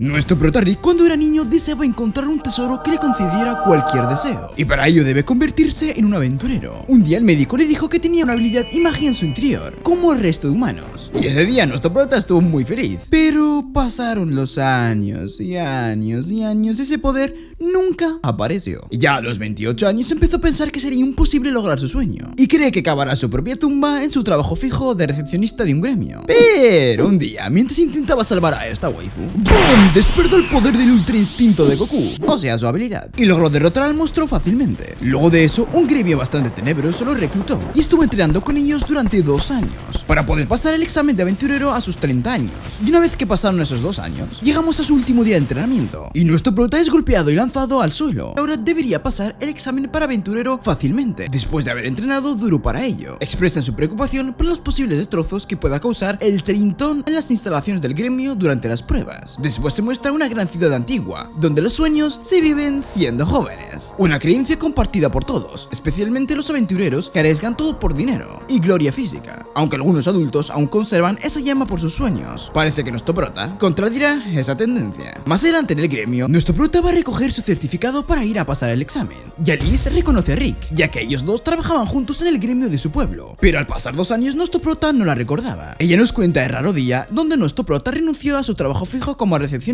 Nuestro prota Rick, cuando era niño, deseaba encontrar un tesoro que le concediera cualquier deseo, y para ello debe convertirse en un aventurero. Un día el médico le dijo que tenía una habilidad y magia en su interior, como el resto de humanos, y ese día nuestro prota estuvo muy feliz. Pero pasaron los años y años y años, ese poder nunca apareció. Y ya a los 28 años empezó a pensar que sería imposible lograr su sueño, y cree que cavará su propia tumba en su trabajo fijo de recepcionista de un gremio. Pero un día, mientras intentaba salvar a esta waifu, ¡boom!, despertó el poder del ultra instinto de Goku, o sea, su habilidad, y logró derrotar al monstruo fácilmente. Luego de eso, un gremio bastante tenebroso lo reclutó, y estuvo entrenando con ellos durante 2 años, para poder pasar el examen de aventurero a sus 30 años. Y una vez que pasaron esos 2 años, llegamos a su último día de entrenamiento, y nuestro prota es golpeado y lanzado al suelo. Ahora debería pasar el examen para aventurero fácilmente, después de haber entrenado duro para ello. Expresan su preocupación por los posibles destrozos que pueda causar el trintón en las instalaciones del gremio durante las pruebas. Después se muestra una gran ciudad antigua, donde los sueños se viven siendo jóvenes. Una creencia compartida por todos, especialmente los aventureros que arriesgan todo por dinero y gloria física, aunque algunos adultos aún conservan esa llama por sus sueños. Parece que nuestro prota contradirá esa tendencia. Más adelante en el gremio, nuestro prota va a recoger su certificado para ir a pasar el examen, y Alice reconoce a Rick, ya que ellos dos trabajaban juntos en el gremio de su pueblo, pero al pasar 2 años nuestro prota no la recordaba. Ella nos cuenta el raro día donde nuestro prota renunció a su trabajo fijo como recepcionista,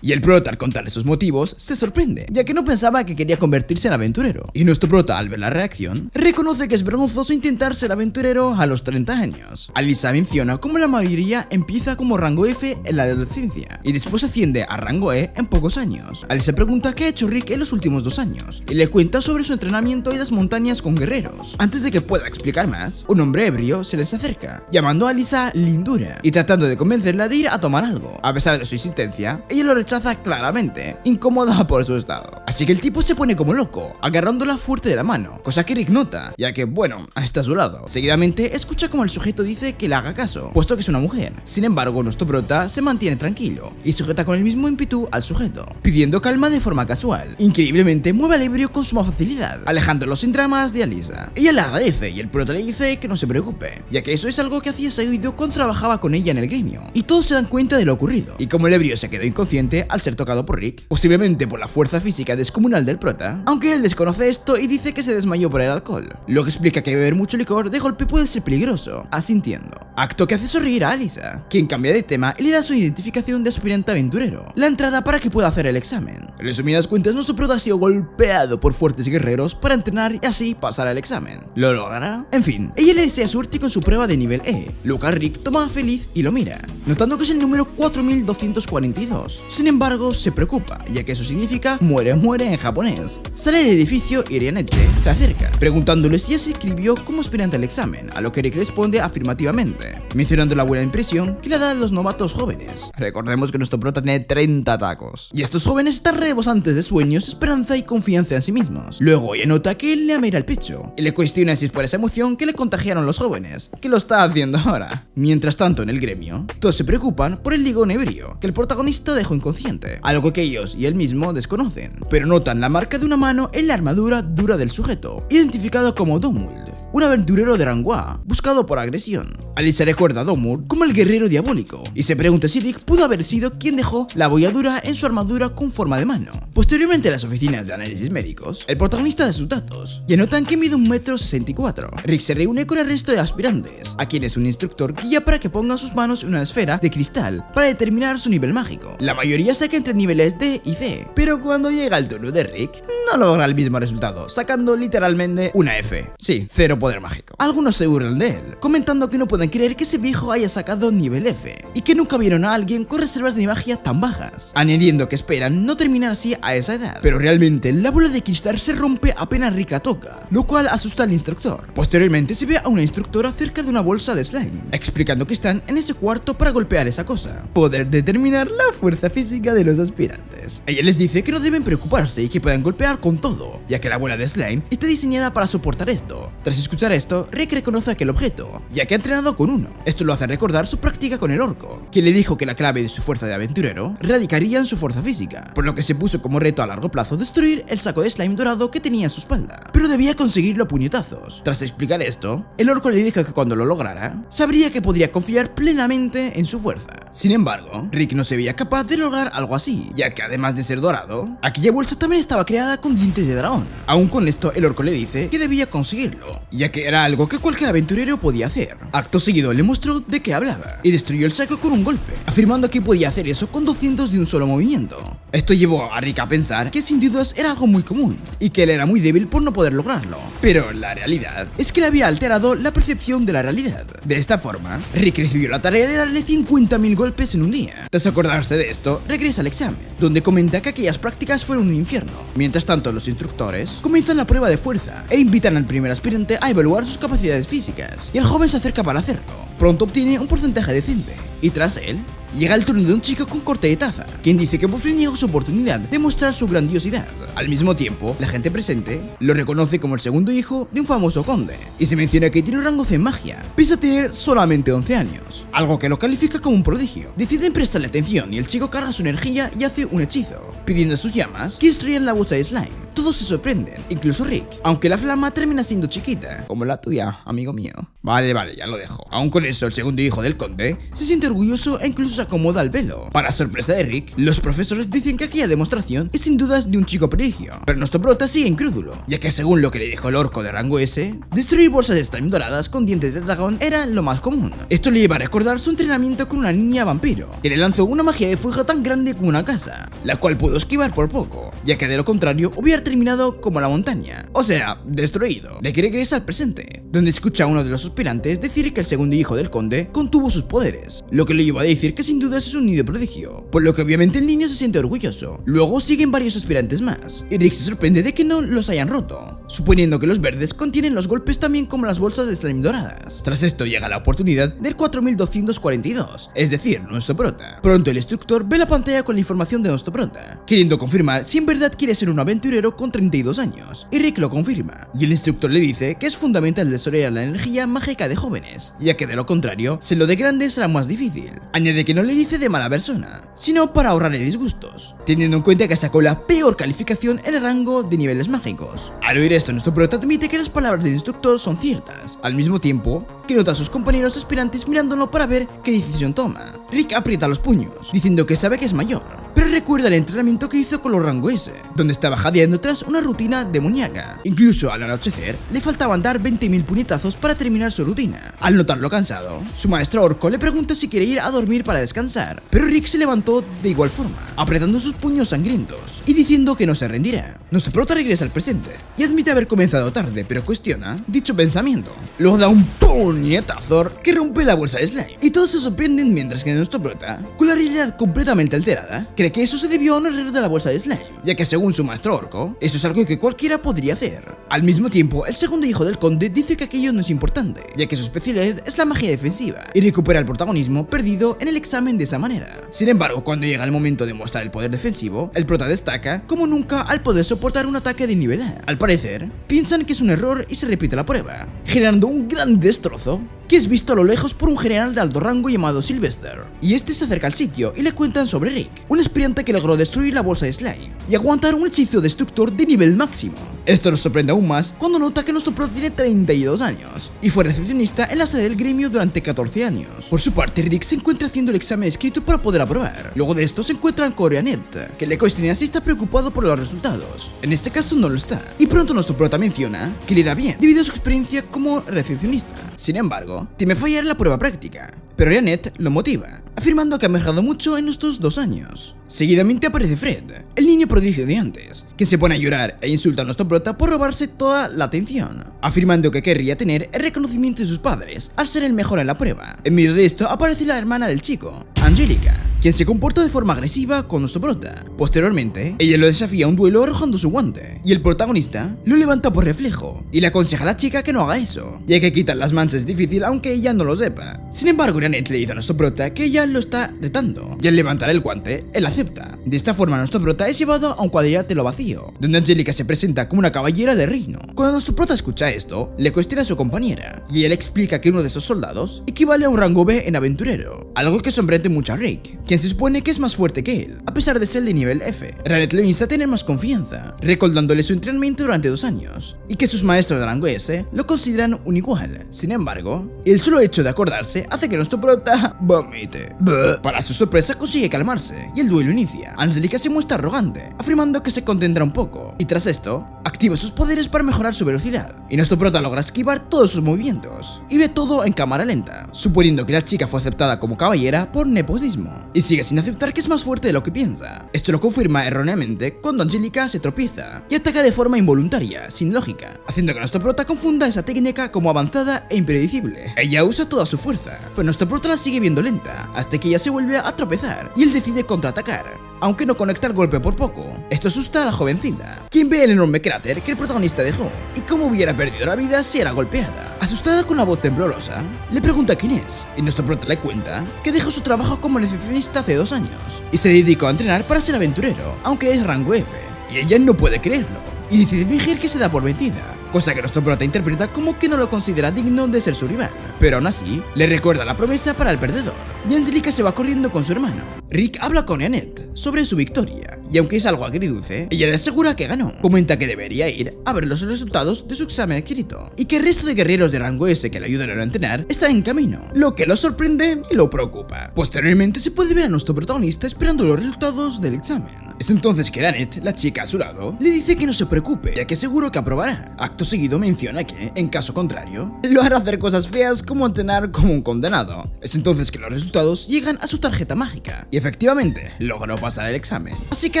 y el prota, al contarle sus motivos, se sorprende, ya que no pensaba que quería convertirse en aventurero. Y nuestro prota, al ver la reacción, reconoce que es vergonzoso intentar ser aventurero a los 30 años. Alisa menciona cómo la mayoría empieza como rango F en la adolescencia, y después asciende a rango E en pocos años. Alisa pregunta qué ha hecho Rick en los últimos 2 años, y le cuenta sobre su entrenamiento en las montañas con guerreros. Antes de que pueda explicar más, un hombre ebrio se les acerca, llamando a Alisa lindura, y tratando de convencerla de ir a tomar algo. A pesar de su insistencia, ella lo rechaza claramente, incómoda por su estado. Así que el tipo se pone como loco, agarrándola fuerte de la mano, cosa que Rick nota, ya que, bueno, está a su lado. Seguidamente, escucha como el sujeto dice que le haga caso, puesto que es una mujer. Sin embargo, nuestro prota se mantiene tranquilo, y sujeta con el mismo ímpetu al sujeto, pidiendo calma de forma casual. Increíblemente, mueve al ebrio con suma facilidad, alejándolo sin dramas de Alisa. Ella le agradece, y el prota le dice que no se preocupe, ya que eso es algo que hacía seguido cuando trabajaba con ella en el gremio, y todos se dan cuenta de lo ocurrido. Y como el ebrio se quedó inconsciente al ser tocado por Rick, posiblemente por la fuerza física descomunal del prota, aunque él desconoce esto y dice que se desmayó por el alcohol, lo que explica que beber mucho licor de golpe puede ser peligroso, asintiendo. Acto que hace sonreír a Alisa, quien cambia de tema y le da su identificación de aspirante aventurero, la entrada para que pueda hacer el examen. En resumidas cuentas, nuestro prota ha sido golpeado por fuertes guerreros para entrenar y así pasar el examen. ¿Lo logrará? En fin, ella le desea suerte con su prueba de nivel E, lo cual Rick toma feliz y lo mira, notando que es el número 4242. Sin embargo, se preocupa, ya que eso significa muere en japonés. Sale del edificio y Rianete se acerca, preguntándole si ya se inscribió como aspirante al examen, a lo que Rick responde afirmativamente, mencionando la buena impresión que le da a los novatos jóvenes. Recordemos que nuestro prota tiene 30 tacos, y estos jóvenes están rebosantes de sueños, esperanza y confianza en sí mismos. Luego ella nota que él le mira el pecho, y le cuestiona si es por esa emoción que le contagiaron los jóvenes, que lo está haciendo ahora. Mientras tanto, en el gremio, todos se preocupan por el ligón ebrio, que el protagonista dejó inconsciente, algo que ellos y él mismo desconocen, pero notan la marca de una mano en la armadura dura del sujeto, identificado como Domuld, un aventurero de rango A, buscado por agresión. Alisa recuerda a Domuld como el guerrero diabólico, y se pregunta si Rick pudo haber sido quien dejó la bolladura en su armadura con forma de mano. Posteriormente, en las oficinas de análisis médicos, el protagonista da sus datos, y anotan que mide 1,64 m. Rick se reúne con el resto de aspirantes, a quienes un instructor guía para que pongan sus manos en una esfera de cristal para determinar su nivel mágico. La mayoría saca entre niveles D y C, pero cuando llega el turno de Rick, no logra el mismo resultado, sacando literalmente una F. Sí, 0 poder mágico. Algunos se burlan de él, comentando que no pueden creer que ese viejo haya sacado nivel F, y que nunca vieron a alguien con reservas de magia tan bajas, añadiendo que esperan no terminar así a esa edad. Pero realmente la bola de cristal se rompe apenas Rick la toca, lo cual asusta al instructor. Posteriormente se ve a una instructora cerca de una bolsa de slime, explicando que están en ese cuarto para golpear esa cosa, poder determinar la fuerza física de los aspirantes. estudiantes. Ella les dice que no deben preocuparse y que pueden golpear con todo, ya que la bola de slime está diseñada para soportar esto. Tras escuchar esto, Rick reconoce aquel objeto, ya que ha entrenado con uno. Esto lo hace recordar su práctica con el orco, que le dijo que la clave de su fuerza de aventurero radicaría en su fuerza física, por lo que se puso como reto a largo plazo destruir el saco de slime dorado que tenía a su espalda, pero debía conseguirlo a puñetazos. Tras explicar esto, el orco le dijo que cuando lo lograra, sabría que podría confiar plenamente en su fuerza. Sin embargo, Rick no se veía capaz de lograr algo así, ya que además de ser dorado, aquella bolsa también estaba creada con dientes de dragón. Aún con esto, el orco le dice que debía conseguirlo, ya que era algo que cualquier aventurero podía hacer. Acto seguido le mostró de qué hablaba, y destruyó el saco con un golpe, afirmando que podía hacer eso con 200 de un solo movimiento. Esto llevó a Rick a pensar que sin dudas era algo muy común, y que él era muy débil por no poder lograrlo. Pero la realidad es que le había alterado la percepción de la realidad. De esta forma, Rick recibió la tarea de darle 50.000 golpes en un día. Tras acordarse de esto, regresa al examen, donde comenta que aquellas prácticas fueron un infierno. Mientras tanto, los instructores comienzan la prueba de fuerza e invitan al primer aspirante a evaluar sus capacidades físicas, y el joven se acerca para hacerlo. Pronto obtiene un porcentaje decente, y tras él, llega el turno de un chico con corte de taza, quien dice que por fin llegó su oportunidad de mostrar su grandiosidad. Al mismo tiempo, la gente presente lo reconoce como el segundo hijo de un famoso conde, y se menciona que tiene un rango C en magia, pese a tener solamente 11 años, algo que lo califica como un prodigio. Deciden prestarle atención y el chico carga su energía y hace un hechizo, pidiendo a sus llamas que destruyan la bolsa de slime. Todos se sorprenden, incluso Rick, aunque la flama termina siendo chiquita, como la tuya, amigo mío. Vale, ya lo dejo. Aún con eso, el segundo hijo del conde se siente orgulloso e incluso se acomoda el velo. Para sorpresa de Rick, los profesores dicen que aquella demostración es sin dudas de un chico prodigio, pero nuestro prota sigue incrédulo, ya que según lo que le dijo el orco de rango S, destruir bolsas de slime doradas con dientes de dragón era lo más común. Esto le lleva a recordar su entrenamiento con una niña vampiro, que le lanzó una magia de fuego tan grande como una casa, la cual pudo esquivar por poco, ya que de lo contrario hubiera terminado como la montaña, o sea, destruido. Le quiere regresar al presente, donde escucha a uno de los aspirantes decir que el segundo hijo del conde contuvo sus poderes, lo que le lleva a decir que sin dudas es un niño prodigio, por lo que obviamente el niño se siente orgulloso. Luego siguen varios aspirantes más, y Rick se sorprende de que no los hayan roto, suponiendo que los verdes contienen los golpes también como las bolsas de slime doradas. Tras esto llega la oportunidad del 4242, es decir, nuestro prota. Pronto el instructor ve la pantalla con la información de nuestro prota, queriendo confirmar si en verdad quiere ser un aventurero con 32 años, y Rick lo confirma, y el instructor le dice que es fundamental desarrollar la energía mágica de jóvenes, ya que de lo contrario, serlo de grande será más difícil. Añade que no le dice de mala persona, sino para ahorrarle disgustos, teniendo en cuenta que sacó la peor calificación en el rango de niveles mágicos. Al oír esto, nuestro prota admite que las palabras del instructor son ciertas, al mismo tiempo que nota a sus compañeros aspirantes mirándolo para ver qué decisión toma. Rick aprieta los puños, diciendo que sabe que es mayor, pero recuerda el entrenamiento que hizo con los rango S, donde estaba jadeando tras una rutina demoníaca. Incluso al anochecer, le faltaban dar 20.000 puñetazos para terminar su rutina. Al notarlo cansado, su maestro orco le pregunta si quiere ir a dormir para descansar, pero Rick se levantó de igual forma, apretando sus puños sangrientos y diciendo que no se rendirá. Nuestro prota regresa al presente y admite haber comenzado tarde, pero cuestiona dicho pensamiento. Luego da un puñetazo que rompe la bolsa de slime, y todos se sorprenden mientras que nuestro prota, con la realidad completamente alterada, cree que eso se debió a un error de la bolsa de slime, ya que según su maestro orco, eso es algo que cualquiera podría hacer. Al mismo tiempo, el segundo hijo del conde dice que aquello no es importante, ya que su especialidad es la magia defensiva, y recupera el protagonismo perdido en el examen de esa manera. Sin embargo, cuando llega el momento de mostrar el poder defensivo, el prota destaca como nunca al poder soportar un ataque de nivel A. Al parecer, piensan que es un error y se repite la prueba, generando un gran destrozo que es visto a lo lejos por un general de alto rango llamado Sylvester, y este se acerca al sitio y le cuentan sobre Rick, un aspirante que logró destruir la bolsa de slime y aguantar un hechizo destructor de nivel máximo. Esto nos sorprende aún más cuando nota que nuestro pro tiene 32 años y fue recepcionista en la sede del gremio durante 14 años. Por su parte, Rick se encuentra haciendo el examen escrito para poder aprobar. Luego de esto se encuentran con Ryanet, que le cuestiona si está preocupado por los resultados. En este caso no lo está, y pronto nuestro prota menciona que le irá bien debido a su experiencia como recepcionista. Sin embargo, teme fallar la prueba práctica, pero Ryanet lo motiva, afirmando que ha mejorado mucho en estos 2 años. Seguidamente aparece Fred, el niño prodigio de antes, que se pone a llorar e insulta a nuestro prota por robarse toda la atención, afirmando que querría tener el reconocimiento de sus padres al ser el mejor en la prueba. En medio de esto aparece la hermana del chico, Angelica, quien se comporta de forma agresiva con nuestro prota. Posteriormente, ella lo desafía a un duelo arrojando su guante, y el protagonista lo levanta por reflejo y le aconseja a la chica que no haga eso, ya que quitar las manchas es difícil aunque ella no lo sepa. Sin embargo, Annette le dice a nuestro prota que ella lo está retando, y al levantar el guante, él acepta. De esta forma, nuestro prota es llevado a un cuadrilátero vacío, donde Angélica se presenta como una caballera del reino. Cuando nuestro prota escucha esto, le cuestiona a su compañera, y ella le explica que uno de esos soldados equivale a un rango B en aventurero, algo que sorprende mucho a Rick, quien se supone que es más fuerte que él, a pesar de ser de nivel F. Annette le insta a tener más confianza, recordándole su entrenamiento durante 2 años, y que sus maestros de rango S lo consideran un igual. Sin embargo, el solo hecho de acordarse hace que nuestro prota vomite. Para su sorpresa consigue calmarse, y el duelo inicia. Angélica se muestra arrogante, afirmando que se contendrá un poco, y tras esto, activa sus poderes para mejorar su velocidad, y nuestro prota logra esquivar todos sus movimientos, y ve todo en cámara lenta, suponiendo que la chica fue aceptada como caballera por nepotismo, y sigue sin aceptar que es más fuerte de lo que piensa. Esto lo confirma erróneamente cuando Angélica se tropieza, y ataca de forma involuntaria, sin lógica, haciendo que nuestro prota confunda esa técnica como avanzada e impredecible. Ella usa toda su fuerza, pero nuestro prota la sigue viendo lenta, hasta que ella se vuelve a tropezar, y él decide contraatacar, aunque no conecta el golpe por poco. Esto asusta a la jovencita, quien ve el enorme cráter que el protagonista dejó, y cómo hubiera perdido la vida si era golpeada. Asustada con la voz temblorosa, le pregunta quién es, y nuestro prota le cuenta que dejó su trabajo como recepcionista hace 2 años, y se dedicó a entrenar para ser aventurero, aunque es rango F, y ella no puede creerlo, y decide fingir que se da por vencida, cosa que nuestro prota interpreta como que no lo considera digno de ser su rival, pero aún así, le recuerda la promesa para el perdedor, y Angélica se va corriendo con su hermano. Rick habla con Annette sobre su victoria, y aunque es algo agridulce, ella le asegura que ganó. Comenta que debería ir a ver los resultados de su examen escrito, y que el resto de guerreros de rango S que le ayudaron a entrenar está en camino, lo que lo sorprende y lo preocupa. Posteriormente se puede ver a nuestro protagonista esperando los resultados del examen. Es entonces que Annette, la chica a su lado, le dice que no se preocupe, ya que seguro que aprobará. Acto seguido menciona que, en caso contrario, lo hará hacer cosas feas como entrenar como un condenado. Es entonces que los resultados llegan a su tarjeta mágica, y efectivamente, logró pasar el examen. Así que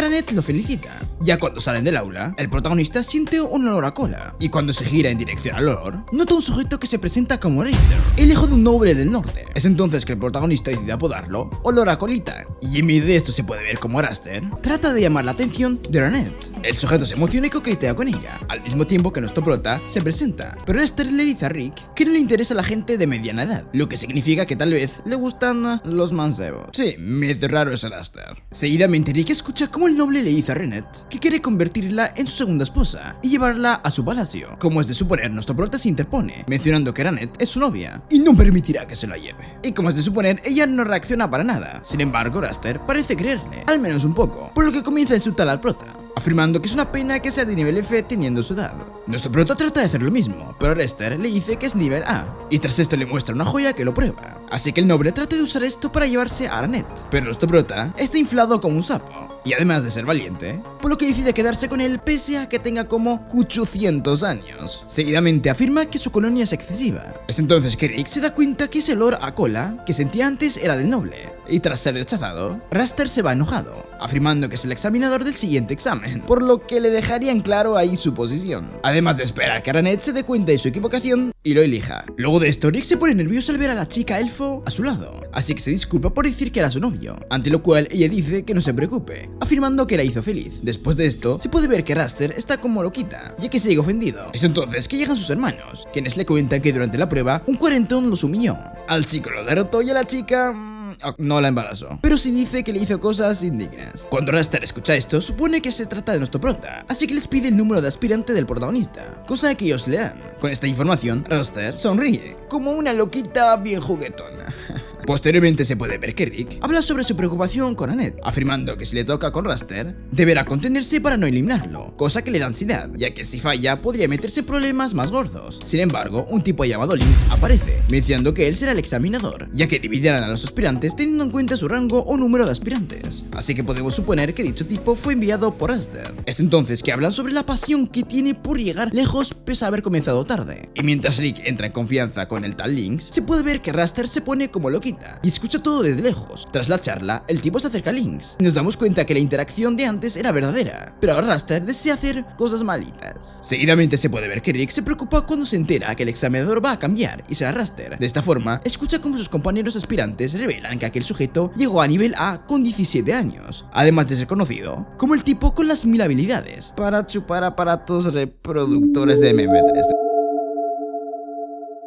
Annette lo felicita. Ya cuando salen del aula, el protagonista siente un olor a cola, y cuando se gira en dirección al olor, nota un sujeto que se presenta como Reister, el hijo de un noble del norte. Es entonces que el protagonista decide apodarlo Olor a Colita, y en medio de esto se puede ver como Raster trata de llamar la atención de Annette. El sujeto se emociona y coquetea con ella, al mismo tiempo que nuestro prota se presenta, pero Raster le dice a Rick que no le interesa a la gente de mediana edad, lo que significa que tal vez le gustan los mancebos. Sí, medio raro es Raster. Seguidamente Rick escucha cómo el noble le dice a Annette que quiere convertirla en su segunda esposa y llevarla a su palacio. Como es de suponer, nuestro prota se interpone, mencionando que Annette es su novia y no permitirá que se la lleve. Y como es de suponer, ella no reacciona para nada. Sin embargo, Raster parece creerle, al menos un poco, por lo que comienza a insultar al prota, afirmando que es una pena que sea de nivel F teniendo su edad. Nuestro prota trata de hacer lo mismo, pero Raster le dice que es nivel A, y tras esto le muestra una joya que lo prueba. Así que el noble trata de usar esto para llevarse a Annette, pero nuestro prota está inflado como un sapo, y además de ser valiente, por lo que decide quedarse con él pese a que tenga como 800 años. Seguidamente afirma que su colonia es excesiva. Es entonces que Rick se da cuenta que ese olor a cola que sentía antes era del noble, y tras ser rechazado, Raster se va enojado, afirmando que es el examinador del siguiente examen, por lo que le dejaría en claro ahí su posición, además de esperar que Annette se dé cuenta de su equivocación y lo elija. Luego de esto, Rick se pone nervioso al ver a la chica elfo a su lado, así que se disculpa por decir que era su novio, ante lo cual ella dice que no se preocupe, afirmando que la hizo feliz. Después de esto, se puede ver que Raster está como loquita, ya que sigue ofendido. Es entonces que llegan sus hermanos, quienes le cuentan que durante la prueba, un cuarentón los humilló. Al chico lo derrotó y a la chica no la embarazó, pero sí dice que le hizo cosas indignas. Cuando Raster escucha esto, supone que se trata de nuestro prota, así que les pide el número de aspirante del protagonista, cosa que ellos le dan. Con esta información, Raster sonríe, como una loquita bien juguetona. Posteriormente se puede ver que Rick habla sobre su preocupación con Annette, afirmando que si le toca con Raster, deberá contenerse para no eliminarlo, cosa que le da ansiedad, ya que si falla podría meterse en problemas más gordos. Sin embargo, un tipo llamado Lynx aparece, mencionando que él será el examinador, ya que dividirán a los aspirantes teniendo en cuenta su rango o número de aspirantes, así que podemos suponer que dicho tipo fue enviado por Raster. Es entonces que hablan sobre la pasión que tiene por llegar lejos pese a haber comenzado tarde, y mientras Rick entra en confianza con el tal Lynx, se puede ver que Raster se pone como loquito, bonita y escucha todo desde lejos. Tras la charla, el tipo se acerca a Lynx y nos damos cuenta que la interacción de antes era verdadera, pero ahora Raster desea hacer cosas malitas. Seguidamente se puede ver que Rick se preocupa cuando se entera que el examinador va a cambiar y será Raster. De esta forma, escucha cómo sus compañeros aspirantes revelan que aquel sujeto llegó a nivel A con 17 años, además de ser conocido como el tipo con las 1000 habilidades para chupar aparatos reproductores de MP3.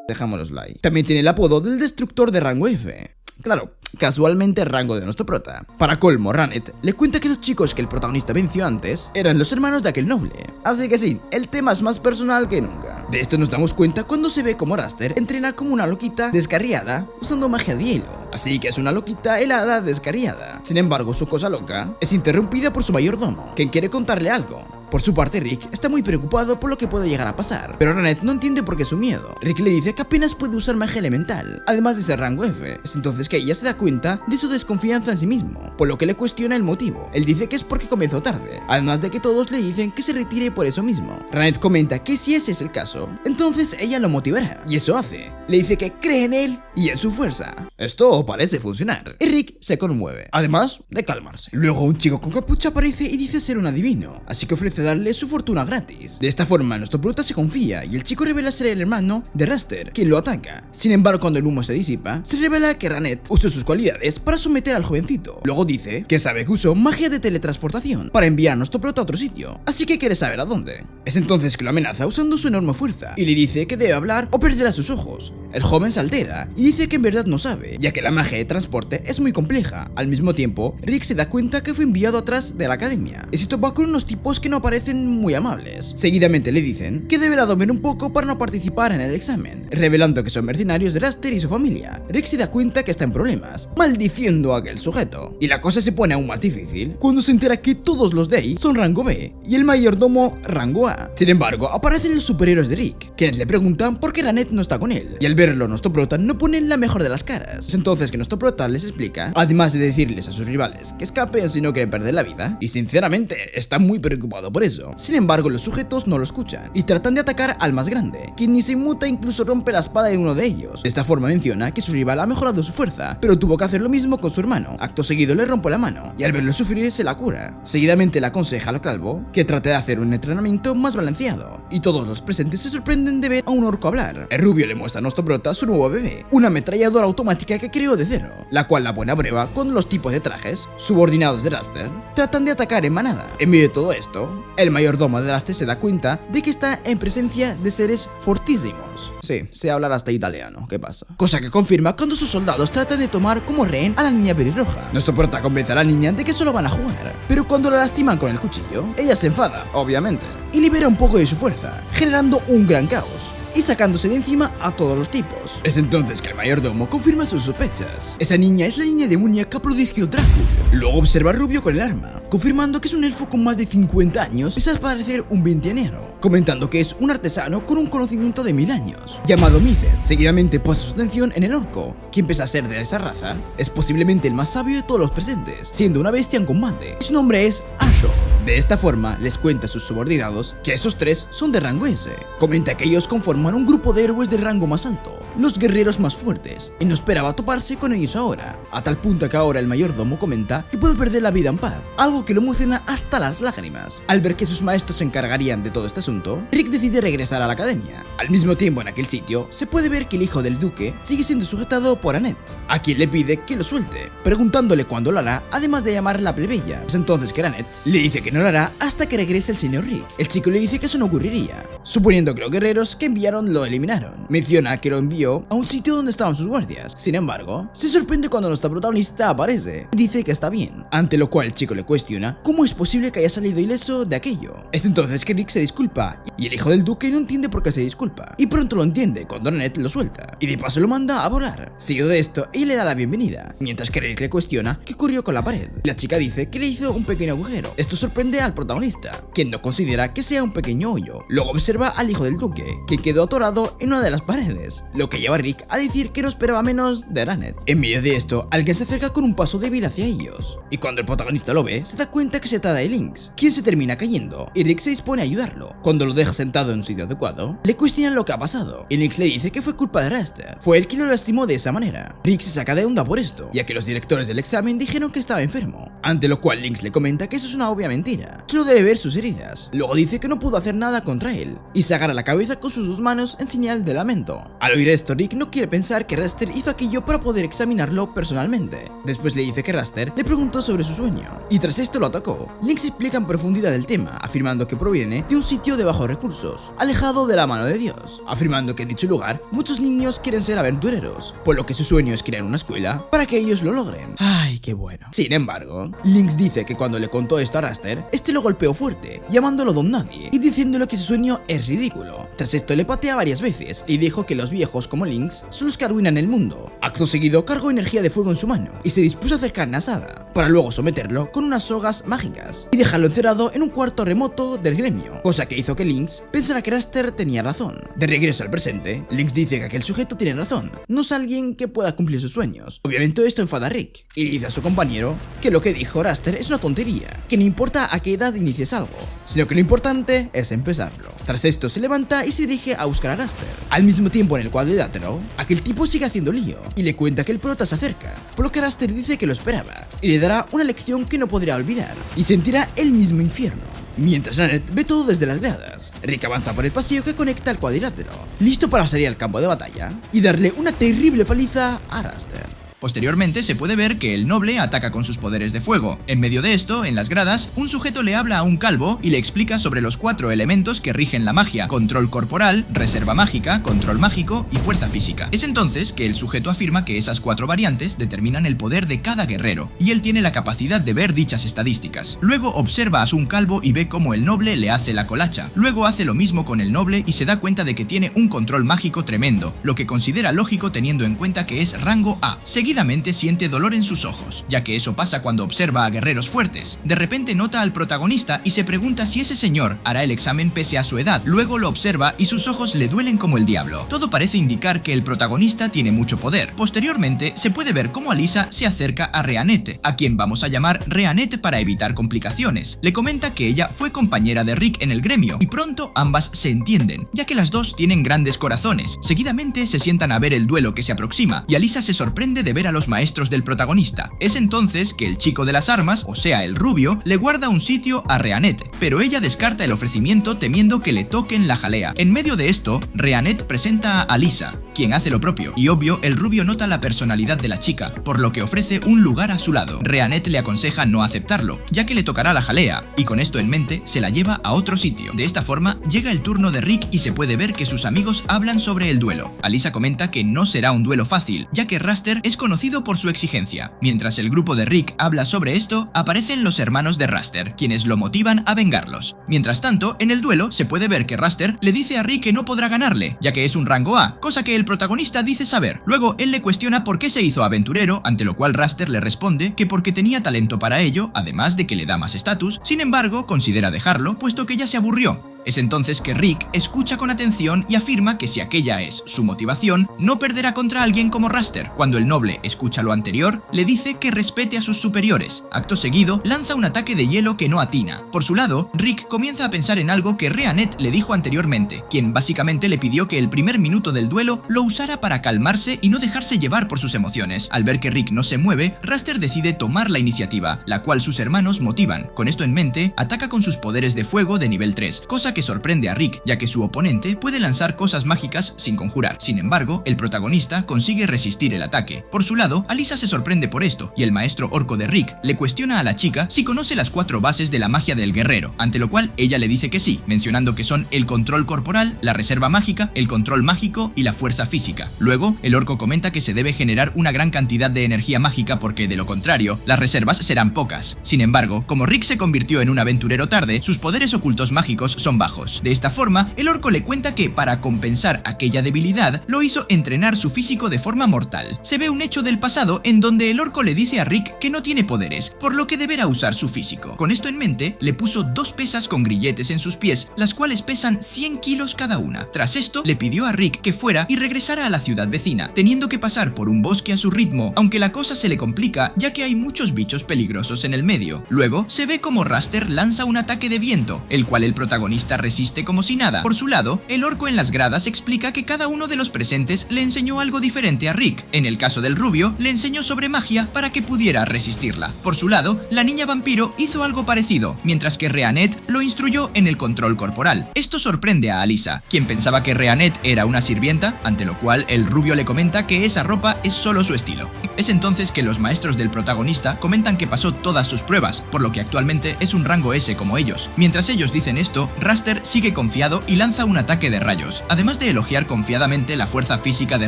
Dejámoslo ahí. También tiene el apodo del destructor de rango F. Claro, casualmente el rango de nuestro prota. Para colmo, Rannet le cuenta que los chicos que el protagonista venció antes eran los hermanos de aquel noble. Así que sí, el tema es más personal que nunca. De esto nos damos cuenta cuando se ve como Raster entrena como una loquita descarriada usando magia de hielo. Así que es una loquita helada descarriada. Sin embargo, su cosa loca es interrumpida por su mayordomo, quien quiere contarle algo. Por su parte, Rick está muy preocupado por lo que puede llegar a pasar, pero Rannet no entiende por qué su miedo. Rick le dice que apenas puede usar magia elemental, además de ser rango F. Es entonces que ella se da cuenta de su desconfianza en sí mismo, por lo que le cuestiona el motivo. Él dice que es porque comenzó tarde, además de que todos le dicen que se retire por eso mismo. Rannet comenta que si ese es el caso, entonces ella lo motivará, y eso hace. Le dice que cree en él y en su fuerza. Esto parece funcionar, y Rick se conmueve, además de calmarse. Luego un chico con capucha aparece y dice ser un adivino, así que ofrece darle su fortuna gratis. De esta forma nuestro prota se confía y el chico revela ser el hermano de Raster, quien lo ataca. Sin embargo, cuando el humo se disipa, se revela que Rannet usó sus cualidades para someter al jovencito. Luego dice que sabe que usó magia de teletransportación para enviar a nuestro prota a otro sitio, así que quiere saber a dónde. Es entonces que lo amenaza usando su enorme fuerza y le dice que debe hablar o perderá sus ojos. El joven se altera y dice que en verdad no sabe, ya que la magia de transporte es muy compleja. Al mismo tiempo, Rick se da cuenta que fue enviado atrás de la academia y se topa con unos tipos que no parecen muy amables. Seguidamente le dicen que deberá dormir un poco para no participar en el examen, revelando que son mercenarios de Raster y su familia. Rick se da cuenta que está en problemas, maldiciendo a aquel sujeto. Y la cosa se pone aún más difícil cuando se entera que todos los de ahí son rango B y el mayordomo rango A. Sin embargo, aparecen los superhéroes de Rick, quienes le preguntan por qué Rannet no está con él. Y al verlo, nuestro prota no pone la mejor de las caras. Es entonces que nuestro prota les explica, además de decirles a sus rivales que escapen si no quieren perder la vida, y sinceramente está muy preocupado por eso. Sin embargo, los sujetos no lo escuchan y tratan de atacar al más grande, quien ni se inmuta e incluso rompe la espada de uno de ellos. De esta forma menciona que su rival ha mejorado su fuerza, pero tuvo que hacer lo mismo con su hermano. Acto seguido le rompe la mano y al verlo sufrir se la cura. Seguidamente le aconseja al calvo que trate de hacer un entrenamiento más balanceado, y todos los presentes se sorprenden de ver a un orco hablar. El rubio le muestra a nuestro prota su nuevo bebé, una ametralladora automática que creó de cero, la cual la pone a prueba con los tipos de trajes subordinados de Raster tratan de atacar en manada. En medio de todo esto, el mayordomo de Raster se da cuenta de que está en presencia de seres fortísimos. Sí, sé hablar hasta italiano, ¿qué pasa? Cosa que confirma cuando sus soldados tratan de tomar como rehén a la niña pelirroja. Nuestro prota convence a la niña de que solo van a jugar, pero cuando la lastiman con el cuchillo, ella se enfada, obviamente, y libera un poco de su fuerza, generando un gran caos y sacándose de encima a todos los tipos. Es entonces que el mayordomo confirma sus sospechas. Esa niña es la niña demoníaca prodigio Drácula. Luego observa a Rubio con el arma, confirmando que es un elfo con más de 50 años, pese a parecer un veinteañero, comentando que es un artesano con un conocimiento de 1000 años, llamado Mither. Seguidamente posa su atención en el orco, quien pese a ser de esa raza, es posiblemente el más sabio de todos los presentes, siendo una bestia en combate. Su nombre es Asho. De esta forma, les cuenta a sus subordinados que esos tres son de rango S. Comenta que ellos conforman un grupo de héroes de rango más alto, los guerreros más fuertes, y no esperaba toparse con ellos ahora, a tal punto que ahora el mayordomo comenta que puede perder la vida en paz, algo que lo emociona hasta las lágrimas. Al ver que sus maestros se encargarían de todo este asunto, Rick decide regresar a la academia. Al mismo tiempo, en aquel sitio, se puede ver que el hijo del duque sigue siendo sujetado por Annette, a quien le pide que lo suelte, preguntándole cuándo lo hará, además de llamarla plebeya. Es entonces que Annette le dice que no lo hará hasta que regrese el señor Rick. El chico le dice que eso no ocurriría, suponiendo que los guerreros que enviaron lo eliminaron. Menciona que lo envió a un sitio donde estaban sus guardias. Sin embargo, se sorprende cuando nuestra protagonista aparece y dice que está bien, ante lo cual el chico le cuestiona cómo es posible que haya salido ileso de aquello. Es entonces que Rick se disculpa y el hijo del duque no entiende por qué se disculpa, y pronto lo entiende cuando Annette lo suelta y de paso lo manda a volar. Seguido de esto, ella le da la bienvenida, mientras que Rick le cuestiona qué ocurrió con la pared. La chica dice que le hizo un pequeño agujero. Esto sorprende sorprende al protagonista, quien no considera que sea un pequeño hoyo. Luego observa al hijo del duque, que quedó atorado en una de las paredes, lo que lleva a Rick a decir que no esperaba menos de Raned. En medio de esto, alguien se acerca con un paso débil hacia ellos, y cuando el protagonista lo ve, se da cuenta que se trata de Lynx, quien se termina cayendo, y Rick se dispone a ayudarlo. Cuando lo deja sentado en un sitio adecuado, le cuestionan lo que ha pasado, y Lynx le dice que fue culpa de Raster, fue él quien lo lastimó de esa manera. Rick se saca de onda por esto, ya que los directores del examen dijeron que estaba enfermo, ante lo cual Lynx le comenta que eso es una obvia mentira, solo debe ver sus heridas. Luego dice que no pudo hacer nada contra él, y se agarra la cabeza con sus dos manos en señal de lamento. Al oír esto, Rick no quiere pensar que Raster hizo aquello para poder examinarlo personalmente. Después le dice que Raster le preguntó sobre su sueño, y tras esto lo atacó. Lynx explica en profundidad el tema, afirmando que proviene de un sitio de bajos recursos, alejado de la mano de Dios, afirmando que en dicho lugar muchos niños quieren ser aventureros, por lo que su sueño es crear una escuela para que ellos lo logren. Ay, qué bueno. Sin embargo, Lynx dice que cuando le contó esto a Raster, este lo golpeó fuerte, llamándolo don nadie y diciéndole que su sueño es ridículo. Tras esto le patea varias veces y dijo que los viejos como Lynx son los que arruinan el mundo. Acto seguido cargó energía de fuego en su mano y se dispuso a hacer carne asada, para luego someterlo con unas sogas mágicas y dejarlo encerrado en un cuarto remoto del gremio, cosa que hizo que Lynx pensara que Raster tenía razón. De regreso al presente, Lynx dice que aquel sujeto tiene razón, no es alguien que pueda cumplir sus sueños. Obviamente esto enfada a Rick y le dice a su compañero que lo que dijo Raster es una tontería, que no importa a qué edad inicies algo, sino que lo importante es empezarlo. Tras esto se levanta y se dirige a buscar a Raster. Al mismo tiempo en el cuadrilátero, aquel tipo sigue haciendo lío y le cuenta que el prota se acerca, por lo que Raster dice que lo esperaba y le dará una lección que no podrá olvidar y sentirá el mismo infierno. Mientras Raned ve todo desde las gradas, Rick avanza por el pasillo que conecta al cuadrilátero, listo para salir al campo de batalla y darle una terrible paliza a Raster. Posteriormente se puede ver que el noble ataca con sus poderes de fuego. En medio de esto, en las gradas, un sujeto le habla a un calvo y le explica sobre los 4 elementos que rigen la magia: control corporal, reserva mágica, control mágico y fuerza física. Es entonces que el sujeto afirma que esas 4 variantes determinan el poder de cada guerrero, y él tiene la capacidad de ver dichas estadísticas. Luego observa a su calvo y ve cómo el noble le hace la colacha. Luego hace lo mismo con el noble y se da cuenta de que tiene un control mágico tremendo, lo que considera lógico teniendo en cuenta que es rango A. Seguidamente siente dolor en sus ojos, ya que eso pasa cuando observa a guerreros fuertes. De repente nota al protagonista y se pregunta si ese señor hará el examen pese a su edad. Luego lo observa y sus ojos le duelen como el diablo. Todo parece indicar que el protagonista tiene mucho poder. Posteriormente se puede ver cómo Alyssa se acerca a Reanette, a quien vamos a llamar Reanette para evitar complicaciones. Le comenta que ella fue compañera de Rick en el gremio y pronto ambas se entienden, ya que las dos tienen grandes corazones. Seguidamente se sientan a ver el duelo que se aproxima y Alyssa se sorprende de ver a los maestros del protagonista. Es entonces que el chico de las armas, o sea el rubio, le guarda un sitio a Reanette, pero ella descarta el ofrecimiento temiendo que le toquen la jalea. En medio de esto, Reanette presenta a Alyssa, quien hace lo propio, y obvio el rubio nota la personalidad de la chica, por lo que ofrece un lugar a su lado. Reanette le aconseja no aceptarlo, ya que le tocará la jalea, y con esto en mente se la lleva a otro sitio. De esta forma llega el turno de Rick y se puede ver que sus amigos hablan sobre el duelo. Alyssa comenta que no será un duelo fácil, ya que Raster es conocido por su exigencia. Mientras el grupo de Rick habla sobre esto, aparecen los hermanos de Raster, quienes lo motivan a vengarlos. Mientras tanto, en el duelo se puede ver que Raster le dice a Rick que no podrá ganarle, ya que es un rango A, cosa que el protagonista dice saber. Luego él le cuestiona por qué se hizo aventurero, ante lo cual Raster le responde que porque tenía talento para ello, además de que le da más estatus. Sin embargo, considera dejarlo, puesto que ya se aburrió. Es entonces que Rick escucha con atención y afirma que si aquella es su motivación, no perderá contra alguien como Raster. Cuando el noble escucha lo anterior, le dice que respete a sus superiores. Acto seguido, lanza un ataque de hielo que no atina. Por su lado, Rick comienza a pensar en algo que Reanette le dijo anteriormente, quien básicamente le pidió que el primer minuto del duelo lo usara para calmarse y no dejarse llevar por sus emociones. Al ver que Rick no se mueve, Raster decide tomar la iniciativa, la cual sus hermanos motivan. Con esto en mente, ataca con sus poderes de fuego de nivel 3, cosa que sorprende a Rick, ya que su oponente puede lanzar cosas mágicas sin conjurar. Sin embargo, el protagonista consigue resistir el ataque. Por su lado, Alyssa se sorprende por esto, y el maestro orco de Rick le cuestiona a la chica si conoce las 4 bases de la magia del guerrero, ante lo cual ella le dice que sí, mencionando que son el control corporal, la reserva mágica, el control mágico y la fuerza física. Luego, el orco comenta que se debe generar una gran cantidad de energía mágica porque, de lo contrario, las reservas serán pocas. Sin embargo, como Rick se convirtió en un aventurero tarde, sus poderes ocultos mágicos son bajos. De esta forma, el orco le cuenta que para compensar aquella debilidad, lo hizo entrenar su físico de forma mortal. Se ve un hecho del pasado en donde el orco le dice a Rick que no tiene poderes, por lo que deberá usar su físico. Con esto en mente, le puso 2 pesas con grilletes en sus pies, las cuales pesan 100 kilos cada una. Tras esto, le pidió a Rick que fuera y regresara a la ciudad vecina, teniendo que pasar por un bosque a su ritmo, aunque la cosa se le complica ya que hay muchos bichos peligrosos en el medio. Luego, se ve como Raster lanza un ataque de viento, el cual el protagonista resiste como si nada. Por su lado, el orco en las gradas explica que cada uno de los presentes le enseñó algo diferente a Rick. En el caso del rubio, le enseñó sobre magia para que pudiera resistirla. Por su lado, la niña vampiro hizo algo parecido, mientras que Rheanette lo instruyó en el control corporal. Esto sorprende a Alyssa, quien pensaba que Rheanette era una sirvienta, ante lo cual el rubio le comenta que esa ropa es solo su estilo. Es entonces que los maestros del protagonista comentan que pasó todas sus pruebas, por lo que actualmente es un rango S como ellos. Mientras ellos dicen esto, Raster sigue confiado y lanza un ataque de rayos, además de elogiar confiadamente la fuerza física de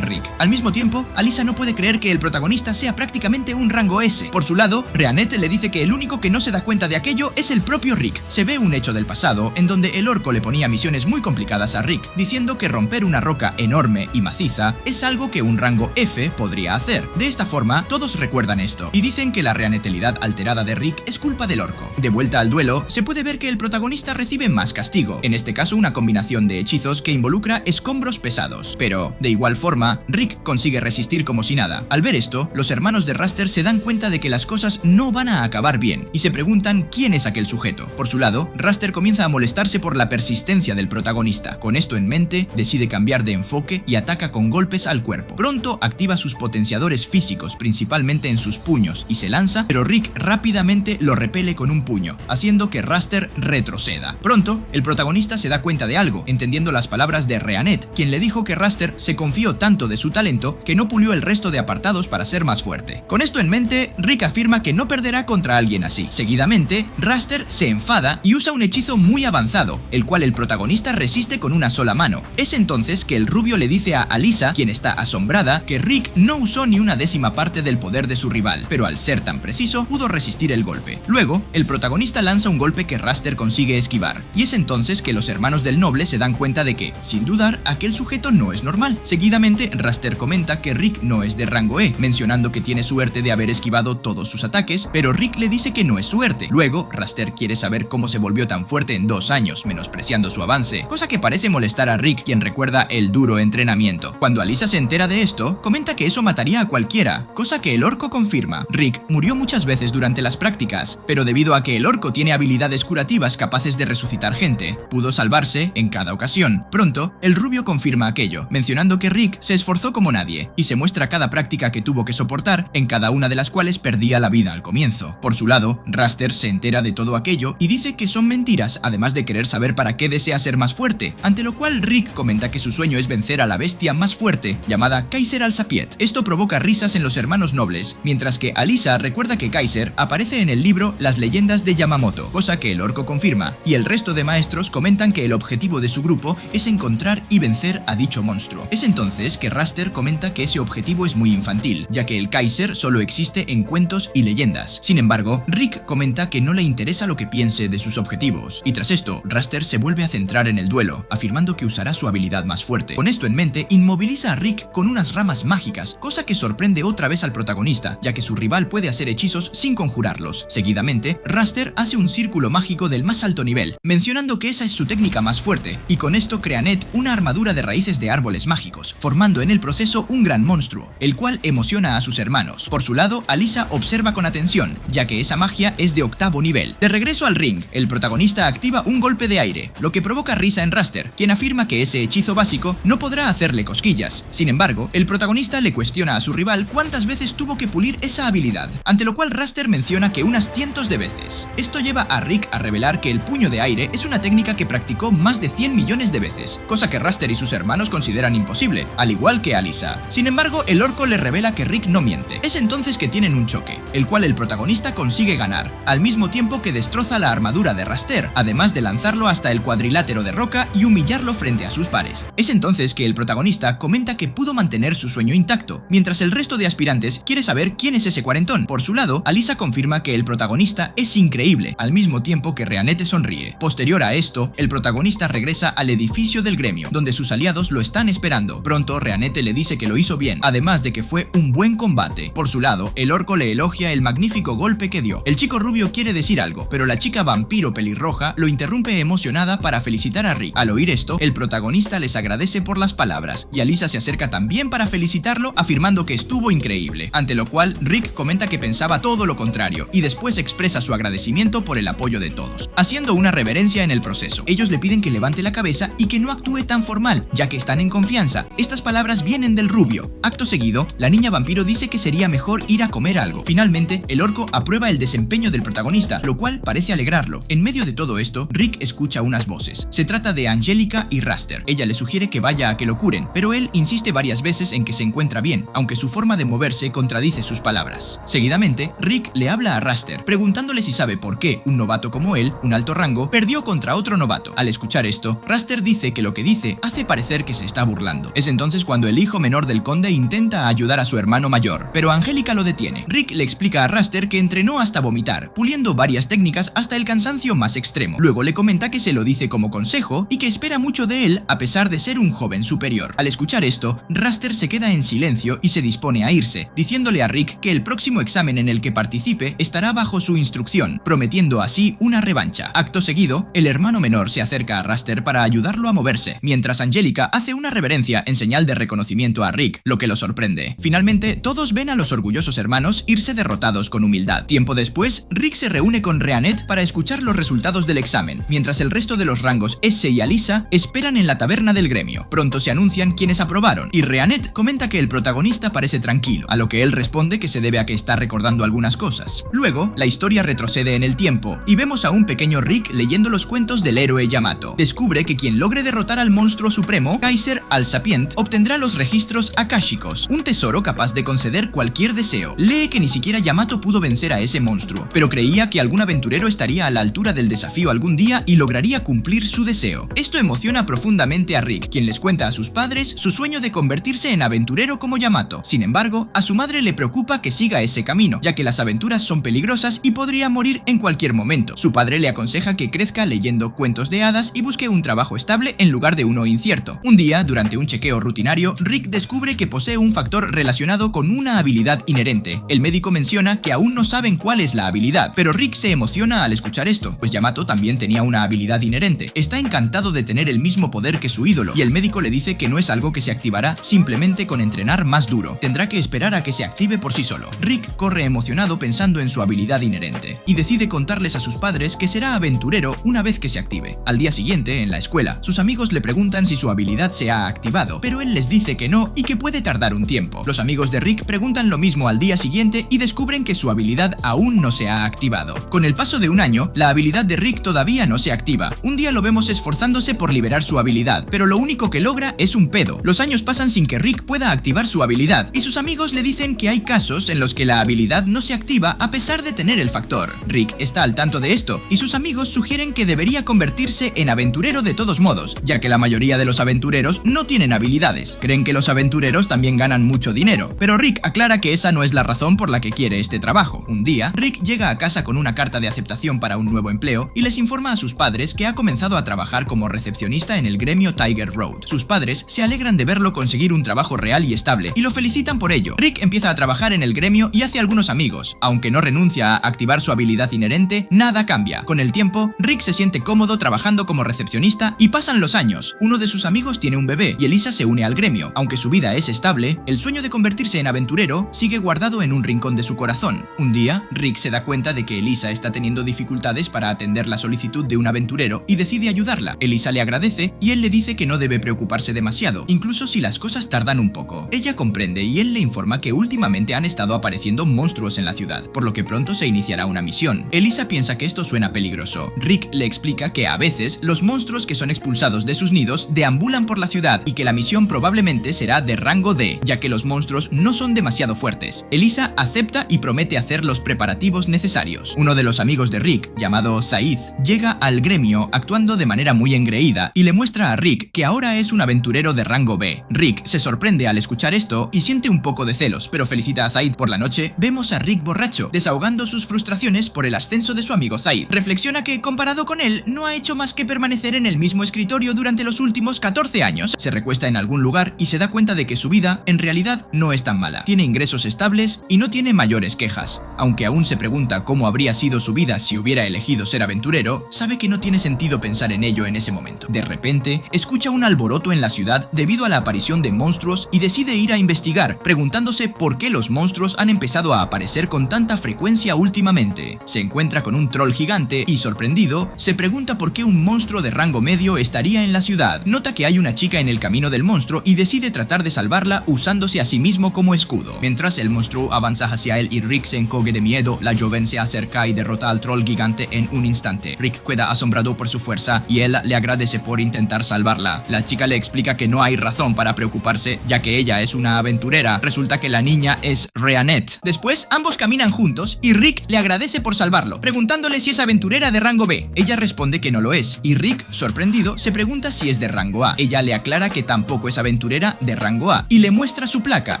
Rick. Al mismo tiempo, Alyssa no puede creer que el protagonista sea prácticamente un rango S. Por su lado, Rheanette le dice que el único que no se da cuenta de aquello es el propio Rick. Se ve un hecho del pasado en donde el orco le ponía misiones muy complicadas a Rick, diciendo que romper una roca enorme y maciza es algo que un rango F podría hacer. De esta forma, todos recuerdan esto, y dicen que la reanetelidad alterada de Rick es culpa del orco. De vuelta al duelo, se puede ver que el protagonista recibe más castigo, en este caso una combinación de hechizos que involucra escombros pesados. Pero, de igual forma, Rick consigue resistir como si nada. Al ver esto, los hermanos de Raster se dan cuenta de que las cosas no van a acabar bien, y se preguntan quién es aquel sujeto. Por su lado, Raster comienza a molestarse por la persistencia del protagonista. Con esto en mente, decide cambiar de enfoque y ataca con golpes al cuerpo. Pronto activa sus potenciadores físicos, principalmente en sus puños, y se lanza, pero Rick rápidamente lo repele con un puño, haciendo que Raster retroceda. Pronto, el protagonista se da cuenta de algo, entendiendo las palabras de Rheanette, quien le dijo que Raster se confió tanto de su talento que no pulió el resto de apartados para ser más fuerte. Con esto en mente, Rick afirma que no perderá contra alguien así. Seguidamente, Raster se enfada y usa un hechizo muy avanzado, el cual el protagonista resiste con una sola mano. Es entonces que el rubio le dice a Alyssa, quien está asombrada, que Rick no usó ni una décima parte del poder de su rival, pero al ser tan preciso, pudo resistir el golpe. Luego, el protagonista lanza un golpe que Raster consigue esquivar, y es entonces que los hermanos del noble se dan cuenta de que, sin dudar, aquel sujeto no es normal. Seguidamente, Raster comenta que Rick no es de rango E, mencionando que tiene suerte de haber esquivado todos sus ataques, pero Rick le dice que no es suerte. Luego, Raster quiere saber cómo se volvió tan fuerte en 2 años, menospreciando su avance, cosa que parece molestar a Rick, quien recuerda el duro entrenamiento. Cuando Alyssa se entera de esto, comenta que eso mataría a cualquiera, cosa que el orco confirma. Rick murió muchas veces durante las prácticas, pero debido a que el orco tiene habilidades curativas capaces de resucitar gente, pudo salvarse en cada ocasión. Pronto, el rubio confirma aquello, mencionando que Rick se esforzó como nadie, y se muestra cada práctica que tuvo que soportar, en cada una de las cuales perdía la vida al comienzo. Por su lado, Raster se entera de todo aquello y dice que son mentiras, además de querer saber para qué desea ser más fuerte, ante lo cual Rick comenta que su sueño es vencer a la bestia más fuerte, llamada Kaiser Alsapiet. Esto provoca risas en los hermanos nobles, mientras que Alyssa recuerda que Kaiser aparece en el libro Las leyendas de Yamamoto, cosa que el orco confirma, y el resto de maestros comentan que el objetivo de su grupo es encontrar y vencer a dicho monstruo. Es entonces que Raster comenta que ese objetivo es muy infantil, ya que el Kaiser solo existe en cuentos y leyendas. Sin embargo, Rick comenta que no le interesa lo que piense de sus objetivos, y tras esto, Raster se vuelve a centrar en el duelo, afirmando que usará su habilidad más fuerte. Con esto en mente, inmoviliza a Rick con unas ramas mágicas, cosa que sorprende otra vez al protagonista, ya que su rival puede hacer hechizos sin conjurarlos. Seguidamente, Raster hace un círculo mágico del más alto nivel, mencionando que esa es su técnica más fuerte, y con esto crea una armadura de raíces de árboles mágicos, formando en el proceso un gran monstruo, el cual emociona a sus hermanos. Por su lado, Alyssa observa con atención, ya que esa magia es de 8º nivel. De regreso al ring, el protagonista activa un golpe de aire, lo que provoca risa en Raster, quien afirma que ese hechizo básico no podrá hacerle cosquillas. Sin embargo, el protagonista le cuestiona a su rival cuántas veces tuvo que pulir esa habilidad, ante lo cual Raster menciona que unas cientos de veces. Esto lleva a Rick a revelar que el puño de aire es una técnica que practicó más de 100 millones de veces, cosa que Raster y sus hermanos consideran imposible, al igual que Alyssa. Sin embargo, el orco le revela que Rick no miente. Es entonces que tienen un choque, el cual el protagonista consigue ganar, al mismo tiempo que destroza la armadura de Raster, además de lanzarlo hasta el cuadrilátero de roca y humillarlo frente a sus pares. Es entonces que el protagonista comenta que pudo mantener su sueño intacto, mientras el resto de aspirantes quiere saber quién es ese cuarentón. Por su lado, Alyssa confirma que el protagonista es increíble, al mismo tiempo que Rheanette sonríe. Posterior a esto, esto, el protagonista regresa al edificio del gremio, donde sus aliados lo están esperando. Pronto, Reanete le dice que lo hizo bien, además de que fue un buen combate. Por su lado, el orco le elogia el magnífico golpe que dio. El chico rubio quiere decir algo, pero la chica vampiro pelirroja lo interrumpe emocionada para felicitar a Rick. Al oír esto, el protagonista les agradece por las palabras, y Alyssa se acerca también para felicitarlo, afirmando que estuvo increíble, ante lo cual Rick comenta que pensaba todo lo contrario, y después expresa su agradecimiento por el apoyo de todos, haciendo una reverencia en el proceso. Ellos le piden que levante la cabeza y que no actúe tan formal, ya que están en confianza. Estas palabras vienen del rubio. Acto seguido, la niña vampiro dice que sería mejor ir a comer algo. Finalmente, el orco aprueba el desempeño del protagonista, lo cual parece alegrarlo. En medio de todo esto, Rick escucha unas voces. Se trata de Angelica y Raster. Ella le sugiere que vaya a que lo curen, pero él insiste varias veces en que se encuentra bien, aunque su forma de moverse contradice sus palabras. Seguidamente, Rick le habla a Raster, preguntándole si sabe por qué un novato como él, un alto rango, perdió contra otro novato. Al escuchar esto, Raster dice que lo que dice hace parecer que se está burlando. Es entonces cuando el hijo menor del conde intenta ayudar a su hermano mayor, pero Angelica lo detiene. Rick le explica a Raster que entrenó hasta vomitar, puliendo varias técnicas hasta el cansancio más extremo. Luego le comenta que se lo dice como consejo y que espera mucho de él a pesar de ser un joven superior. Al escuchar esto, Raster se queda en silencio y se dispone a irse, diciéndole a Rick que el próximo examen en el que participe estará bajo su instrucción, prometiendo así una revancha. Acto seguido, el hermano menor se acerca a Raster para ayudarlo a moverse, mientras Angelica hace una reverencia en señal de reconocimiento a Rick, lo que lo sorprende. Finalmente, todos ven a los orgullosos hermanos irse derrotados con humildad. Tiempo después, Rick se reúne con Reanette para escuchar los resultados del examen, mientras el resto de los rangos S y Alyssa esperan en la taberna del gremio. Pronto se anuncian quienes aprobaron, y Reanette comenta que el protagonista parece tranquilo, a lo que él responde que se debe a que está recordando algunas cosas. Luego, la historia retrocede en el tiempo, y vemos a un pequeño Rick leyendo los cuentos del héroe Yamato. Descubre que quien logre derrotar al monstruo supremo, Kaiser al-Sapient, obtendrá los registros akáshicos, un tesoro capaz de conceder cualquier deseo. Lee que ni siquiera Yamato pudo vencer a ese monstruo, pero creía que algún aventurero estaría a la altura del desafío algún día y lograría cumplir su deseo. Esto emociona profundamente a Rick, quien les cuenta a sus padres su sueño de convertirse en aventurero como Yamato. Sin embargo, a su madre le preocupa que siga ese camino, ya que las aventuras son peligrosas y podría morir en cualquier momento. Su padre le aconseja que crezca leyendo cuentos de hadas y busque un trabajo estable en lugar de uno incierto. Un día, durante un chequeo rutinario, Rick descubre que posee un factor relacionado con una habilidad inherente. El médico menciona que aún no saben cuál es la habilidad, pero Rick se emociona al escuchar esto, pues Yamato también tenía una habilidad inherente. Está encantado de tener el mismo poder que su ídolo, y el médico le dice que no es algo que se activará simplemente con entrenar más duro. Tendrá que esperar a que se active por sí solo. Rick corre emocionado pensando en su habilidad inherente, y decide contarles a sus padres que será aventurero una vez que se active. Al día siguiente, en la escuela, sus amigos le preguntan si su habilidad se ha activado, pero él les dice que no y que puede tardar un tiempo. Los amigos de Rick preguntan lo mismo al día siguiente y descubren que su habilidad aún no se ha activado. Con el paso de un año, la habilidad de Rick todavía no se activa. Un día lo vemos esforzándose por liberar su habilidad, pero lo único que logra es un pedo. Los años pasan sin que Rick pueda activar su habilidad, y sus amigos le dicen que hay casos en los que la habilidad no se activa a pesar de tener el factor. Rick está al tanto de esto, y sus amigos sugieren que debería convertirse en aventurero de todos modos, ya que la mayoría de los aventureros no tienen habilidades. Creen que los aventureros también ganan mucho dinero, pero Rick aclara que esa no es la razón por la que quiere este trabajo. Un día, Rick llega a casa con una carta de aceptación para un nuevo empleo y les informa a sus padres que ha comenzado a trabajar como recepcionista en el gremio Tiger Road. Sus padres se alegran de verlo conseguir un trabajo real y estable y lo felicitan por ello. Rick empieza a trabajar en el gremio y hace algunos amigos. Aunque no renuncia a activar su habilidad inherente, nada cambia. Con el tiempo, Rick se siente cómodo trabajando como recepcionista y pasan los años. Uno de sus amigos tiene un bebé y Alyssa se une al gremio. Aunque su vida es estable, el sueño de convertirse en aventurero sigue guardado en un rincón de su corazón. Un día, Rick se da cuenta de que Alyssa está teniendo dificultades para atender la solicitud de un aventurero y decide ayudarla. Alyssa le agradece y él le dice que no debe preocuparse demasiado, incluso si las cosas tardan un poco. Ella comprende y él le informa que últimamente han estado apareciendo monstruos en la ciudad, por lo que pronto se iniciará una misión. Alyssa piensa que esto suena peligroso. Rick le explica que a veces los monstruos que son expulsados de sus nidos deambulan por la ciudad y que la misión probablemente será de rango D, ya que los monstruos no son demasiado fuertes. Alyssa acepta y promete hacer los preparativos necesarios. Uno de los amigos de Rick, llamado Said, llega al gremio actuando de manera muy engreída y le muestra a Rick que ahora es un aventurero de rango B. Rick se sorprende al escuchar esto y siente un poco de celos, pero felicita a Said. Por la noche, vemos a Rick borracho, desahogando sus frustraciones por el ascenso de su amigo Said. Reflexiona que, comparado con él, no ha hecho más que permanecer en el mismo escritorio durante los últimos 14 años. Se recuesta en algún lugar y se da cuenta de que su vida, en realidad, no es tan mala. Tiene ingresos estables y no tiene mayores quejas. Aunque aún se pregunta cómo habría sido su vida si hubiera elegido ser aventurero, sabe que no tiene sentido pensar en ello en ese momento. De repente, escucha un alboroto en la ciudad debido a la aparición de monstruos y decide ir a investigar, preguntándose por qué los monstruos han empezado a aparecer con tanta frecuencia últimamente. Se encuentra con un troll gigante y, sorprendido, se pregunta por qué un monstruo de rango medio estaría en la ciudad. Nota que hay una chica en el camino del monstruo y decide tratar de salvarla usándose a sí mismo como escudo. Mientras el monstruo avanza hacia él y Rick se encoge de miedo, la joven se acerca y derrota al troll gigante en un instante. Rick queda asombrado por su fuerza y él le agradece por intentar salvarla. La chica le explica que no hay razón para preocuparse, ya que ella es una aventurera. Resulta que la niña es Rheanette. Después, ambos caminan juntos y Rick le agradece por salvarlo, preguntándole si es aventurera de rango B. Ella responde que no lo es, y Rick, sorprendido, se pregunta si es de rango A. Ella le aclara que tampoco es aventurera de rango A, y le muestra su placa,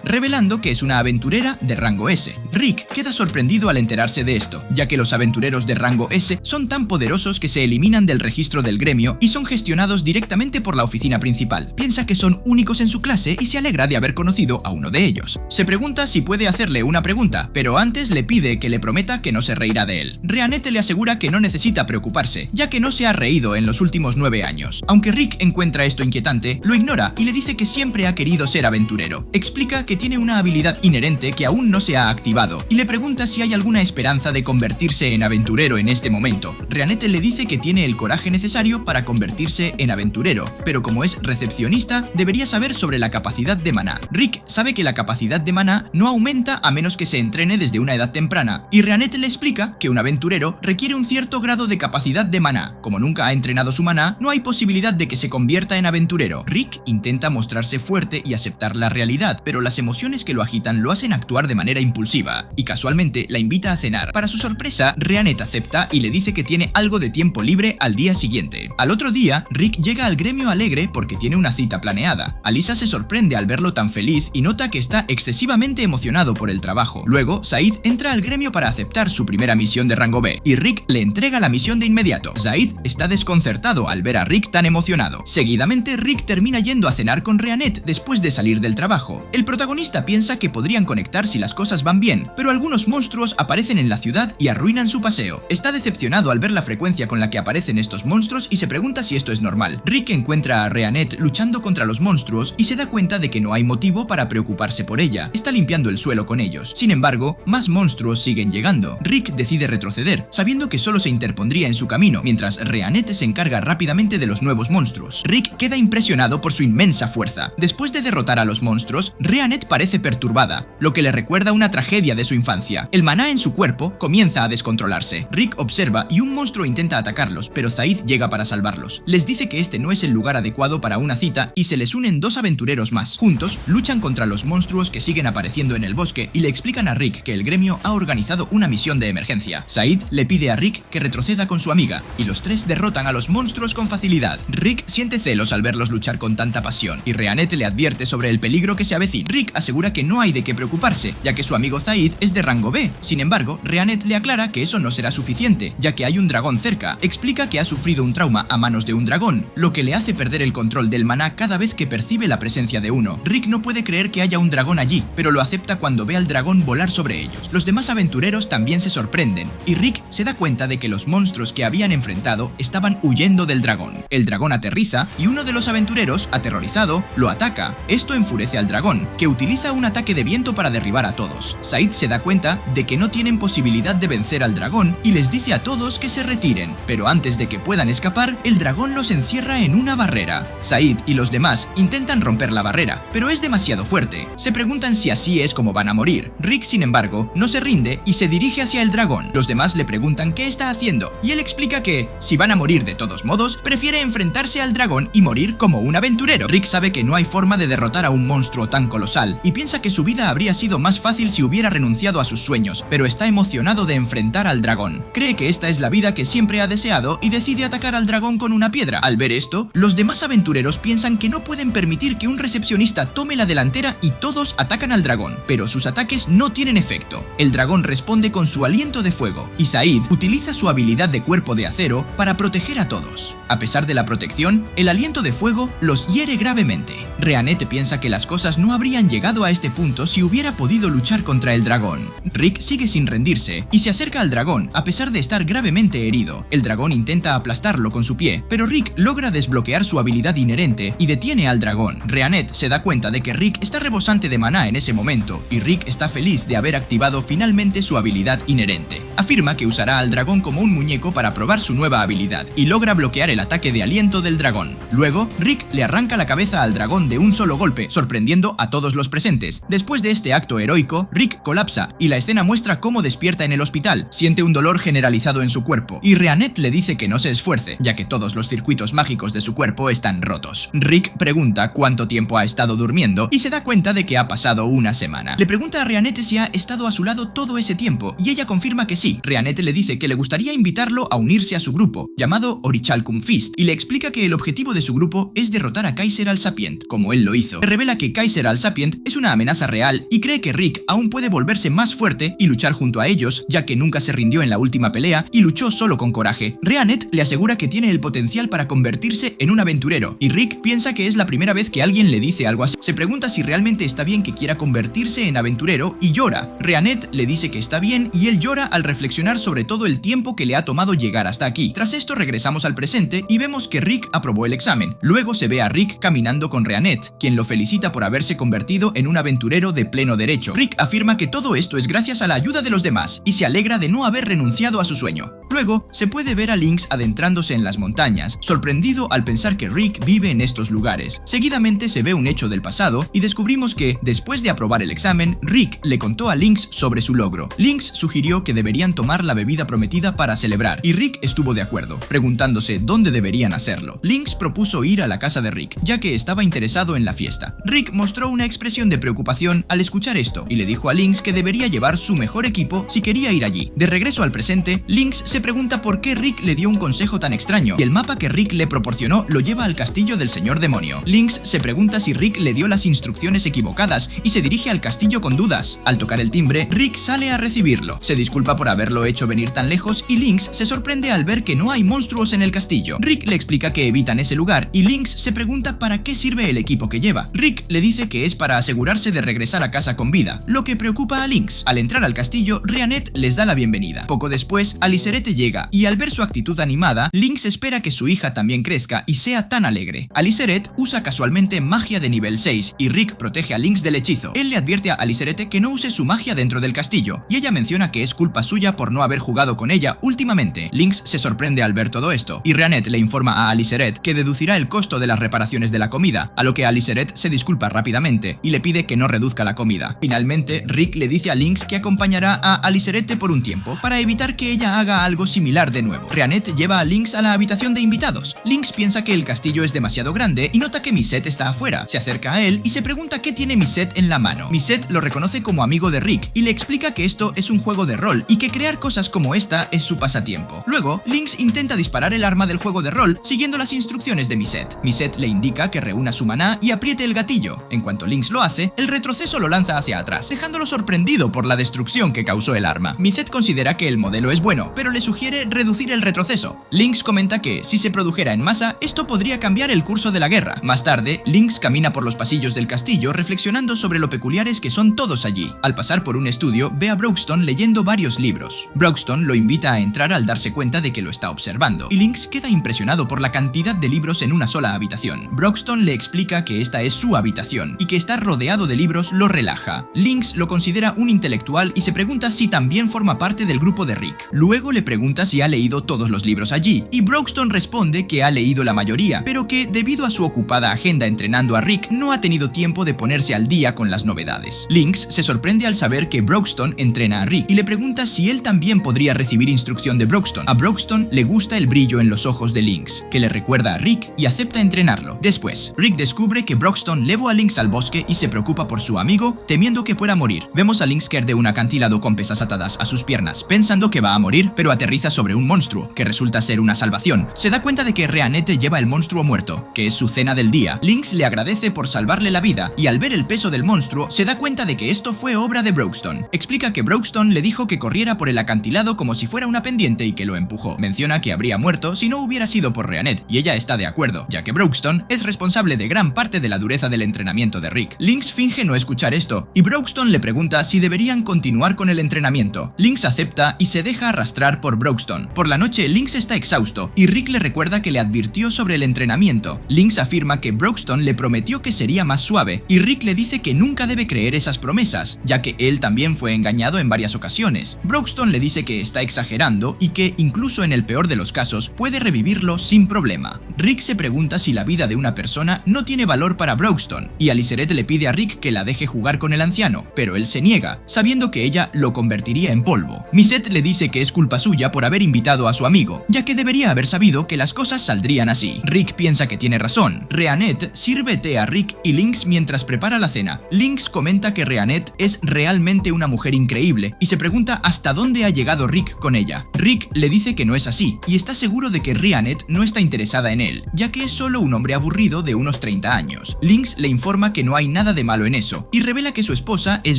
revelando que es una aventurera de rango S. Rick queda sorprendido al enterarse de esto, ya que los aventureros de rango S son tan poderosos que se eliminan del registro del gremio y son gestionados directamente por la oficina principal. Piensa que son únicos en su clase y se alegra de haber conocido a uno de ellos. Se pregunta si puede hacerle una pregunta, pero antes le pide que le prometa que no se reirá de él. Rheanette le asegura que no necesita preocuparse, ya que no se ha reído en los últimos 9 años. Aunque Rick encuentra esto inquietante, lo ignora y le dice que siempre ha querido ser aventurero. Explica que tiene una habilidad inherente que aún no se ha activado y le pregunta si hay alguna esperanza de convertirse en aventurero en este momento. Rheanette le dice que tiene el coraje necesario para convertirse en aventurero, pero como es recepcionista, debería saber sobre la capacidad de maná. Rick sabe que la capacidad de maná no aumenta a menos que se entrene desde una edad temprana, y Rheanette le explica que un aventurero requiere un cierto grado de capacidad de maná. Como nunca ha entrenado su maná, no hay posibilidad de que se convierta en aventurero. Rick intenta mostrarse fuerte y aceptar la realidad, pero las emociones que lo agitan lo hacen actuar de manera impulsiva, y casualmente la invita a cenar. Para su sorpresa, Rheanette acepta y le dice que tiene algo de tiempo libre al día siguiente. Al otro día, Rick llega al gremio alegre porque tiene una cita planeada. Alyssa se sorprende al verlo tan feliz y nota que está excesivamente emocionado por el trabajo. Luego, Said entra al gremio para aceptar su primera misión de rango B, y Rick le entrega la misión de inmediato. Said está desconcertado al ver a Rick tan emocionado. Seguidamente, Rick termina yendo a cenar con Rheanette después de salir del trabajo. El protagonista piensa que podrían conectar si las cosas van bien, pero algunos monstruos aparecen en la ciudad y arruinan su paseo. Está decepcionado al ver la frecuencia con la que aparecen estos monstruos y se pregunta si esto es normal. Rick encuentra a Rheanette luchando contra los monstruos y se da cuenta de que no hay motivo para preocuparse por ella. Está limpiando el suelo con ellos. Sin embargo, más monstruos siguen llegando. Rick decide retroceder, sabiendo que solo se interpondría en su camino, mientras Rheanette se encarga rápidamente de los nuevos monstruos. Rick queda impresionado por su inmensa fuerza. Después de derrotar a los monstruos, Rheanette parece perturbada, lo que le recuerda una tragedia de su infancia. El maná en su cuerpo comienza a descontrolarse. Rick observa y un monstruo intenta atacarlos, pero Said llega para salvarlos. Les dice que este no es el lugar adecuado para una cita y se les unen 2 aventureros más. Juntos, luchan contra los monstruos que siguen apareciendo en el bosque y le explican a Rick que el gremio ha organizado una misión de emergencia. Said le pide a Rick que retroceda con su amiga y los 3 derrotan a los monstruos con facilidad. Rick siente celos al verlos luchar con tanta pasión y Rheanette le advierte sobre el peligro que se avecina. Rick asegura que no hay de qué preocuparse, ya que su amigo Said es de rango B. Sin embargo, Rheanette le aclara que eso no será suficiente, ya que hay un dragón cerca. Explica que ha sufrido un trauma a manos de un dragón, lo que le hace perder el control del maná cada vez que percibe la presencia de uno. Rick no puede creer que haya un dragón allí, pero lo acepta cuando ve al dragón volar sobre ellos. Los demás aventureros también se sorprenden, y Rick se da cuenta de que los monstruos que habían enfrentado estaban huyendo del dragón. El dragón aterriza y uno de los aventureros, aterrorizado, lo ataca. Esto enfurece al dragón, que utiliza un ataque de viento para derribar a todos. Said se da cuenta de que no tienen posibilidad de vencer al dragón y les dice a todos que se retiren, pero antes de que puedan escapar, el dragón los encierra en una barrera. Said y los demás intentan romper la barrera, pero es demasiado fuerte. Se preguntan si así es como van a morir. Rick, sin embargo, no se rinde y se dirige hacia el dragón. Los demás le preguntan qué está haciendo, y él explica que, si van a morir de todos modos, prefiere enfrentarse al dragón y morir como un aventurero. Rick sabe que no hay forma de derrotar a un monstruo tan colosal, y piensa que su vida habría sido más fácil si hubiera renunciado a sus sueños, pero está emocionado de enfrentar al dragón. Cree que esta es la vida que siempre ha deseado y decide atacar al dragón con una piedra. Al ver esto, los demás aventureros piensan que no pueden permitir que un recepcionista tome la delantera y todos atacan al dragón, pero sus ataques no tienen efecto. El dragón responde con su aliento de fuego, y Said utiliza su habilidad de cuerpo de acero aventurero para proteger a todos. A pesar de la protección, el aliento de fuego los hiere gravemente. Reanette piensa que las cosas no habrían llegado a este punto si hubiera podido luchar contra el dragón. Rick sigue sin rendirse y se acerca al dragón a pesar de estar gravemente herido. El dragón intenta aplastarlo con su pie, pero Rick logra desbloquear su habilidad inherente y detiene al dragón. Reanette se da cuenta de que Rick está rebosante de maná en ese momento y Rick está feliz de haber activado finalmente su habilidad inherente. Afirma que usará al dragón como un muñeco para probar su nueva habilidad y logra bloquear el ataque de aliento del dragón. Luego, Rick le arranca la cabeza al dragón de un solo golpe, sorprendiendo a todos los presentes. Después de este acto heroico, Rick colapsa y la escena muestra cómo despierta en el hospital. Siente un dolor generalizado en su cuerpo y Reanette le dice que no se esfuerce, ya que todos los circuitos mágicos de su cuerpo están rotos. Rick pregunta cuánto tiempo ha estado durmiendo y se da cuenta de que ha pasado una semana. Le pregunta a Reanette si ha estado a su lado todo ese tiempo y ella confirma que sí. Reanette le dice que le gustaría invitarlo a unirse a su grupo, llamado Orichalcum Fist, y le explica que el objetivo de su grupo es derrotar a Kaiser Al Sapient, como él lo hizo. Le revela que Kaiser Al Sapient es una amenaza real y cree que Rick aún puede volverse más fuerte y luchar junto a ellos, ya que nunca se rindió en la última pelea y luchó solo con coraje. Reanette le asegura que tiene el potencial para convertirse en un aventurero, y Rick piensa que es la primera vez que alguien le dice algo así. Se pregunta si realmente está bien que quiera convertirse en aventurero y llora. Reanette le dice que está bien y él llora al reflexionar sobre todo el tiempo que le ha tomado llegar hasta aquí. Tras esto regresamos al presente y vemos que Rick aprobó el examen. Luego se ve a Rick caminando con Reanette, quien lo felicita por haberse convertido en un aventurero de pleno derecho. Rick afirma que todo esto es gracias a la ayuda de los demás y se alegra de no haber renunciado a su sueño. Luego se puede ver a Lynx adentrándose en las montañas, sorprendido al pensar que Rick vive en estos lugares. Seguidamente se ve un hecho del pasado y descubrimos que, después de aprobar el examen, Rick le contó a Lynx sobre su logro. Lynx sugirió que deberían tomar la bebida prometida para celebrar, y Rick estuvo de acuerdo, preguntándose dónde deberían hacerlo. Lynx propuso ir a la casa de Rick, ya que estaba interesado en la fiesta. Rick mostró una expresión de preocupación al escuchar esto, y le dijo a Lynx que debería llevar su mejor equipo si quería ir allí. De regreso al presente, Lynx se pregunta por qué Rick le dio un consejo tan extraño, y el mapa que Rick le proporcionó lo lleva al castillo del señor demonio. Lynx se pregunta si Rick le dio las instrucciones equivocadas y se dirige al castillo con dudas. Al tocar el timbre, Rick sale a recibirlo. Se disculpa por haberlo hecho venir tan lejos y Lynx se sorprende al ver que no hay monstruos en el castillo. Rick le explica que evitan ese lugar y Lynx se pregunta para qué sirve el equipo que lleva. Rick le dice que es para asegurarse de regresar a casa con vida, lo que preocupa a Lynx. Al entrar al castillo, Reanette les da la bienvenida. Poco después, Alicette llega y al ver su actitud animada, Lynx espera que su hija también crezca y sea tan alegre. Alicette usa casualmente magia de nivel 6 y Rick protege a Lynx del hechizo. Él le advierte a Alicette que no use su magia dentro del castillo y ella menciona que es culpa suya por no haber jugado con ella últimamente. Lynx se sorprende al ver todo esto y Reanette le informa a Alicette que deducirá el costo de las reparaciones de la comida, a lo que Alicette se disculpa rápidamente y le pide que no reduzca la comida. Finalmente, Rick le dice a Lynx que acompañará a Alicette por un tiempo para evitar que ella haga algo similar de nuevo. Reanette lleva a Lynx a la habitación de invitados. Lynx piensa que el castillo es demasiado grande y nota que Misette está afuera. Se acerca a él y se pregunta qué tiene Misette en la mano. Misette lo reconoce como amigo de Rick y le explica que esto es un juego de rol y que crear cosas como esta es su pasatiempo. Luego, Lynx intenta disparar el arma del juego de rol siguiendo las instrucciones de Misette. Misette le indica que reúna su maná y apriete el gatillo. En cuanto Lynx lo hace, el retroceso lo lanza hacia atrás, dejándolo sorprendido por la destrucción que causó el arma. Misette considera que el modelo es bueno, pero le sugiere reducir el retroceso. Lynx comenta que, si se produjera en masa, esto podría cambiar el curso de la guerra. Más tarde, Lynx camina por los pasillos del castillo reflexionando sobre lo peculiares que son todos allí. Al pasar por un estudio, ve a Broxton leyendo varios libros. Broxton lo invita a entrar al darse cuenta de que lo está observando, y Lynx queda impresionado por la cantidad de libros en una sola habitación. Broxton le explica que esta es su habitación y que estar rodeado de libros lo relaja. Lynx lo considera un intelectual y se pregunta si también forma parte del grupo de Rick. Luego le pregunta si ha leído todos los libros allí, y Broxton responde que ha leído la mayoría, pero que debido a su ocupada agenda entrenando a Rick, no ha tenido tiempo de ponerse al día con las novedades. Lynx se sorprende al saber que Broxton entrena a Rick y le pregunta si él también podría recibir instrucción de Broxton. A Broxton le gusta el brillo en los ojos de Lynx, que le recuerda a Rick y acepta entrenarlo. Después, Rick descubre que Broxton llevó a Lynx al bosque y se preocupa por su amigo, temiendo que pueda morir. Vemos a Lynx caer de un acantilado con pesas atadas a sus piernas, pensando que va a morir, pero aterriza sobre un monstruo, que resulta ser una salvación. Se da cuenta de que Reanette lleva el monstruo muerto, que es su cena del día. Lynx le agradece por salvarle la vida, y al ver el peso del monstruo, se da cuenta de que esto fue obra de Broxton. Explica que Broxton le dijo que corriera por el acantilado como si fuera una pendiente y que lo empujó. menciona que habría muerto si no hubiera sido por Rheanette, y ella está de acuerdo, ya que Broxton es responsable de gran parte de la dureza del entrenamiento de Rick. Lynx finge no escuchar esto, y Broxton le pregunta si deberían continuar con el entrenamiento. Lynx acepta y se deja arrastrar por Broxton. Por la noche, Lynx está exhausto, y Rick le recuerda que le advirtió sobre el entrenamiento. Lynx afirma que Broxton le prometió que sería más suave, y Rick le dice que nunca debe creer esas promesas, ya que él también fue engañado en varias ocasiones. Broxton le dice que está exagerando y que, incluso en el peor de los casos, puede revivirlo sin problema. Rick se pregunta si la vida de una persona no tiene valor para Broxton, y Aliceret le pide a Rick que la deje jugar con el anciano, pero él se niega, sabiendo que ella lo convertiría en polvo. Miset le dice que es culpa suya por haber invitado a su amigo, ya que debería haber sabido que las cosas saldrían así. Rick piensa que tiene razón. Rheanette sirve té a Rick y Lynx mientras prepara la cena. Lynx comenta que Rheanette es realmente una mujer increíble y se pregunta hasta dónde ha llegado Rick con ella. Rick le dice que no es así y está seguro de que Rheanette no está interesada en él, ya que es solo un hombre aburrido de unos 30 años. Lynx le informa que no hay nada de malo en eso y revela que su esposa es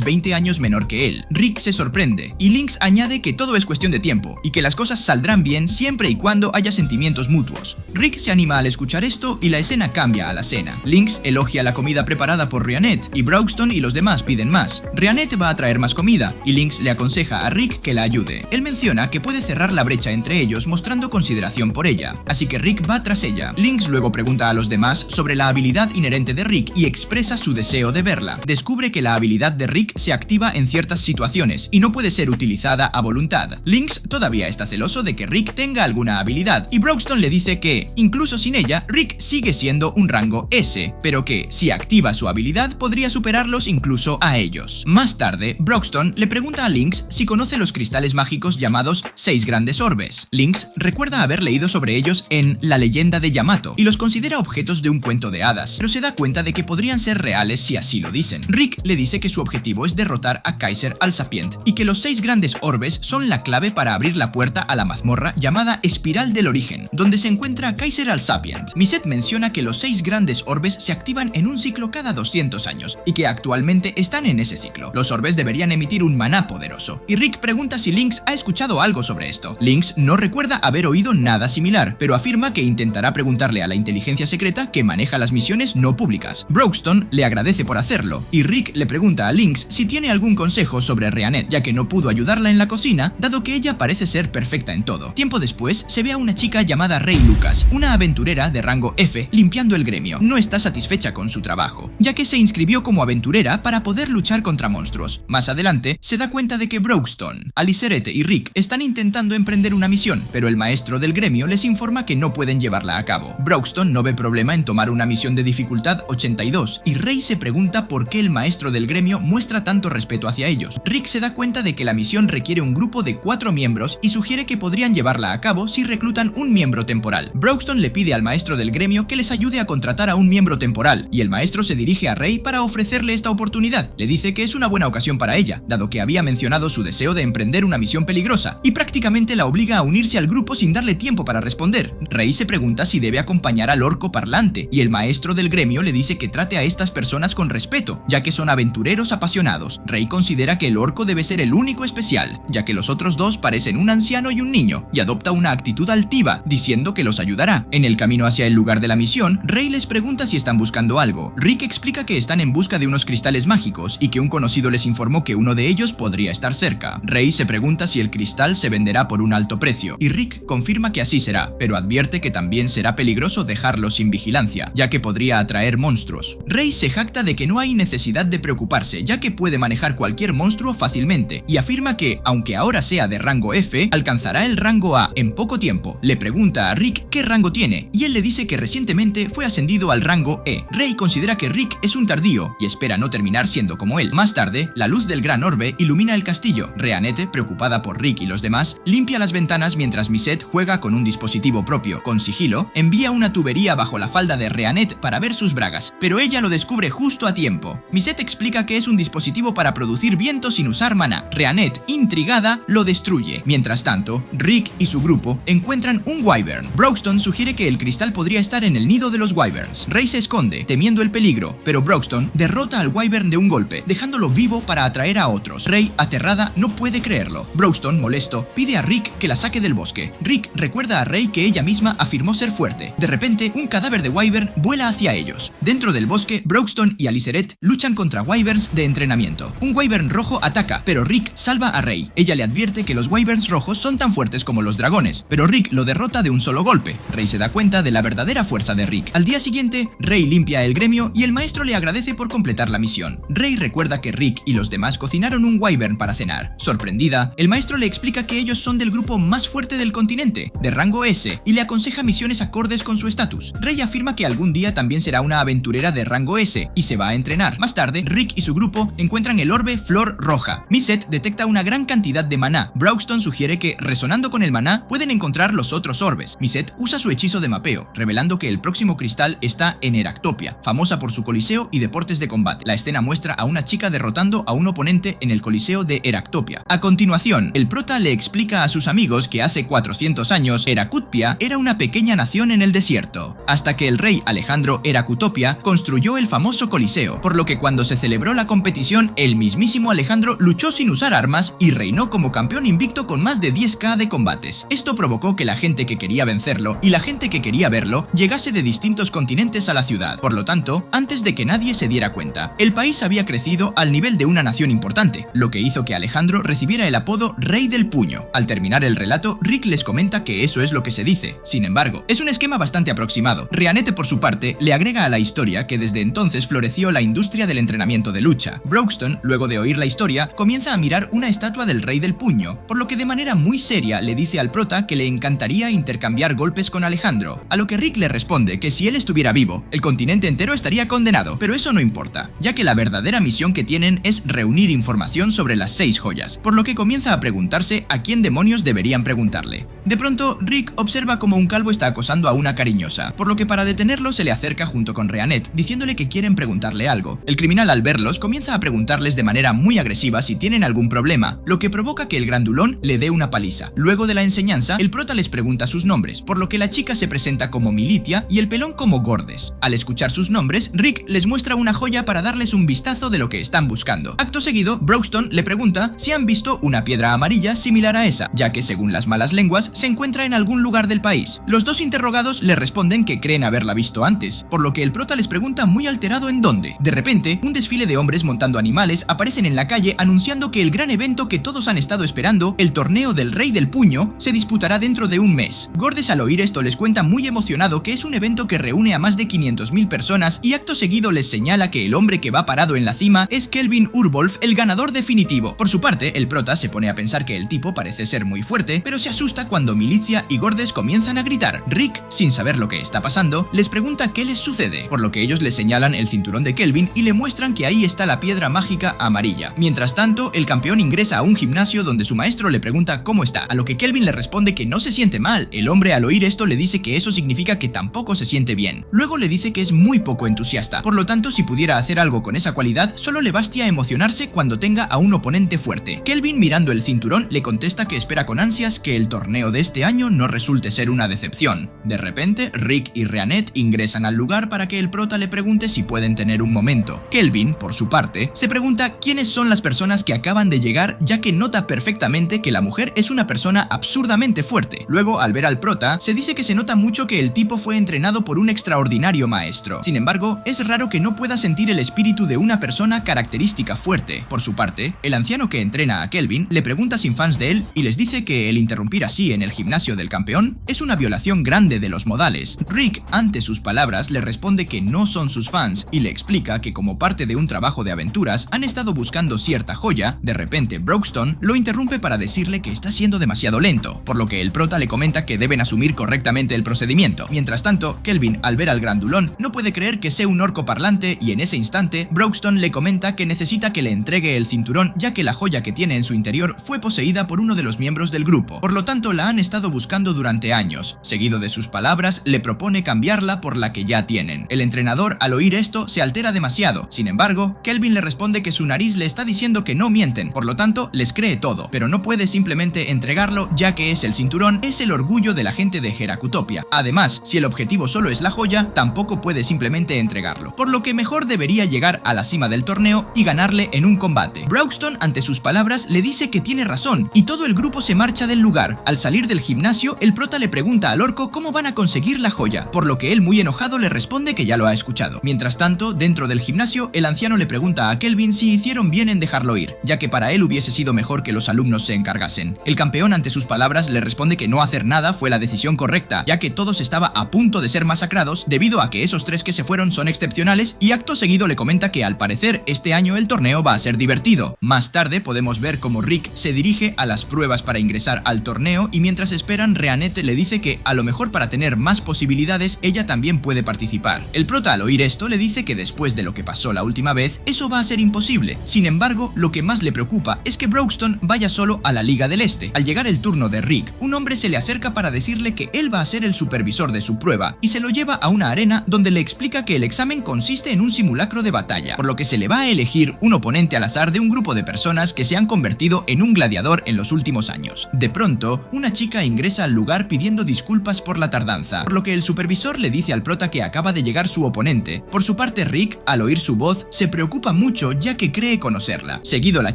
20 años menor que él. Rick se sorprende y Lynx añade que todo es cuestión de tiempo y que las cosas saldrán bien siempre y cuando haya sentimientos mutuos. Rick se anima al escuchar esto y la escena cambia a la cena. Lynx elogia la comida preparada por Rheanette y Broxton y los demás piden más. Rheanette va a traer más comida y Lynx le aconseja a Rick que la ayude. Él menciona que puede cerrar la brecha entre ellos mostrando consideración por ella, así que Rick va tras ella. Lynx luego pregunta a los demás sobre la habilidad inherente de Rick y expresa su deseo de verla. Descubre que la habilidad de Rick se activa en ciertas situaciones y no puede ser utilizada a voluntad. Lynx todavía está celoso de que Rick tenga alguna habilidad y Broxton le dice que, incluso sin ella, Rick sigue siendo un rango S, pero que si activa su habilidad podría superarlos incluso a ellos. Más tarde, Broxton le pregunta a Lynx si conoce los cristales mágicos llamados 6 grandes orbes. Lynx recuerda haber leído sobre ellos en La leyenda de Yamato y los considera objetos de un cuento de hadas, pero se da cuenta de que podrían ser reales si así lo dicen. Rick le dice que su objetivo es derrotar a Kaiser Alsapient y que los 6 grandes orbes son la clave para abrir la puerta a la mazmorra llamada Espiral del Origen, donde se encuentra Kaiser Alsapient. Miset menciona que los 6 grandes orbes se activan en un ciclo cada 200 años y que actualmente están en ese ciclo. Los orbes deberían emitir un maná poderoso, y Rick pregunta si Lynx ha escuchado algo sobre esto. Lynx no recuerda haber oído nada similar, pero afirma que intentará preguntarle a la inteligencia secreta que maneja las misiones no públicas. Broxton le agradece por hacerlo, y Rick le pregunta a Lynx si tiene algún consejo sobre Rheanette, ya que no pudo ayudarla en la cocina, dado que ella parece ser perfecta en todo. Tiempo después, se ve a una chica llamada Rey Lucas, una aventurera de rango F, limpiando el gremio. No está satisfecha con su trabajo, ya que se inscribió como aventurera para poder luchar contra monstruos. Más adelante, se da cuenta de que Broxton, Aliceret y Rick están intentando emprender una misión, pero el maestro del gremio les informa que no pueden llevarla a cabo. Broxton no ve problema en tomar una misión de dificultad 82, y Rey se pregunta por qué el maestro del gremio muestra tanto respeto hacia ellos. Rick se da cuenta de que la misión requiere un grupo de 4 miembros y sugiere que podrían llevarla a cabo si reclutan un miembro temporal. Broxton le pide al maestro del gremio que les ayude a contratar a un miembro temporal, y el maestro se dirige a Rey para ofrecerle esta oportunidad. Le dice que es una buena ocasión para ella, dado que había mencionado su deseo de emprender una misión peligrosa, y prácticamente la obliga a unirse al grupo sin darle tiempo para responder. Rey se pregunta si debe acompañar al orco parlante, y el maestro del gremio le dice que trate a estas personas con respeto, ya que son aventureros apasionados. Rey considera que el orco debe ser el único especial, ya que los otros dos parecen un anciano y un niño, y adopta una actitud altiva, diciendo que los ayudará. En el camino hacia el lugar de la misión, Rey les pregunta si están buscando algo. Rick explica que están en busca de unos cristales mágicos y que un conocido les informó que uno de ellos podría estar cerca. Rey se pregunta si el cristal se venderá por un alto precio, y Rick confirma que así será, pero advierte que también será peligroso dejarlo sin vigilancia, ya que podría atraer monstruos. Rey se jacta de que no hay necesidad de preocuparse, ya que puede manejar cualquier monstruo fácilmente, y afirma que, aunque ahora sea de rango F, alcanzará el rango A en poco tiempo. Le pregunta a Rick qué rango tiene, y él le dice que recientemente fue ascendido al rango E. Rey considera que Rick es un tardío, y espera no terminar siendo como él. Más tarde, la luz del gran orbe ilumina el castillo. Rheanette, preocupada por Rick y los demás, limpia las ventanas mientras Miset juega con un dispositivo propio. Con sigilo, envía una tubería bajo la falda de Rheanette para ver sus bragas, pero ella lo descubre justo a tiempo. Miset explica que es un dispositivo para producir viento sin usar maná. Rheanette, intrigada, lo destruye. Mientras tanto, Rick y su grupo encuentran un wyvern. Broxton sugiere que el cristal podría estar en el nido de los wyverns. Rey se esconde, temiendo el peligro, pero Broxton derrota al wyvern de un golpe, dejándolo vivo para atraer a otros. Rey, aterrada, no puede creerlo. Broxton, molesto, pide a Rick que la saque del bosque. Rick recuerda a Rey que ella misma afirmó ser fuerte. De repente, un cadáver de Wyvern vuela hacia ellos. Dentro del bosque, Broxton y Aliceret luchan contra Wyverns de entrenamiento. Un Wyvern rojo ataca, pero Rick salva a Rey. Ella le advierte que los Wyverns rojos son tan fuertes como los dragones, pero Rick lo derrota de un solo golpe. Rey se da cuenta de la verdadera fuerza de Rick. Al día siguiente, Rey limpia el gremio y el maestro le agradece por completar la misión. Rey recuerda que Rick y los demás cocinaron un Wyvern para cenar. Sorprendida, el maestro le explica que ellos son del grupo más fuerte del continente, de rango S, y le aconseja misiones acordes con su estatus. Rey afirma que algún día también será una aventurera de rango S y se va a entrenar. Más tarde, Rick y su grupo encuentran el orbe Flor Roja. Miset detecta una gran cantidad de maná. Broxton sugiere que, resonando con el maná, pueden encontrar los otros orbes. Miset usa su hechizo de mapeo, revelando que el próximo cristal está en Heractopia, famosa por su coliseo y deportes de combate. La escena muestra a una chica derrotando a un oponente en el coliseo de Heractopia. A continuación, el prota le explica a sus amigos que hace 400 años Heracutpia era una pequeña nación en el desierto, hasta que el rey Alejandro Heracutopia construyó el famoso coliseo, por lo que cuando se celebró la competición, el mismísimo Alejandro luchó sin usar armas y reinó como campeón invicto con más de 10.000 de combates. Esto provocó que la gente que quería vencerlo y la gente que quería verlo llegase de distintos continentes a la ciudad. Por lo tanto, antes de que nadie se diera cuenta, el país había crecido al nivel de una nación importante, lo que hizo que Alejandro recibiera el apodo Rey del Puño. Al terminar el relato, Rick les comenta que eso es lo que se dice. Sin embargo, es un esquema bastante aproximado. Rhianette, por su parte, le agrega a la historia que desde entonces floreció la industria del entrenamiento de lucha. Broxton, luego de oír la historia, comienza a mirar una estatua del Rey del Puño, por lo que de manera muy seria le dice al prota que le encantaría intercambiar golpes con Alejandro, a lo que Rick le responde que si él estuviera vivo, el continente entero estaría condenado, pero eso no importa, ya que la verdadera misión que tienen es reunir información sobre las 6 joyas, por lo que comienza a preguntarse a quién demonios deberían preguntarle. De pronto, Rick observa como un calvo está acosando a una cariñosa, por lo que para detenerlo se le acerca junto con Rhianette, diciéndole que quieren preguntarle algo. El criminal, al verlos, comienza a preguntarles de manera muy agresiva si tienen algún problema, lo que provoca que el grandulón le dé una paliza. Luego de la enseñanza, el prota les pregunta sus nombres, por lo que la chica se presenta como Militia y el pelón como Gordes. Al escuchar sus nombres, Rick les muestra una joya para darles un vistazo de lo que están buscando. Acto seguido, Broxton le pregunta si han visto una piedra amarilla similar a esa, ya que según las malas lenguas se encuentra en algún lugar del país. Los dos interrogados le responden que creen haberla visto antes, por lo que el prota les pregunta muy alterado en dónde. De repente, un desfile de hombres montando animales aparecen en la calle anunciando que el gran evento que todos han estado esperando, el torneo del Rey del Puño, se disputará dentro de un mes. Gordes, al oír esto, les cuenta muy emocionado que es un evento que reúne a más de 500.000 personas y acto seguido les señala que el hombre que va parado en la cima es Kelvin Urbolf, el ganador definitivo. Por su parte, el prota se pone a pensar que el tipo parece ser muy fuerte, pero se asusta cuando Militia y Gordes comienzan a gritar. Rick, sin saber lo que está pasando, les pregunta qué les sucede, por lo que ellos le señalan el cinturón de Kelvin y le muestran que ahí está la piedra mágica amarilla. Mientras tanto, el campeón ingresa a un gimnasio donde su maestro le pregunta cómo está, a lo que Kelvin le responde que no se siente mal. El hombre, al oír esto, le dice que eso significa que tampoco se siente bien. Luego le dice que es muy poco entusiasta, por lo tanto, si pudiera hacer algo con esa cualidad, solo le bastia emocionarse cuando tenga a un oponente fuerte. Kelvin, mirando el cinturón, le contesta que espera con ansias que el torneo de este año no resulte ser una decepción. De repente, Rick y Rhianette ingresan al lugar para que el prota le pregunte si pueden tener un momento. Kelvin, por su parte, se pregunta quiénes son las personas que acaban de llegar, ya que nota perfectamente que la mujer es una persona absurdamente fuerte. Luego, al ver al prota, se dice que se nota mucho que el tipo fue entrenado por un extraordinario maestro. Sin embargo, es raro que no pueda sentir el espíritu de una persona característica fuerte. Por su parte, el anciano que entrena a Kelvin le pregunta sin fans de él y les dice que el interrumpir así en el gimnasio del campeón es una violación grande de los modales. Rick, ante sus palabras, le responde que no son sus fans y le explica que como parte de un trabajo de aventuras han estado buscando cierta joya. De repente, Broxton lo interrumpe para decirle que está siendo demasiado lento, por lo que el prota le comenta que deben asumir correctamente el procedimiento. Mientras tanto, Kelvin, al ver al grandulón, no puede creer que sea un orco parlante y en ese instante, Broxton le comenta que necesita que le entregue el cinturón, ya que la joya que tiene en su interior fue poseída por uno de los miembros del grupo, por lo tanto la han estado buscando durante años. Seguido de sus palabras, le propone cambiarla por la que ya tienen. El entrenador, al oír esto, se altera demasiado. Sin embargo, Kelvin le responde que su nariz le está diciendo que no mienten, por lo tanto les cree todo, pero no puede simplemente entregarlo, ya que el cinturón es el orgullo de la gente de Heracutopia. Además, si el objetivo solo es la joya, tampoco puede simplemente entregarlo, por lo que mejor debería llegar a la cima del torneo y ganarle en un combate. Broxton, ante sus palabras, le dice que tiene razón y todo el grupo se marcha del lugar. lugar. Al salir del gimnasio, el prota le pregunta al orco cómo van a conseguir la joya, por lo que él, muy enojado, le responde que ya lo ha escuchado. Mientras tanto, dentro del gimnasio, el anciano le pregunta a Kelvin si hicieron bien en dejarlo ir, ya que para él hubiese sido mejor que los alumnos se encargasen. El campeón, ante sus palabras, le responde que no hacer nada fue la decisión correcta, ya que todos estaban a punto de ser masacrados debido a que esos 3 que se fueron son excepcionales, y acto seguido le comenta que al parecer este año el torneo va a ser divertido. Más tarde podemos ver cómo Rick se dirige a las pruebas para ingresar al torneo, y mientras esperan, Reanette le dice que a lo mejor para tener más posibilidades ella también puede participar. El prota, al oír esto, le dice que después de lo que pasó la última vez, eso va a ser imposible. Sin embargo, lo que más le preocupa es que Broxton vaya solo a la Liga del Este. Al llegar el turno de Rick, un hombre se le acerca para decirle que él va a ser el supervisor de su prueba, y se lo lleva a una arena donde le explica que el examen consiste en un simulacro de batalla, por lo que se le va a elegir un oponente al azar de un grupo de personas que se han convertido en un gladiador en los últimos años. De pronto, una chica ingresa al lugar pidiendo disculpas por la tardanza, por lo que el supervisor le dice al prota que acaba de llegar su oponente. Por su parte, Rick, al oír su voz, se preocupa mucho ya que cree conocerla. Seguido, la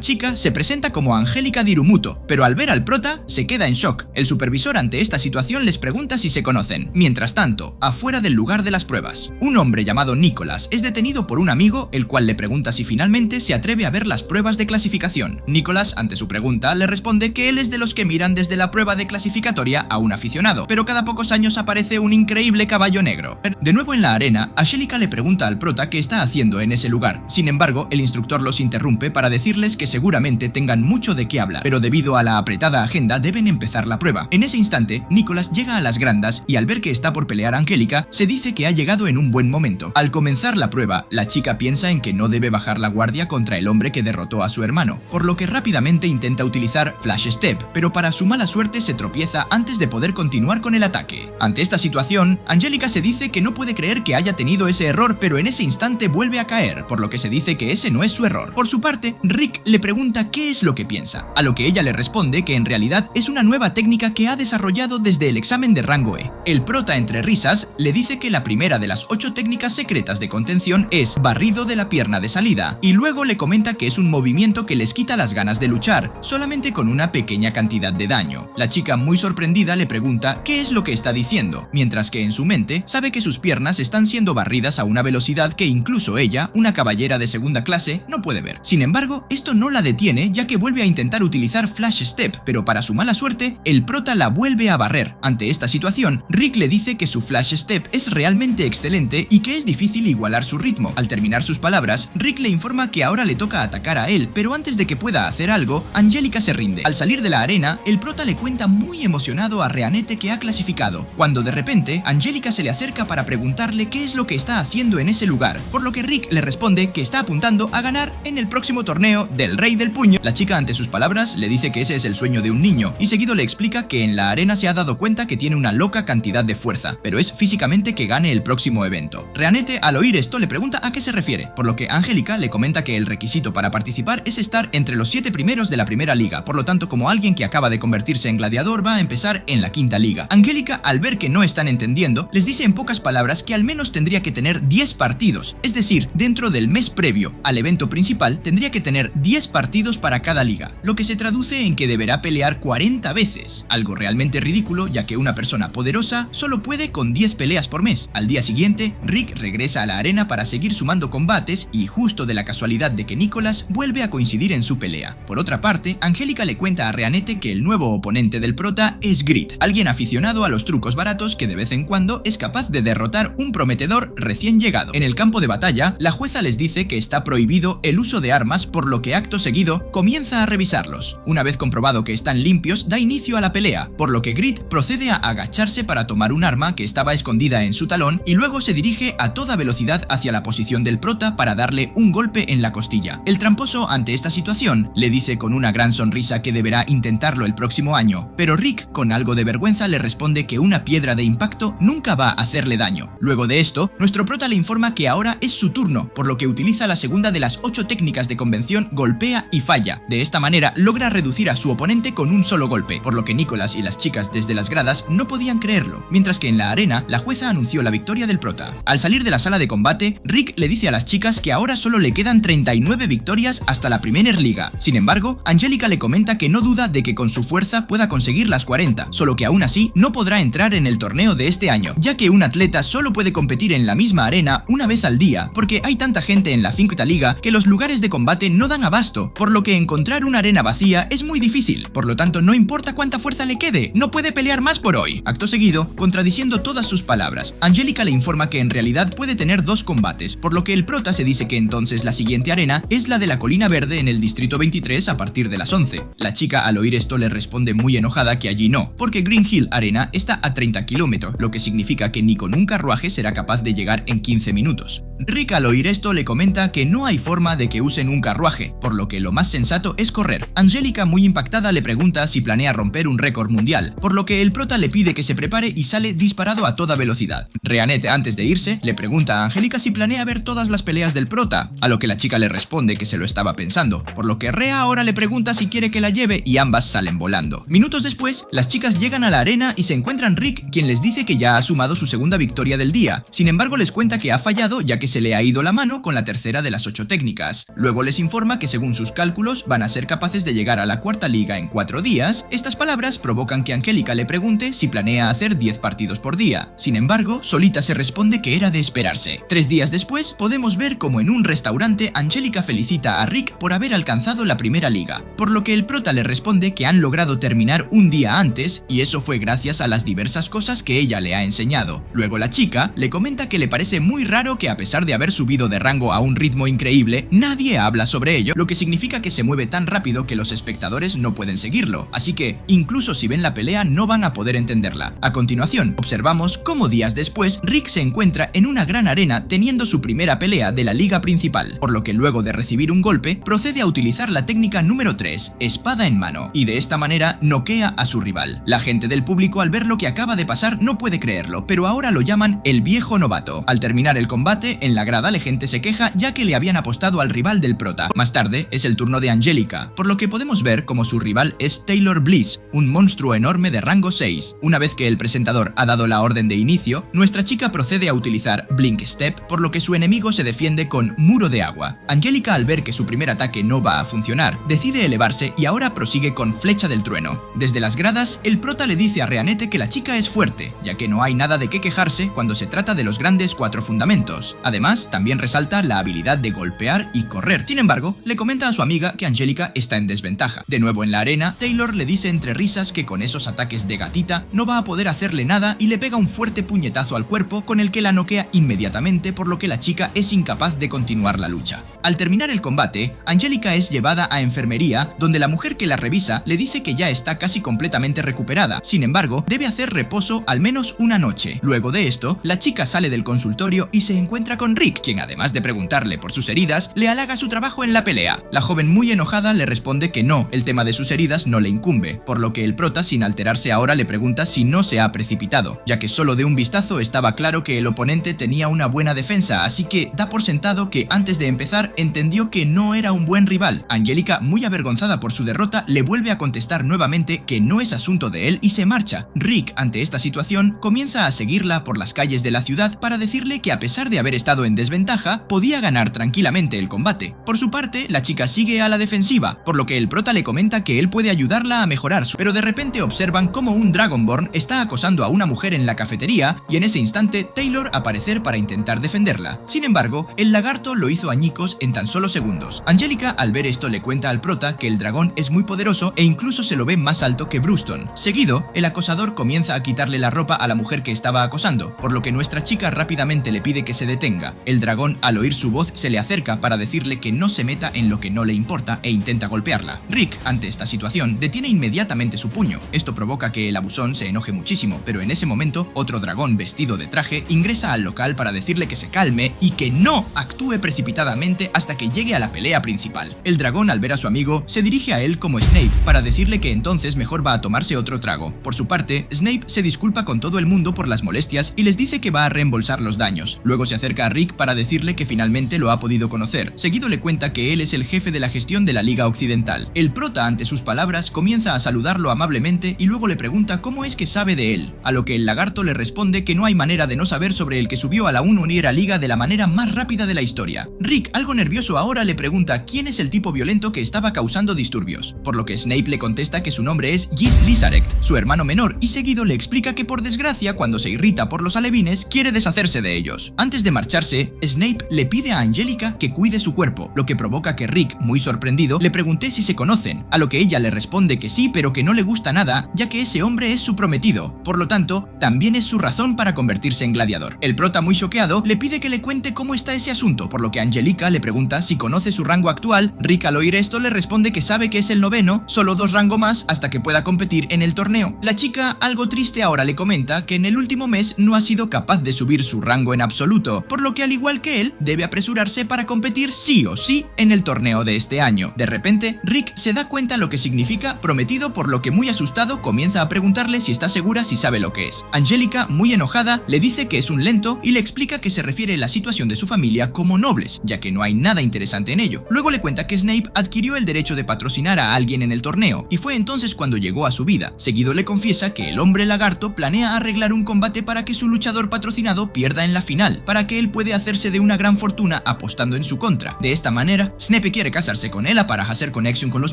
chica se presenta como Angélica Dirumuto, pero al ver al prota, se queda en shock. El supervisor, ante esta situación, les pregunta si se conocen. Mientras tanto, afuera del lugar de las pruebas, un hombre llamado Nicholas es detenido por un amigo, el cual le pregunta si finalmente se atreve a ver las pruebas de clasificación. Nicholas, ante su pregunta, le responde que él es de los que miran desde la prueba de clasificatoria a un aficionado, pero cada pocos años aparece un increíble caballo negro. De nuevo en la arena, Angélica le pregunta al prota qué está haciendo en ese lugar. Sin embargo, el instructor los interrumpe para decirles que seguramente tengan mucho de qué hablar, pero debido a la apretada agenda deben empezar la prueba. En ese instante, Nicholas llega a las grandas y al ver que está por pelear Angélica, se dice que ha llegado en un buen momento. Al comenzar la prueba, la chica piensa en que no debe bajar la guardia contra el hombre que derrotó a su hermano, por lo que rápidamente intenta utilizar Flash Step, pero para su mala suerte se tropieza antes de poder continuar con el ataque. Ante esta situación, Angélica se dice que no puede creer que haya tenido ese error, pero en ese instante vuelve a caer, por lo que se dice que ese no es su error. Por su parte, Rick le pregunta qué es lo que piensa, a lo que ella le responde que en realidad es una nueva técnica que ha desarrollado desde el examen de rango E. El prota, entre risas, le dice que la primera de las 8 técnicas secretas de contención es barrido de la pierna de salida, y luego le comenta que es un movimiento que les quita las ganas de luchar, solamente con una pequeña cantidad de daño. La chica, muy sorprendida, le pregunta qué es lo que está diciendo, mientras que en su mente sabe que sus piernas están siendo barridas a una velocidad que incluso ella, una caballera de segunda clase, no puede ver. Sin embargo, esto no la detiene, ya que vuelve a intentar utilizar Flash Step, pero para su mala suerte, el prota la vuelve a barrer. Ante esta situación, Rick le dice que su Flash Step es realmente excelente y que es difícil igualar su ritmo. Al terminar sus palabras, Rick le informa que ahora le toca atacar a él, pero antes de que pueda hacer algo, Angélica se rinde. Al salir de la arena, el prota le cuenta muy emocionado a Reanette que ha clasificado, cuando de repente, Angélica se le acerca para preguntarle qué es lo que está haciendo en ese lugar, por lo que Rick le responde que está apuntando a ganar en el próximo torneo del Rey del Puño. La chica, ante sus palabras, le dice que ese es el sueño de un niño, y seguido le explica que en la arena se ha dado cuenta que tiene una loca cantidad de fuerza, pero es físicamente que gane el próximo evento. Reanette, al oír esto, le pregunta a qué se refiere, por lo que Angélica le comenta que el requisito para participar es estar entre los 7 primeros de la primera liga, por lo tanto, como alguien que acaba de convertirse en gladiador, va a empezar en la 5ª liga. Angélica, al ver que no están entendiendo, les dice en pocas palabras que al menos tendría que tener 10 partidos, es decir, dentro del mes previo al evento principal tendría que tener 10 partidos para cada liga, lo que se traduce en que deberá pelear 40 veces, algo realmente ridículo, ya que una persona poderosa solo puede con 10 peleas por mes. Al día siguiente, Rick regresa a la arena para seguir sumando combates, y justo de la casualidad de que Nicholas vuelve a coincidir en su pelea. Por otra parte, Angélica le cuenta a Reanette que el nuevo oponente del prota es Grit, alguien aficionado a los trucos baratos que de vez en cuando es capaz de derrotar un prometedor recién llegado. En el campo de batalla, la jueza les dice que está prohibido el uso de armas, por lo que acto seguido comienza a revisarlos. Una vez comprobado que están limpios, da inicio a la pelea, por lo que Grit procede a agacharse para tomar un arma que estaba escondida en su talón, y luego se dirige a toda velocidad hacia la posición del prota para darle un golpe en la costilla. El tramposo, ante esta situación, le dice con una gran sonrisa que deberá intentarlo el próximo año, pero Rick, con algo de vergüenza, le responde que una piedra de impacto nunca va a hacerle daño. Luego de esto, nuestro prota le informa que ahora es su turno, por lo que utiliza la segunda de las 8 técnicas de convención, golpea y falla. De esta manera logra reducir a su oponente con un solo golpe, por lo que Nicholas y las chicas desde las gradas no podían creerlo, mientras que en la arena la jueza anunció la victoria del prota. Al salir de la sala de combate, Rick le dice a las chicas que ahora solo le quedan 39 victorias hasta la Premier Liga. Sin embargo, Angélica le comenta que no duda de que con su fuerza ojalá pueda conseguir las 40, solo que aún así no podrá entrar en el torneo de este año, ya que un atleta solo puede competir en la misma arena una vez al día, porque hay tanta gente en la Finta Liga que los lugares de combate no dan abasto, por lo que encontrar una arena vacía es muy difícil, por lo tanto no importa cuánta fuerza le quede, no puede pelear más por hoy. Acto seguido, contradiciendo todas sus palabras, Angélica le informa que en realidad puede tener 2 combates, por lo que el prota se dice que entonces la siguiente arena es la de la Colina Verde en el distrito 23 a partir de las 11. La chica al oír esto le responde muy enojada que allí no, porque Green Hill Arena está a 30 kilómetros, lo que significa que ni con un carruaje será capaz de llegar en 15 minutos. Rick al oír esto le comenta que no hay forma de que usen un carruaje, por lo que lo más sensato es correr. Angélica, muy impactada, le pregunta si planea romper un récord mundial, por lo que el prota le pide que se prepare y sale disparado a toda velocidad. Reanette, antes de irse, le pregunta a Angélica si planea ver todas las peleas del prota, a lo que la chica le responde que se lo estaba pensando, por lo que Rea ahora le pregunta si quiere que la lleve y ambas salen volando. Minutos después, las chicas llegan a la arena y se encuentran Rick, quien les dice que ya ha sumado su segunda victoria del día. Sin embargo, les cuenta que ha fallado ya que se le ha ido la mano con la tercera de las 8 técnicas. Luego les informa que según sus cálculos van a ser capaces de llegar a la cuarta liga en 4 días. Estas palabras provocan que Angélica le pregunte si planea hacer 10 partidos por día. Sin embargo, solita se responde que era de esperarse. 3 días después, podemos ver como en un restaurante Angélica felicita a Rick por haber alcanzado la primera liga, por lo que el prota le responde que han logrado terminar un día antes y eso fue gracias a las diversas cosas que ella le ha enseñado. Luego la chica le comenta que le parece muy raro que a pesar de haber subido de rango a un ritmo increíble, nadie habla sobre ello, lo que significa que se mueve tan rápido que los espectadores no pueden seguirlo, así que incluso si ven la pelea no van a poder entenderla. A continuación, observamos cómo días después Rick se encuentra en una gran arena teniendo su primera pelea de la liga principal, por lo que luego de recibir un golpe, procede a utilizar la técnica número 3, espada en mano, y de esta manera noquea a su rival. La gente del público al ver lo que acaba de pasar no puede creerlo, pero ahora lo llaman el viejo novato. Al terminar el combate, en la grada la gente se queja ya que le habían apostado al rival del prota. Más tarde es el turno de Angélica, por lo que podemos ver como su rival es Taylor Bliss, un monstruo enorme de rango 6. Una vez que el presentador ha dado la orden de inicio, nuestra chica procede a utilizar Blink Step, por lo que su enemigo se defiende con Muro de Agua. Angélica, al ver que su primer ataque no va a funcionar, decide elevarse y ahora prosigue con Flecha del Trueno. Desde las gradas, el prota le dice a Reanette que la chica es fuerte, ya que no hay nada de qué quejarse cuando se trata de los grandes 4 fundamentos. Además, también resalta la habilidad de golpear y correr. Sin embargo, le comenta a su amiga que Angélica está en desventaja. De nuevo en la arena, Taylor le dice entre risas que con esos ataques de gatita no va a poder hacerle nada y le pega un fuerte puñetazo al cuerpo con el que la noquea inmediatamente, por lo que la chica es incapaz de continuar la lucha. Al terminar el combate, Angélica es llevada a enfermería, donde la mujer que la revisa le dice que ya está casi completamente recuperada. Sin embargo, debe hacer reposo al menos una noche. Luego de esto, la chica sale del consultorio y se encuentra con Rick, quien además de preguntarle por sus heridas, le halaga su trabajo en la pelea. La joven, muy enojada, le responde que no, el tema de sus heridas no le incumbe, por lo que el prota, sin alterarse ahora, le pregunta si no se ha precipitado, ya que solo de un vistazo estaba claro que el oponente tenía una buena defensa, así que da por sentado que antes de empezar entendió que no era un buen rival. Angélica, muy avergonzada por su derrota, le vuelve a contestar nuevamente que no es asunto de él y se marcha. Rick, ante esta situación, comienza a seguirla por las calles de la ciudad para decirle que a pesar de haber estado en desventaja, podía ganar tranquilamente el combate. Por su parte, la chica sigue a la defensiva, por lo que el prota le comenta que él puede ayudarla a mejorar pero de repente observan cómo un Dragonborn está acosando a una mujer en la cafetería y en ese instante Taylor aparecer para intentar defenderla. Sin embargo, el lagarto lo hizo añicos en tan solo segundos. Angélica, al ver esto, le cuenta al prota que el dragón es muy poderoso e incluso se lo ve más alto que Bruston. Seguido, el acosador comienza a quitarle la ropa a la mujer que estaba acosando, por lo que nuestra chica rápidamente le pide que se detenga. El dragón, al oír su voz, se le acerca para decirle que no se meta en lo que no le importa e intenta golpearla. Rick, ante esta situación, detiene inmediatamente su puño. Esto provoca que el abusón se enoje muchísimo, pero en ese momento, otro dragón vestido de traje ingresa al local para decirle que se calme y que no actúe precipitadamente hasta que llegue a la pelea principal. El dragón, al ver a su amigo, se dirige a él como Snape para decirle que entonces mejor va a tomarse otro trago. Por su parte, Snape se disculpa con todo el mundo por las molestias y les dice que va a reembolsar los daños. Luego se acerca a Rick para decirle que finalmente lo ha podido conocer. Seguido le cuenta que él es el jefe de la gestión de la Liga Occidental. El prota, ante sus palabras, comienza a saludarlo amablemente y luego le pregunta cómo es que sabe de él, a lo que el lagarto le responde que no hay manera de no saber sobre el que subió a la Ununiera Liga de la manera más rápida de la historia. Rick, algo nervioso ahora, le pregunta quién es el tipo violento que estaba causando disturbios, por lo que Snape le contesta que su nombre es Gis Lizarect, su hermano menor, y seguido le explica que por desgracia, cuando se irrita por los alevines, quiere deshacerse de ellos. Antes de marcharse, Snape le pide a Angélica que cuide su cuerpo, lo que provoca que Rick, muy sorprendido, le pregunte si se conocen, a lo que ella le responde que sí, pero que no le gusta nada, ya que ese hombre es su prometido, por lo tanto, también es su razón para convertirse en gladiador. El prota, muy choqueado, le pide que le cuente cómo está ese asunto, por lo que Angélica le pregunta si conoce su rango actual. Rick, al oír esto, le responde que sabe que es el 9º, solo 2 rangos más hasta que pueda competir en el torneo. La chica, algo triste ahora, le comenta que en el último mes no ha sido capaz de subir su rango en absoluto, por lo que al igual que él, debe apresurarse para competir sí o sí en el torneo de este año. De repente, Rick se da cuenta lo que significa prometido, por lo que muy asustado comienza a preguntarle si está segura si sabe lo que es. Angélica, muy enojada, le dice que es un lento y le explica que se refiere a la situación de su familia como nobles, ya que no hay nada interesante en ello. Luego le cuenta que Snape adquirió el derecho de patrocinar a alguien en el torneo, y fue entonces cuando llegó a su vida. Seguido le confiesa que el hombre lagarto planea arreglar un combate para que su luchador patrocinado pierda en la final, para que él puede hacerse de una gran fortuna apostando en su contra. De esta manera, Snape quiere casarse con ella para hacer conexión con los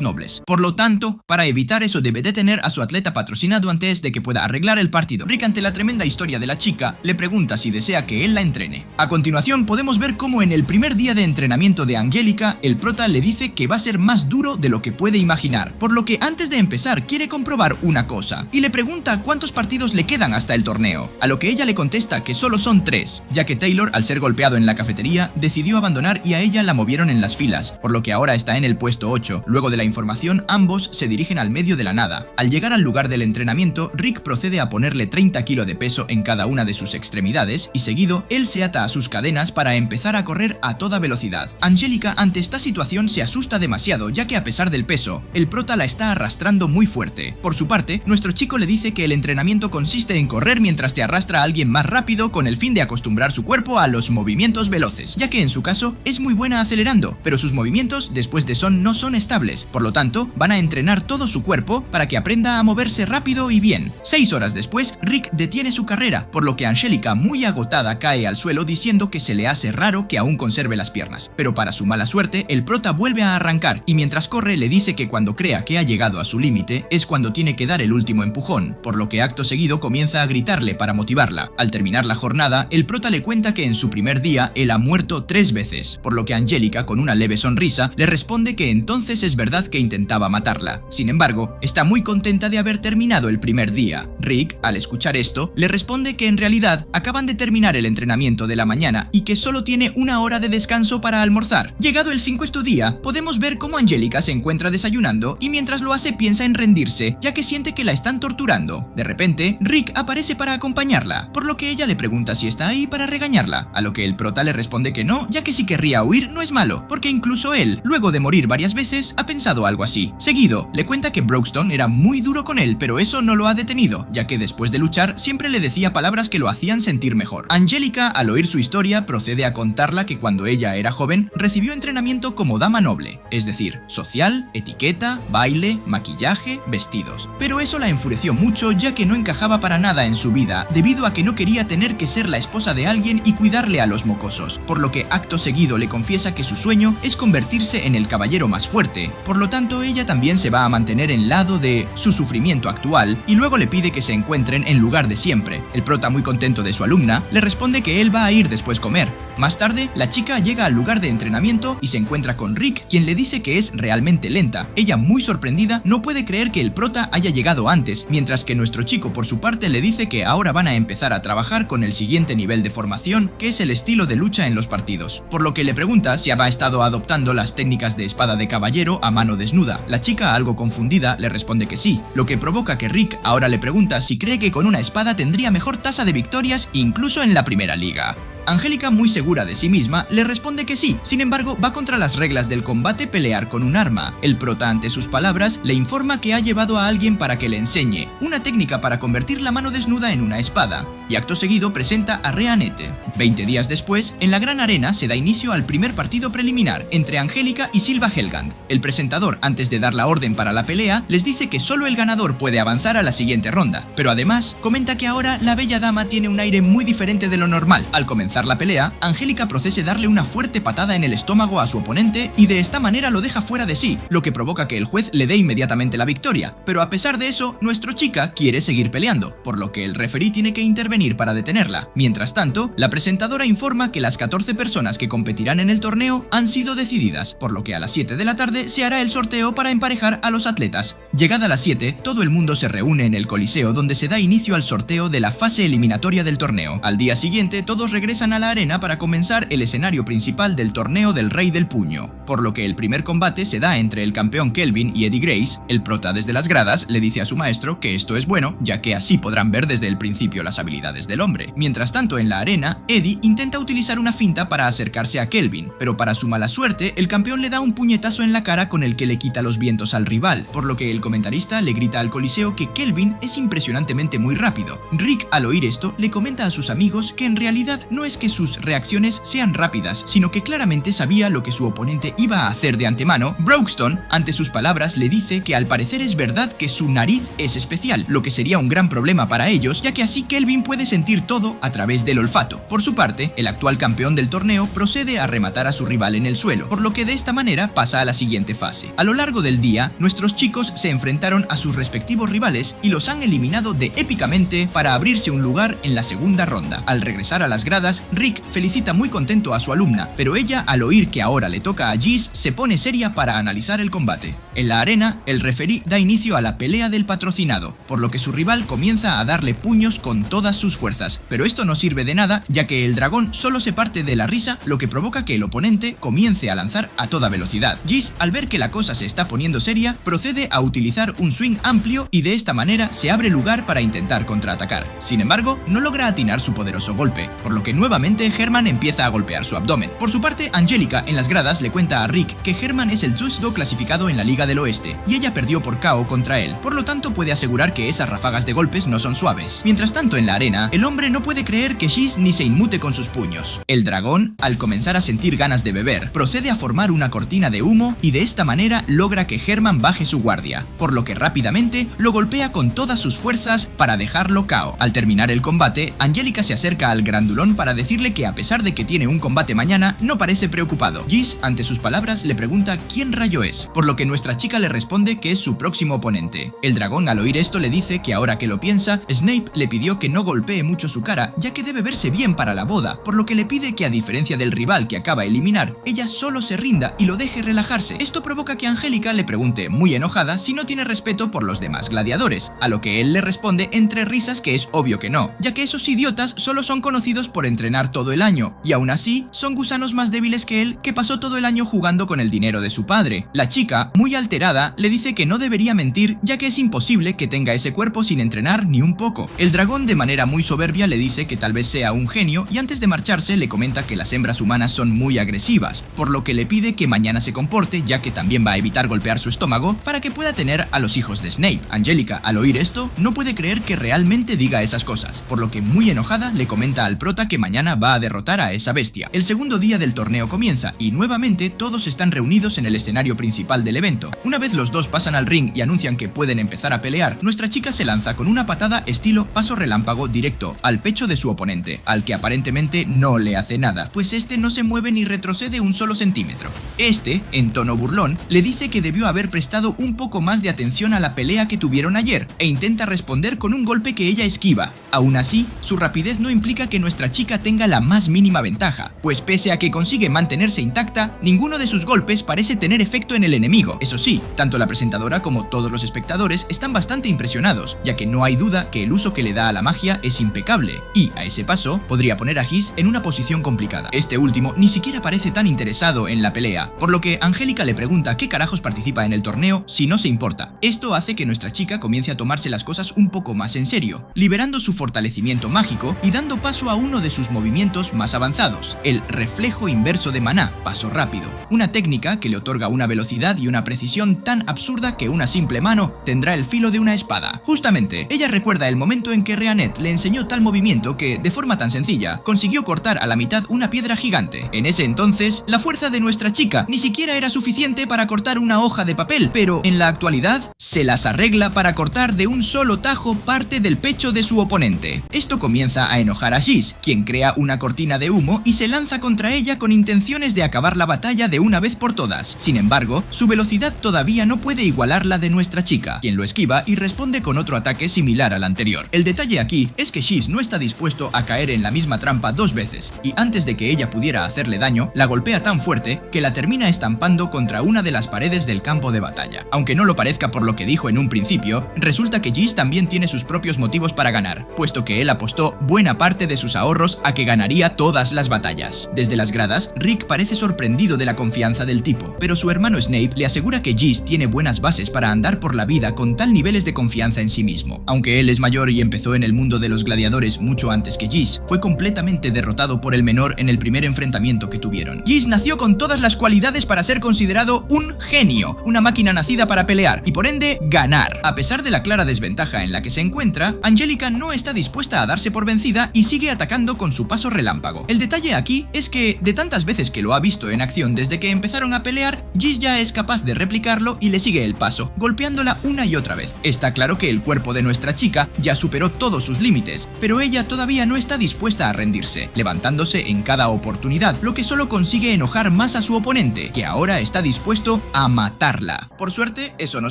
nobles. Por lo tanto, para evitar eso debe detener a su atleta patrocinado antes de que pueda arreglar el partido. Rick, ante la tremenda historia de la chica, le pregunta si desea que él la entrene. A continuación podemos ver cómo en el primer día de entrenamiento de Angélica, el prota le dice que va a ser más duro de lo que puede imaginar, por lo que antes de empezar quiere comprobar una cosa, y le pregunta cuántos partidos le quedan hasta el torneo, a lo que ella le contesta que solo son 3, ya que Taylor, al ser golpeado en la cafetería, decidió abandonar y a ella la movieron en las filas, por lo que ahora está en el puesto 8. Luego de la información, ambos se dirigen al medio de la nada. Al llegar al lugar del entrenamiento, Rick procede a ponerle 30 kilos de peso en cada una de sus extremidades y seguido, él se ata a sus cadenas para empezar a correr a toda velocidad. Angélica, ante esta situación, se asusta demasiado, ya que a pesar del peso, el prota la está arrastrando muy fuerte. Por su parte, nuestro chico le dice que el entrenamiento consiste en correr mientras te arrastra a alguien más rápido con el fin de acostumbrar su cuerpo a los movimientos veloces, ya que en su caso es muy buena acelerando, pero sus movimientos después de no son estables, por lo tanto van a entrenar todo su cuerpo para que aprenda a moverse rápido y bien. 6 horas después, Rick detiene su carrera, por lo que Angélica, muy agotada, cae al suelo diciendo que se le hace raro que aún conserve las piernas, pero para su mala suerte, el prota vuelve a arrancar y mientras corre le dice que cuando crea que ha llegado a su límite es cuando tiene que dar el último empujón, por lo que acto seguido comienza a gritarle para motivarla. Al terminar la jornada, el prota le cuenta que en su primer día él ha muerto 3 veces, por lo que Angélica, con una leve sonrisa, le responde que entonces es verdad que intentaba matarla. Sin embargo, está muy contenta de haber terminado el primer día. Rick, al escuchar esto, le responde que en realidad acaban de terminar el entrenamiento de la mañana y que solo tiene 1 hora de descanso para almorzar. Llegado el 5º día, podemos ver cómo Angélica se encuentra desayunando y mientras lo hace piensa en rendirse, ya que siente que la están torturando. De repente, Rick aparece para acompañarla, por lo que ella le pregunta si está ahí para regañarla, a lo que el prota le responde que no, ya que si querría huir no es malo, porque incluso él, luego de morir varias veces, ha pensado algo así. Seguido, le cuenta que Brookstone era muy duro con él, pero eso no lo ha detenido, ya que después de luchar siempre le decía palabras que lo hacían sentir mejor. Angélica, al oír su historia, procede a contarla que cuando ella era joven, recibió entrenamiento como dama noble, es decir, social, etiqueta, baile, maquillaje, vestidos. Pero eso la enfureció mucho, ya que no encajaba para nada en su vida, debido a que no quería tener que ser la esposa de alguien y cuidarle a los mocosos, por lo que acto seguido le confiesa que su sueño es convertirse en el caballero más fuerte. Por lo tanto, ella también se va a mantener en lado de su sufrimiento actual y luego le pide que se encuentren en lugar de siempre. El prota, muy contento de su alumna, le responde que él va a ir después comer. Más tarde, la chica llega al lugar de entrenamiento y se encuentra con Rick, quien le dice que es realmente lenta. Ella, muy sorprendida, no puede creer que el prota haya llegado antes, mientras que nuestro chico, por su parte, le dice que ahora van a empezar a trabajar con el siguiente nivel de formación, que es el estilo de lucha en los partidos. Por lo que le pregunta si ha estado adoptando las técnicas de espada de caballero a mano desnuda. La chica, algo confundida, le responde que sí, lo que provoca que Rick ahora le pregunta si cree que con una espada tendría mejor tasa de victorias incluso en la primera liga. Angélica, muy segura de sí misma, le responde que sí. Sin embargo, va contra las reglas del combate pelear con un arma. El prota, ante sus palabras, le informa que ha llevado a alguien para que le enseñe una técnica para convertir la mano desnuda en una espada, y acto seguido presenta a Reanete. 20 días después, en la gran arena se da inicio al primer partido preliminar entre Angélica y Silva Helgand. El presentador, antes de dar la orden para la pelea, les dice que solo el ganador puede avanzar a la siguiente ronda, pero además comenta que ahora la bella dama tiene un aire muy diferente de lo normal. Al comenzar la pelea, Angélica procede darle una fuerte patada en el estómago a su oponente y de esta manera lo deja fuera de sí, lo que provoca que el juez le dé inmediatamente la victoria. Pero a pesar de eso, nuestro chica quiere seguir peleando, por lo que el referí tiene que intervenir para detenerla. Mientras tanto, la presentadora informa que las 14 personas que competirán en el torneo han sido decididas, por lo que a las 7 de la tarde se hará el sorteo para emparejar a los atletas. Llegada a las 7, todo el mundo se reúne en el Coliseo, donde se da inicio al sorteo de la fase eliminatoria del torneo. Al día siguiente, todos regresan a la arena para comenzar el escenario principal del torneo del Rey del Puño, por lo que el primer combate se da entre el campeón Kelvin y Eddie Grace. El prota, desde las gradas, le dice a su maestro que esto es bueno, ya que así podrán ver desde el principio las habilidades del hombre. Mientras tanto, en la arena, Eddie intenta utilizar una finta para acercarse a Kelvin, pero para su mala suerte, el campeón le da un puñetazo en la cara con el que le quita los vientos al rival, por lo que el comentarista le grita al Coliseo que Kelvin es impresionantemente muy rápido. Rick, al oír esto, le comenta a sus amigos que en realidad no es que sus reacciones sean rápidas, sino que claramente sabía lo que su oponente iba a hacer de antemano. Broxton, ante sus palabras, le dice que al parecer es verdad que su nariz es especial, lo que sería un gran problema para ellos, ya que así Kelvin puede sentir todo a través del olfato. Por su parte, el actual campeón del torneo procede a rematar a su rival en el suelo, por lo que de esta manera pasa a la siguiente fase. A lo largo del día, nuestros chicos se enfrentaron a sus respectivos rivales y los han eliminado de épicamente para abrirse un lugar en la segunda ronda. Al regresar a las gradas, Rick felicita muy contento a su alumna, pero ella, al oír que ahora le toca a Giz, se pone seria para analizar el combate. En la arena, el referí da inicio a la pelea del patrocinado, por lo que su rival comienza a darle puños con todas sus fuerzas, pero esto no sirve de nada, ya que el dragón solo se parte de la risa, lo que provoca que el oponente comience a lanzar a toda velocidad. Giz, al ver que la cosa se está poniendo seria, procede a utilizar un swing amplio y de esta manera se abre lugar para intentar contraatacar. Sin embargo, no logra atinar su poderoso golpe, por lo que nuevamente Herman empieza a golpear su abdomen. Por su parte, Angélica en las gradas le cuenta a Rick que Herman es el judo clasificado en la Liga del Oeste y ella perdió por KO contra él, por lo tanto puede asegurar que esas ráfagas de golpes no son suaves. Mientras tanto, en la arena, el hombre no puede creer que Giz ni se inmute con sus puños. El dragón, al comenzar a sentir ganas de beber, procede a formar una cortina de humo y de esta manera logra que Herman baje su guardia, por lo que rápidamente lo golpea con todas sus fuerzas para dejarlo KO. Al terminar el combate, Angélica se acerca al grandulón para decirle que a pesar de que tiene un combate mañana, no parece preocupado. Giz, ante sus palabras, le pregunta quién rayo es, por lo que nuestra chica le responde que es su próximo oponente. El dragón, al oír esto, le dice que ahora que lo piensa, Snape le pidió que no golpee mucho su cara, ya que debe verse bien para la boda, por lo que le pide que, a diferencia del rival que acaba de eliminar, ella solo se rinda y lo deje relajarse. Esto provoca que Angélica le pregunte, muy enojada, si no tiene respeto por los demás gladiadores, a lo que él le responde entre risas que es obvio que no, ya que esos idiotas solo son conocidos por entrenar todo el año, y aún así son gusanos más débiles que él, que pasó todo el año jugando con el dinero de su padre. La chica, muy alterada, le dice que no debería mentir, ya que es imposible que tenga ese cuerpo sin entrenar ni un poco. El dragón, de manera muy soberbia, le dice que tal vez sea un genio y antes de marcharse le comenta que las hembras humanas son muy agresivas, por lo que le pide que mañana se comporte, ya que también va a evitar golpear su estómago para que pueda tener a los hijos de Snape. Angélica, al oír esto, no puede creer que realmente diga esas cosas, por lo que muy enojada le comenta al prota que mañana va a derrotar a esa bestia. El segundo día del torneo comienza y nuevamente todos están reunidos en el escenario principal del evento. Una vez los dos pasan al ring y anuncian que pueden empezar a pelear, nuestra chica se lanza con una patada estilo paso relámpago directo al pecho de su oponente, al que aparentemente no le hace nada, pues este no se mueve ni retrocede un solo centímetro. Este, en tono burlón, le dice que debió haber prestado un poco más de atención a la pelea que tuvieron ayer e intenta responder con un golpe que ella esquiva. Aún así, su rapidez no implica que nuestra chica tenga la más mínima ventaja, pues pese a que consigue mantenerse intacta, ninguno de sus golpes parece tener efecto en el enemigo. Eso sí, tanto la presentadora como todos los espectadores están bastante impresionados, ya que no hay duda que el uso que le da a la magia es impecable, y a ese paso podría poner a Giz en una posición complicada. Este último ni siquiera parece tan interesado en la pelea, por lo que Angélica le pregunta qué carajos participa en el torneo si no se importa importa. Esto hace que nuestra chica comience a tomarse las cosas un poco más en serio, liberando su fortalecimiento mágico y dando paso a uno de sus movimientos más avanzados, el reflejo inverso de maná, paso rápido, una técnica que le otorga una velocidad y una precisión tan absurda que una simple mano tendrá el filo de una espada. Justamente, ella recuerda el momento en que Reanet le enseñó tal movimiento que, de forma tan sencilla, consiguió cortar a la mitad una piedra gigante. En ese entonces, la fuerza de nuestra chica ni siquiera era suficiente para cortar una hoja de papel, pero en la actualidad se las arregla para cortar de un solo tajo parte del pecho de su oponente. Esto comienza a enojar a Jis, quien crea una cortina de humo y se lanza contra ella con intenciones de acabar la batalla de una vez por todas. Sin embargo, su velocidad todavía no puede igualar la de nuestra chica, quien lo esquiva y responde con otro ataque similar al anterior. El detalle aquí es que Jis no está dispuesto a caer en la misma trampa dos veces, y antes de que ella pudiera hacerle daño, la golpea tan fuerte que la termina estampando contra una de las paredes del campo de batalla. Aunque no lo parezca por lo que dijo en un principio, resulta que Jis también tiene sus propios motivos para ganar, puesto que él apostó buena parte de sus ahorros a que ganaría todas las batallas. Desde las gradas, Rick parece sorprendido de la confianza del tipo, pero su hermano Snape le asegura que Jis tiene buenas bases para andar por la vida con tal niveles de confianza en sí mismo. Aunque él es mayor y empezó en el mundo de los gladiadores mucho antes que Jis, fue completamente derrotado por el menor en el primer enfrentamiento que tuvieron. Jis nació con todas las cualidades para ser considerado un genio, una máquina nacida para pelear y por ende ganar. A pesar de la clara desventaja en la que se encuentra, Angélica no está dispuesta a darse por vencida y sigue atacando con su paso relámpago. El detalle aquí es que, de tantas veces que lo ha visto en acción desde que empezaron a pelear, Jis ya es capaz de replicarlo y le sigue el paso, golpeándola una y otra vez. Está claro que el cuerpo de nuestra chica ya superó todos sus límites, pero ella todavía no está dispuesta a rendirse, levantándose en cada oportunidad, lo que solo consigue enojar más a su oponente, que ahora está dispuesto a matarla. Por suerte, eso no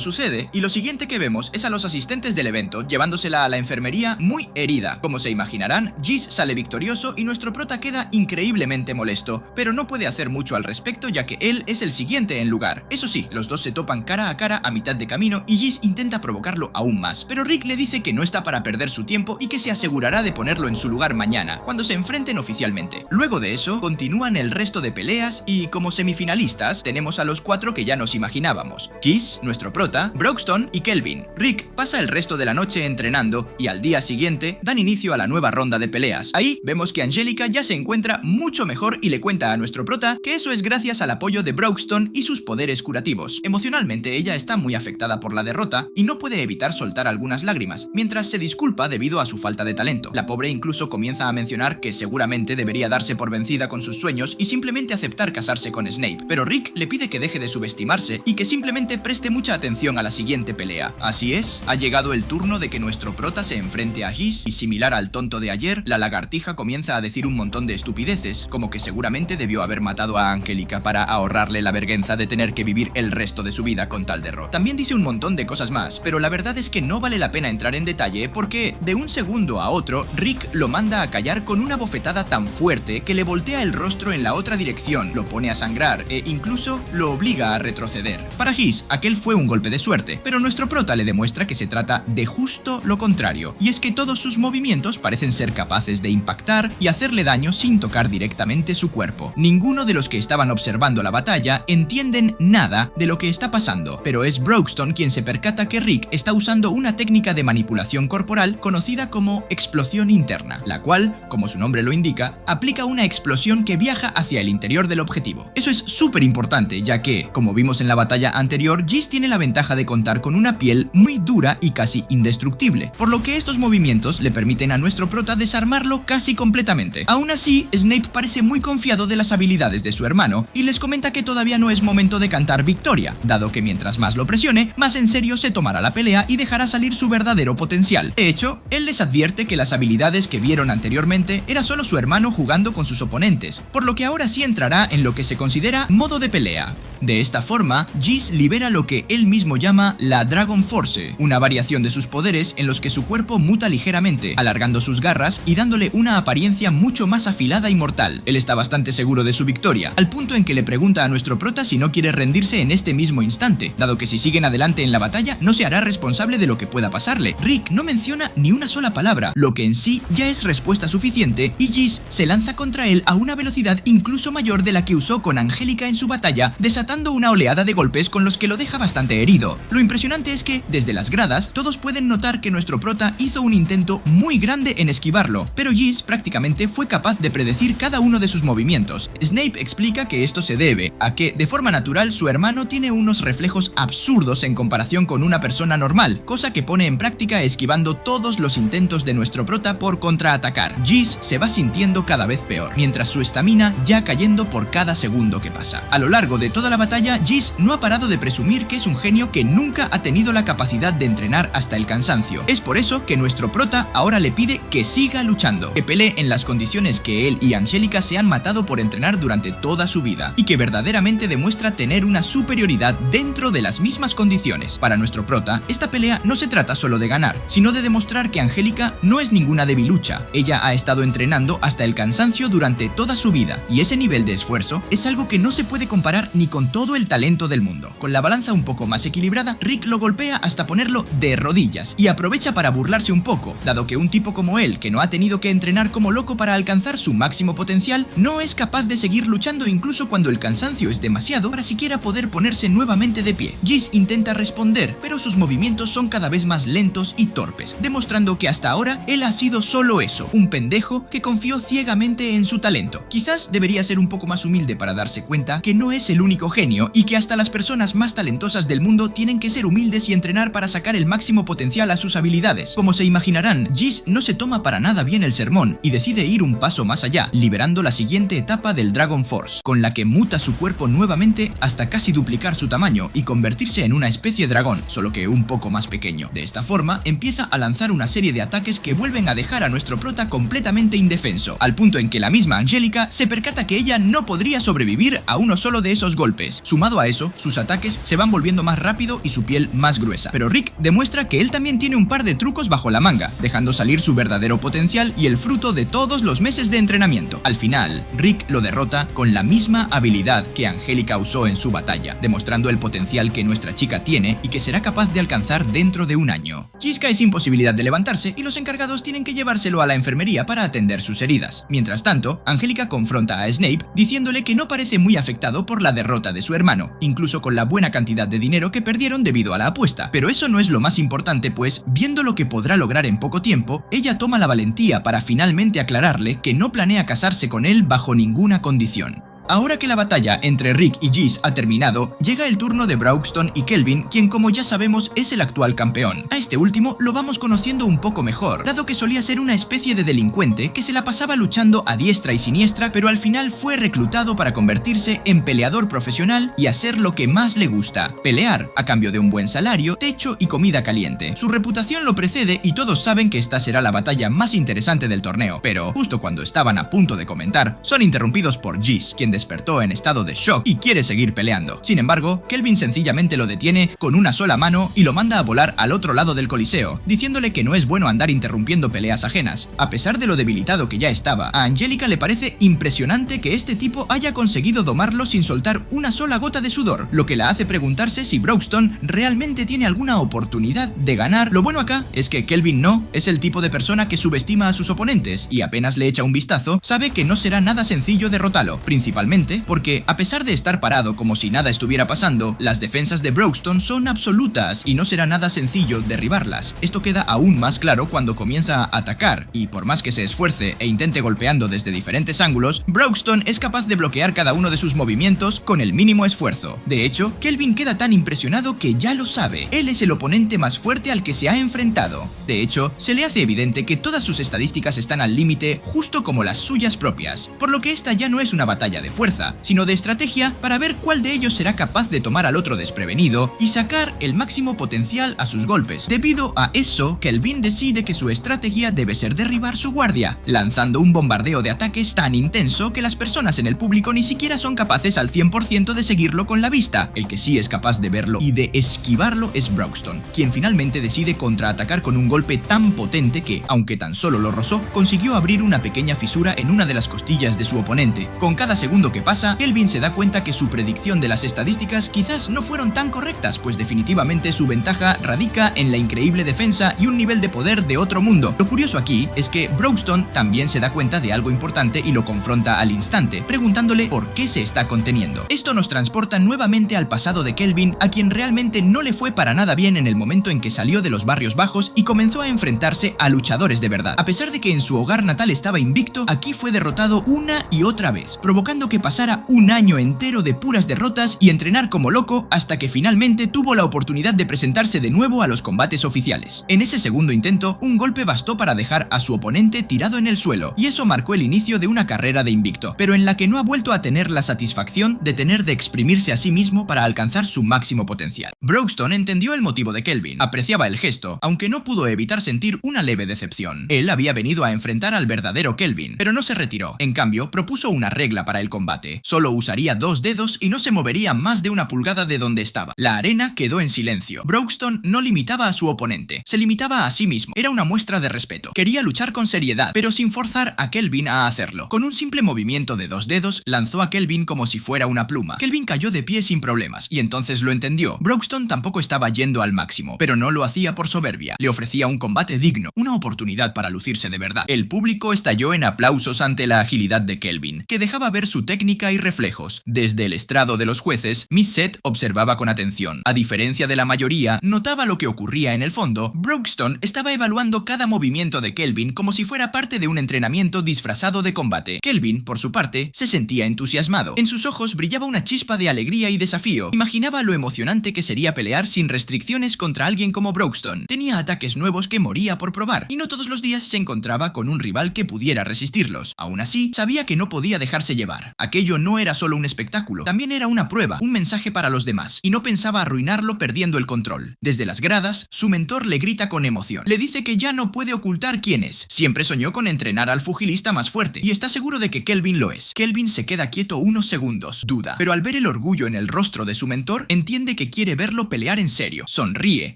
sucede, y lo siguiente que vemos es a los asistentes del evento llevándosela a la enfermería muy herida. Como se imaginarán, Jis sale victorioso y nuestro prota queda increíblemente molesto, pero no puede hacer mucho al respecto ya que él es el siguiente en lugar. Eso sí, los dos se topan cara a cara a mitad de camino y Jis intenta provocarlo aún más, pero Rick le dice que no está para perder su tiempo y que se asegurará de ponerlo en su lugar mañana, cuando se enfrenten oficialmente. Luego de eso, continúan el resto de peleas y, como semifinalistas, tenemos a los cuatro que ya nos imaginábamos: Jis, nuestro prota, Broxton y Kelvin. Rick pasa el resto de la noche entrenando y al día siguiente dan inicio a la nueva ronda de peleas. Ahí vemos que Angélica ya se encuentra mucho mejor y le cuenta a nuestro prota que eso es gracias al apoyo de Broxton y sus poderes curativos. Emocionalmente ella está muy afectada por la derrota y no puede evitar soltar algunas lágrimas, mientras se disculpa debido a su falta de talento. La pobre incluso comienza a mencionar que seguramente debería darse por vencida con sus sueños y simplemente aceptar casarse con Snape, pero Rick le pide que deje de subestimarse y que simplemente preste mucha atención a la siguiente pelea. Así es, ha llegado el turno de que nuestro prota se enfrente a Jis y, similar al tonto de ayer, la lagartija comienza a decir un montón de estupideces, como que seguramente debió haber matado a Angélica para ahorrarle la vergüenza de tener que vivir el resto de su vida con tal derrota. También dice un montón de cosas más, pero la verdad es que no vale la pena entrar en detalle porque, de un segundo a otro, Rick lo manda a callar con una bofetada tan fuerte que le voltea el rostro en la otra dirección, lo pone a sangrar e incluso lo obliga a retroceder. Para Jis, aquel fue un golpe de suerte, pero nuestro prota le demuestra que se trata de justo lo contrario, y es que todos sus movimientos parecen ser capaces de impactar y hacerle daño sin tocar directamente su cuerpo. Ninguno de los que estaban observando la batalla entienden nada de lo que está pasando, pero es Broxton quien se percata que Rick está usando una técnica de manipulación corporal conocida como explosión interna, la cual, como su nombre lo indica, aplica una explosión que viaja hacia el interior del objetivo. Eso es súper importante, ya que, como vimos en la batalla anterior, Jis tiene la ventaja de contar con una piel muy dura y casi indestructible, por lo que estos movimientos le permiten a nuestro prota desarmarlo casi completamente. Aún así, Snape parece muy confiado de las habilidades de su hermano y les comenta que todavía no es momento de cantar victoria, dado que mientras más lo presione, más en serio se tomará la pelea y dejará salir su verdadero potencial. De hecho, él les advierte que las habilidades que vieron anteriormente era solo su hermano jugando con sus oponentes, por lo que ahora sí entrará en lo que se considera modo de pelea. De esta forma, Jis libera lo que él mismo llama la Dragon Force, una variación de sus poderes en los que su cuerpo muta ligeramente, alargando sus garras y dándole una apariencia mucho más afilada y mortal. Él está bastante seguro de su victoria, al punto en que le pregunta a nuestro prota si no quiere rendirse en este mismo instante, dado que si siguen adelante en la batalla no se hará responsable de lo que pueda pasarle. Rick no menciona ni una sola palabra, lo que en sí ya es respuesta suficiente, y Jis se lanza contra él a una velocidad incluso mayor de la que usó con Angélica en su batalla, desatando desatando una oleada de golpes con los que lo deja bastante herido. Lo impresionante es que, desde las gradas, todos pueden notar que nuestro prota hizo un intento muy grande en esquivarlo, pero Giz prácticamente fue capaz de predecir cada uno de sus movimientos. Snape explica que esto se debe a que, de forma natural, su hermano tiene unos reflejos absurdos en comparación con una persona normal, cosa que pone en práctica esquivando todos los intentos de nuestro prota por contraatacar. Giz se va sintiendo cada vez peor, mientras su estamina ya cayendo por cada segundo que pasa. A lo largo de toda la batalla, Giz no ha parado de presumir que es un genio que nunca ha tenido la capacidad de entrenar hasta el cansancio. Es por eso que nuestro prota ahora le pide que siga luchando, que pelee en las condiciones que él y Angélica se han matado por entrenar durante toda su vida, y que verdaderamente demuestra tener una superioridad dentro de las mismas condiciones. Para nuestro prota, esta pelea no se trata solo de ganar, sino de demostrar que Angélica no es ninguna debilucha. Ella ha estado entrenando hasta el cansancio durante toda su vida, y ese nivel de esfuerzo es algo que no se puede comparar ni con todo el talento del mundo. Con la balanza un poco más equilibrada, Rick lo golpea hasta ponerlo de rodillas, y aprovecha para burlarse un poco, dado que un tipo como él, que no ha tenido que entrenar como loco para alcanzar su máximo potencial, no es capaz de seguir luchando incluso cuando el cansancio es demasiado para siquiera poder ponerse nuevamente de pie. Giz intenta responder, pero sus movimientos son cada vez más lentos y torpes, demostrando que hasta ahora él ha sido solo eso, un pendejo que confió ciegamente en su talento. Quizás debería ser un poco más humilde para darse cuenta que no es el único genio y que hasta las personas más talentosas del mundo tienen que ser humildes y entrenar para sacar el máximo potencial a sus habilidades. Como se imaginarán, Giz no se toma para nada bien el sermón y decide ir un paso más allá, liberando la siguiente etapa del Dragon Force, con la que muta su cuerpo nuevamente hasta casi duplicar su tamaño y convertirse en una especie de dragón, solo que un poco más pequeño. De esta forma, empieza a lanzar una serie de ataques que vuelven a dejar a nuestro prota completamente indefenso, al punto en que la misma Angélica se percata que ella no podría sobrevivir a uno solo de esos golpes. Sumado a eso, sus ataques se van volviendo más rápido y su piel más gruesa. Pero Rick demuestra que él también tiene un par de trucos bajo la manga, dejando salir su verdadero potencial y el fruto de todos los meses de entrenamiento. Al final, Rick lo derrota con la misma habilidad que Angélica usó en su batalla, demostrando el potencial que nuestra chica tiene y que será capaz de alcanzar dentro de un año. Giz cae sin posibilidad de levantarse y los encargados tienen que llevárselo a la enfermería para atender sus heridas. Mientras tanto, Angélica confronta a Snape diciéndole que no parece muy afectado por la derrota de su hermano, incluso con la buena cantidad de dinero que perdieron debido a la apuesta. Pero eso no es lo más importante, pues, viendo lo que podrá lograr en poco tiempo, ella toma la valentía para finalmente aclararle que no planea casarse con él bajo ninguna condición. Ahora que la batalla entre Rick y Giz ha terminado, llega el turno de Brauxton y Kelvin, quien como ya sabemos es el actual campeón. A este último lo vamos conociendo un poco mejor, dado que solía ser una especie de delincuente que se la pasaba luchando a diestra y siniestra, pero al final fue reclutado para convertirse en peleador profesional y hacer lo que más le gusta: pelear, a cambio de un buen salario, techo y comida caliente. Su reputación lo precede y todos saben que esta será la batalla más interesante del torneo, pero justo cuando estaban a punto de comentar, son interrumpidos por Giz, quien despertó en estado de shock y quiere seguir peleando. Sin embargo, Kelvin sencillamente lo detiene con una sola mano y lo manda a volar al otro lado del coliseo, diciéndole que no es bueno andar interrumpiendo peleas ajenas. A pesar de lo debilitado que ya estaba, a Angélica le parece impresionante que este tipo haya conseguido domarlo sin soltar una sola gota de sudor, lo que la hace preguntarse si Brauxton realmente tiene alguna oportunidad de ganar. Lo bueno acá es que Kelvin no es el tipo de persona que subestima a sus oponentes y apenas le echa un vistazo, sabe que no será nada sencillo derrotarlo, principalmente porque, a pesar de estar parado como si nada estuviera pasando, las defensas de Brauxton son absolutas y no será nada sencillo derribarlas. Esto queda aún más claro cuando comienza a atacar, y por más que se esfuerce e intente golpeando desde diferentes ángulos, Brauxton es capaz de bloquear cada uno de sus movimientos con el mínimo esfuerzo. De hecho, Kelvin queda tan impresionado que ya lo sabe, él es el oponente más fuerte al que se ha enfrentado. De hecho, se le hace evidente que todas sus estadísticas están al límite, justo como las suyas propias, por lo que esta ya no es una batalla de fuerza, sino de estrategia para ver cuál de ellos será capaz de tomar al otro desprevenido y sacar el máximo potencial a sus golpes. Debido a eso, Kelvin decide que su estrategia debe ser derribar su guardia, lanzando un bombardeo de ataques tan intenso que las personas en el público ni siquiera son capaces al 100% de seguirlo con la vista. El que sí es capaz de verlo y de esquivarlo es Brauxton, quien finalmente decide contraatacar con un golpe tan potente que, aunque tan solo lo rozó, consiguió abrir una pequeña fisura en una de las costillas de su oponente. Con cada segundo segundo que pasa, Kelvin se da cuenta que su predicción de las estadísticas quizás no fueron tan correctas, pues definitivamente su ventaja radica en la increíble defensa y un nivel de poder de otro mundo. Lo curioso aquí es que Broxton también se da cuenta de algo importante y lo confronta al instante, preguntándole por qué se está conteniendo. Esto nos transporta nuevamente al pasado de Kelvin, a quien realmente no le fue para nada bien en el momento en que salió de los barrios bajos y comenzó a enfrentarse a luchadores de verdad. A pesar de que en su hogar natal estaba invicto, aquí fue derrotado una y otra vez, provocando que pasara un año entero de puras derrotas y entrenar como loco hasta que finalmente tuvo la oportunidad de presentarse de nuevo a los combates oficiales. En ese segundo intento, un golpe bastó para dejar a su oponente tirado en el suelo, y eso marcó el inicio de una carrera de invicto, pero en la que no ha vuelto a tener la satisfacción de tener de exprimirse a sí mismo para alcanzar su máximo potencial. Broxton entendió el motivo de Kelvin, apreciaba el gesto, aunque no pudo evitar sentir una leve decepción. Él había venido a enfrentar al verdadero Kelvin, pero no se retiró. En cambio, propuso una regla para el combate. Solo usaría 2 dedos y no se movería más de una pulgada de donde estaba. La arena quedó en silencio. Broxton no limitaba a su oponente, se limitaba a sí mismo. Era una muestra de respeto. Quería luchar con seriedad, pero sin forzar a Kelvin a hacerlo. Con un simple movimiento de 2 dedos, lanzó a Kelvin como si fuera una pluma. Kelvin cayó de pie sin problemas, y entonces lo entendió. Broxton tampoco estaba yendo al máximo, pero no lo hacía por soberbia. Le ofrecía un combate digno, una oportunidad para lucirse de verdad. El público estalló en aplausos ante la agilidad de Kelvin, que dejaba ver su técnica y reflejos. Desde el estrado de los jueces, Miss Seth observaba con atención. A diferencia de la mayoría, notaba lo que ocurría en el fondo. Broxton estaba evaluando cada movimiento de Kelvin como si fuera parte de un entrenamiento disfrazado de combate. Kelvin, por su parte, se sentía entusiasmado. En sus ojos brillaba una chispa de alegría y desafío. Imaginaba lo emocionante que sería pelear sin restricciones contra alguien como Broxton. Tenía ataques nuevos que moría por probar, y no todos los días se encontraba con un rival que pudiera resistirlos. Aún así, sabía que no podía dejarse llevar. Aquello no era solo un espectáculo, también era una prueba, un mensaje para los demás, y no pensaba arruinarlo perdiendo el control. Desde las gradas, su mentor le grita con emoción. Le dice que ya no puede ocultar quién es. Siempre soñó con entrenar al pugilista más fuerte, y está seguro de que Kelvin lo es. Kelvin se queda quieto unos segundos, duda, pero al ver el orgullo en el rostro de su mentor, entiende que quiere verlo pelear en serio. Sonríe,